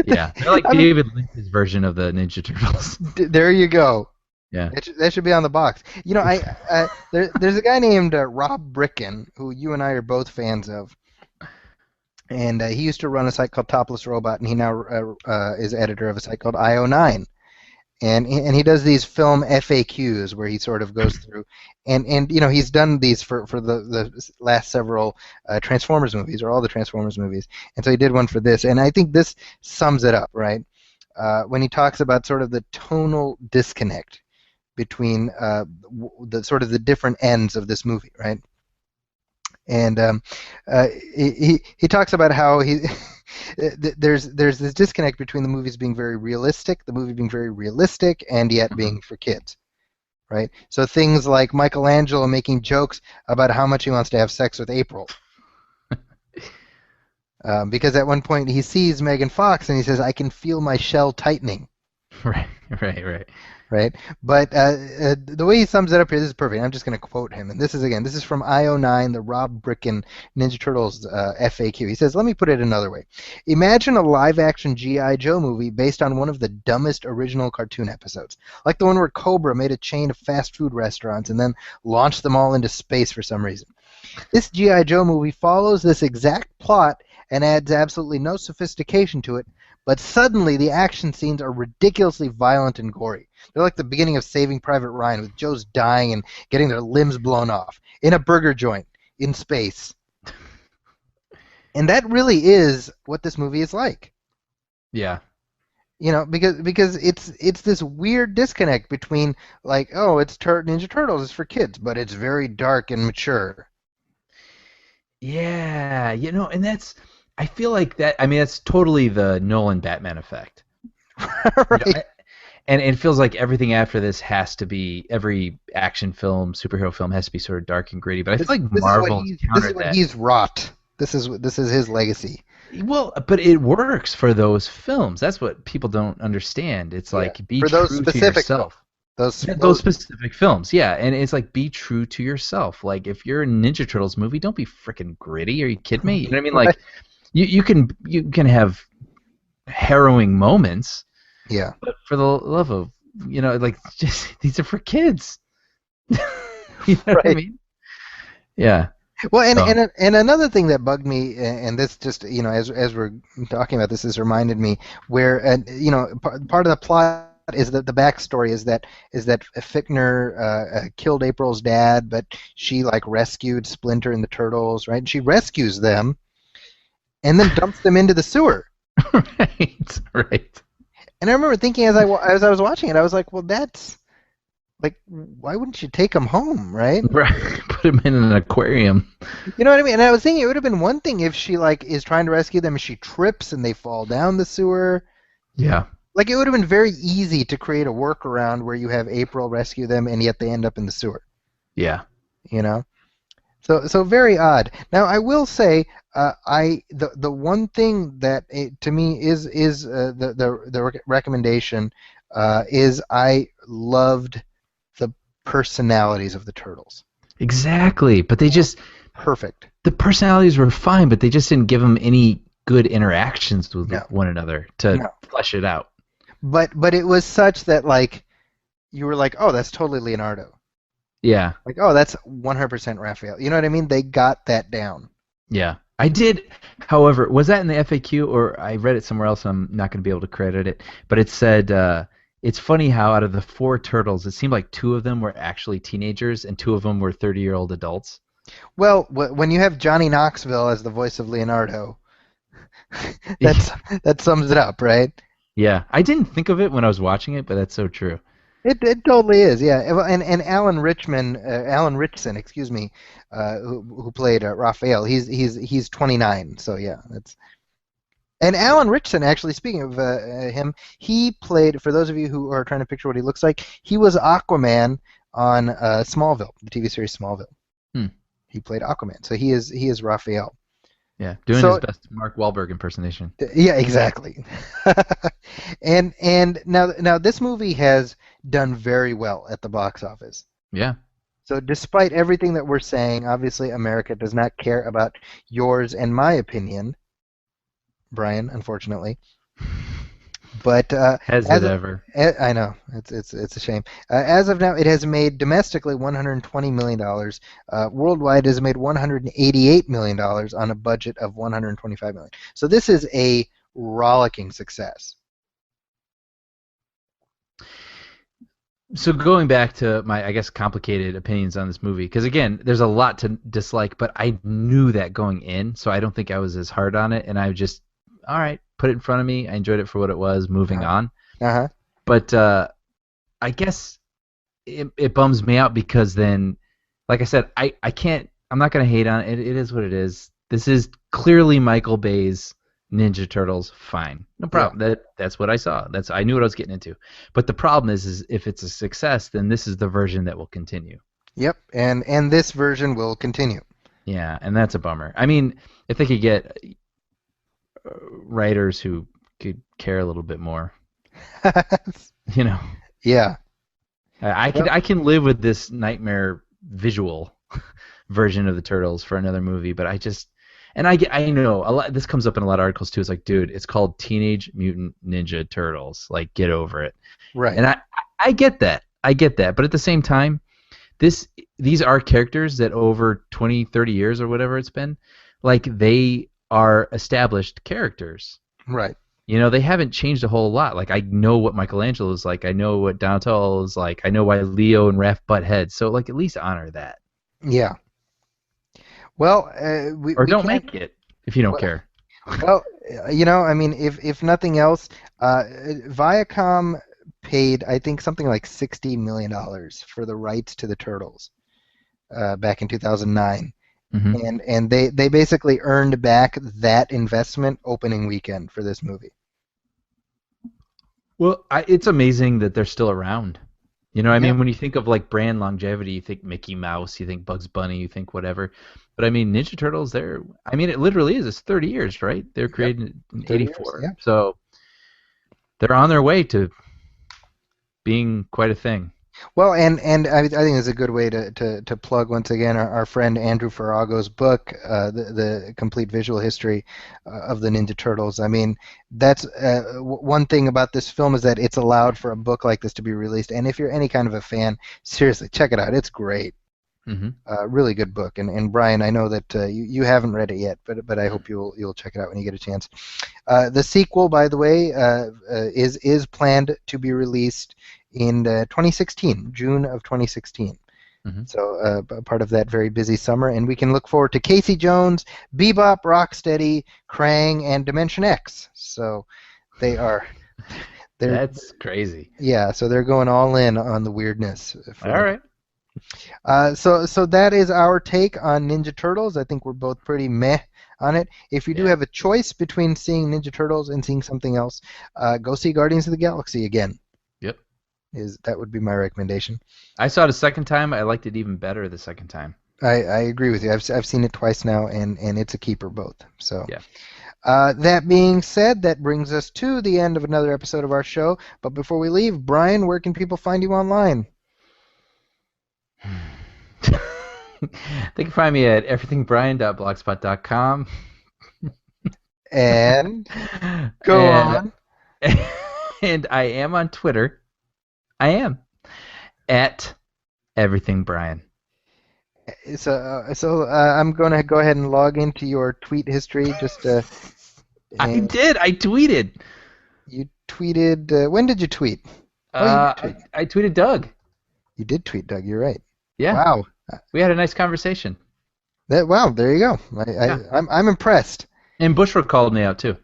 Yeah, they're like David Lynch's version of the Ninja Turtles. There you go. Yeah, that should be on the box. There's a guy named Rob Bricken who you and I are both fans of, and he used to run a site called Topless Robot, and he now is editor of a site called IO9, and he does these film FAQs where he sort of goes through, and he's done these for the last several Transformers movies, or all the Transformers movies, and so he did one for this, and I think this sums it up, right? When he talks about sort of the tonal disconnect between the sort of the different ends of this movie, right? And he talks about how there's this disconnect between the movie being very realistic, and yet being for kids, right? So things like Michelangelo making jokes about how much he wants to have sex with April. Because at one point he sees Megan Fox and he says, "I can feel my shell tightening." Right. But the way he sums it up here, this is perfect. I'm just going to quote him. And this is from IO9, the Rob Bricken Ninja Turtles FAQ. He says, let me put it another way. Imagine a live-action G.I. Joe movie based on one of the dumbest original cartoon episodes, like the one where Cobra made a chain of fast food restaurants and then launched them all into space for some reason. This G.I. Joe movie follows this exact plot and adds absolutely no sophistication to it, but suddenly the action scenes are ridiculously violent and gory. They're like the beginning of Saving Private Ryan, with Joes dying and getting their limbs blown off in a burger joint in space. And that really is what this movie is like. Yeah. Because it's this weird disconnect between like, oh, it's Ninja Turtles, it's for kids, but it's very dark and mature. Yeah, and that's, I feel like that, I mean, that's totally the Nolan Batman effect. Right. And it feels like everything after this has to be, every action film, superhero film has to be sort of dark and gritty. But I feel like Marvel this is what he's wrought. This is his legacy. Well, but it works for those films. That's what people don't understand. It's like, be true to yourself. Those specific films, yeah. And it's like, be true to yourself. Like, if you're a Ninja Turtles movie, don't be freaking gritty. Are you kidding me? You know what I mean? Like, you can have harrowing moments. Yeah. But for the love of, like, just, these are for kids. You know what I mean? Yeah. Well, and another thing that bugged me, and this just, as we're talking about this, has reminded me where, part of the plot is that the backstory is that Fichtner killed April's dad, but she like rescued Splinter and the Turtles, right? And she rescues them, and then dumps them into the sewer. Right. And I remember thinking as I was watching it, I was like, well, that's like, why wouldn't you take them home, right? Right. Put him in an aquarium. You know what I mean? And I was thinking it would have been one thing if she like is trying to rescue them and she trips and they fall down the sewer. Yeah. Like it would have been very easy to create a workaround where you have April rescue them and yet they end up in the sewer. Yeah. You know? So very odd. Now I will say, the one thing that to me is the recommendation is I loved the personalities of the turtles. Exactly. But they just Perfect. the personalities were fine, but they just didn't give them any good interactions with one another to flesh it out. But it was such that like you were like, oh, that's totally Leonardo. Yeah. Like, oh, that's 100% Raphael. You know what I mean? They got that down. Yeah. I did, however, was that in the FAQ or I read it somewhere else? I'm not going to be able to credit it, but it said it's funny how out of the 4 turtles, it seemed like 2 of them were actually teenagers and 2 of them were 30-year-old adults. Well, when you have Johnny Knoxville as the voice of Leonardo, that sums it up, right? Yeah. I didn't think of it when I was watching it, but that's so true. It totally is, yeah. And Alan Ritchson, excuse me, who played Raphael, he's 29, so yeah, that's. And Alan Ritchson, actually, speaking of him, he played. For those of you who are trying to picture what he looks like, he was Aquaman on Smallville, the TV series Smallville. He played Aquaman, so he is Raphael. Yeah, doing his best Mark Wahlberg impersonation. Yeah, exactly. and now this movie has done very well at the box office. Yeah. So despite everything that we're saying, obviously America does not care about yours and my opinion, Brian, unfortunately. But Has it ever? I know it's a shame. As of now, it has made domestically $120 million. Worldwide, it has made $188 million on a budget of $125 million. So this is a rollicking success. So going back to my, I guess, complicated opinions on this movie, because again, there's a lot to dislike, but I knew that going in, so I don't think I was as hard on it, and I just, all right, put it in front of me. I enjoyed it for what it was, moving on. Uh-huh. But I guess it bums me out because then, like I said, I'm not going to hate on it. It is what it is. This is clearly Michael Bay's Ninja Turtles. Fine. No problem. Yeah. That's what I saw. I knew what I was getting into. But the problem is if it's a success, then this is the version that will continue. Yep, and this version will continue. Yeah, and that's a bummer. I mean, if they could get writers who could care a little bit more, you know. Yeah. I can live with this nightmare visual version of the Turtles for another movie, but I know a lot. This comes up in a lot of articles too. It's like, dude, it's called Teenage Mutant Ninja Turtles. Like, get over it. Right. And I get that. But at the same time, these are characters that over 20, 30 years or whatever it's been, like they are established characters. Right. You know, they haven't changed a whole lot. Like, I know what Michelangelo is like. I know what Donatello is like. I know why Leo and Raph butt heads. So, like, at least honor that. Yeah. Well, or don't make it if you don't care. Well, you know, I mean, if nothing else, Viacom paid, I think, something like $60 million for the rights to the Turtles back in 2009. Mm-hmm. And they basically earned back that investment opening weekend for this movie. Well, it's amazing that they're still around. You know, I mean, when you think of like brand longevity, you think Mickey Mouse, you think Bugs Bunny, you think whatever. But I mean, Ninja Turtles, it literally is. It's 30 years, right? They're created in 84. Years, So they're on their way to being quite a thing. Well, and I think it's a good way to plug once again our friend Andrew Farago's book, the complete visual history of the Ninja Turtles. I mean, that's one thing about this film is that it's allowed for a book like this to be released. And if you're any kind of a fan, seriously, check it out. It's great. Mm-hmm. Really good book. And Brian, I know that you haven't read it yet, but I hope you'll check it out when you get a chance. The sequel, by the way, is planned to be released in 2016, June of 2016. Mm-hmm. So part of that very busy summer, and we can look forward to Casey Jones, Bebop, Rocksteady, Krang, and Dimension X. So they are That's crazy. Yeah, so they're going all in on the weirdness. All right. So that is our take on Ninja Turtles. I think we're both pretty meh on it. If you do have a choice between seeing Ninja Turtles and seeing something else, go see Guardians of the Galaxy again. Yep. That would be my recommendation. I saw it a second time. I liked it even better the second time. I agree with you. I've seen it twice now, and it's a keeper both. So. Yeah. That being said, that brings us to the end of another episode of our show. But before we leave, Brian, where can people find you online? They can find me at everythingbrian.blogspot.com. And go on. And I am on Twitter. I am at everythingbrian. So I'm going to go ahead and log into your tweet history. I did. I tweeted. You tweeted. When did you tweet? I tweeted Doug. You did tweet Doug. You're right. Yeah. Wow. We had a nice conversation. Wow. There you go. I'm impressed. And Bushra called me out too.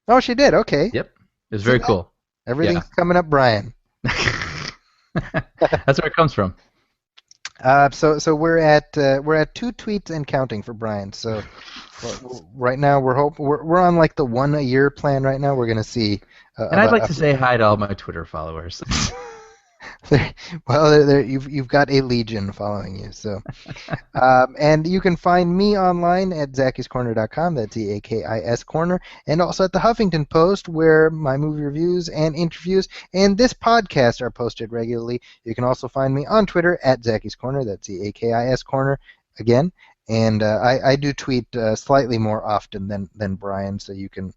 Oh, she did. Okay. Yep. It was very cool. Everything's coming up, Brian. That's where it comes from. So we're at 2 tweets and counting for Brian. So right now we're on like the 1 a year plan right now. We're gonna see. And I'd like to say hi to all my Twitter followers. Well, you've got a legion following you. So, and you can find me online at zakiscorner.com. That's ZAKIS Corner, and also at the Huffington Post, where my movie reviews and interviews and this podcast are posted regularly. You can also find me on Twitter at Zakis Corner. That's ZAKIS Corner again. And I do tweet slightly more often than Brian, so you can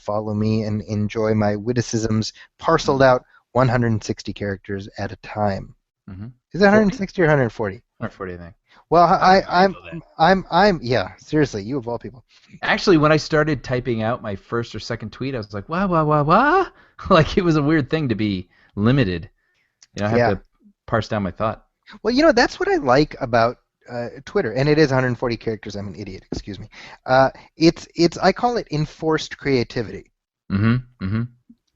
follow me and enjoy my witticisms parceled out 160 characters at a time. Mm-hmm. Is it 160 or 140? 140, I think. Well, I'm yeah. Seriously, you of all people. Actually, when I started typing out my first or second tweet, I was like, wah. Like it was a weird thing to be limited. I have to parse down my thought. Well, that's what I like about Twitter, and it is 140 characters. I'm an idiot. Excuse me. It's I call it enforced creativity. Mm-hmm. Mm-hmm.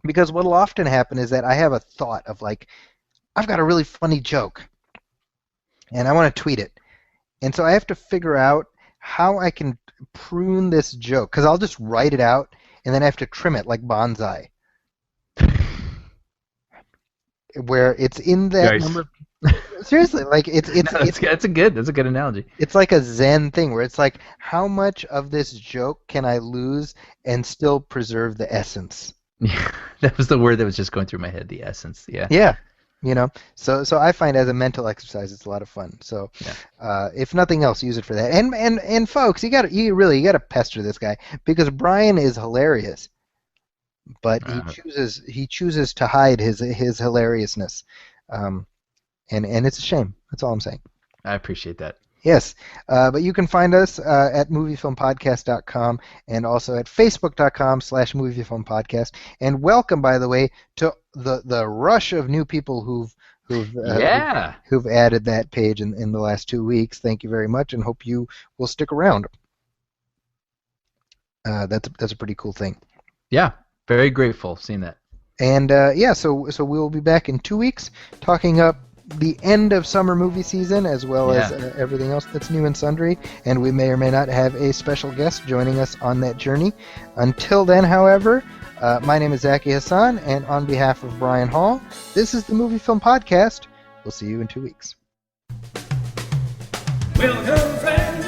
Because what will often happen is that I have a thought of like, I've got a really funny joke, and I want to tweet it. And so I have to figure out how I can prune this joke, because I'll just write it out, and then I have to trim it like bonsai. Where it's in that number. Seriously, like that's a good analogy. It's like a Zen thing where it's like, how much of this joke can I lose and still preserve the essence? Yeah, that was the word that was just going through my head. The essence. Yeah. Yeah. So I find as a mental exercise, it's a lot of fun. So, if nothing else, use it for that. And folks, you gotta pester this guy because Brian is hilarious, but he chooses to hide his hilariousness, and it's a shame. That's all I'm saying. I appreciate that. Yes, but you can find us at moviefilmpodcast.com and also at facebook.com/moviefilmpodcast. And welcome, by the way, to the rush of new people who've added that page in the last 2 weeks. Thank you very much, and hope you will stick around. That's a pretty cool thing. Yeah, very grateful seeing that. And so we'll be back in 2 weeks talking up the end of summer movie season, as well as everything else that's new and sundry, and we may or may not have a special guest joining us on that journey. Until then, however, my name is Zaki Hassan, and on behalf of Brian Hall, this is the Movie Film Podcast. We'll see you in 2 weeks. Welcome, friends.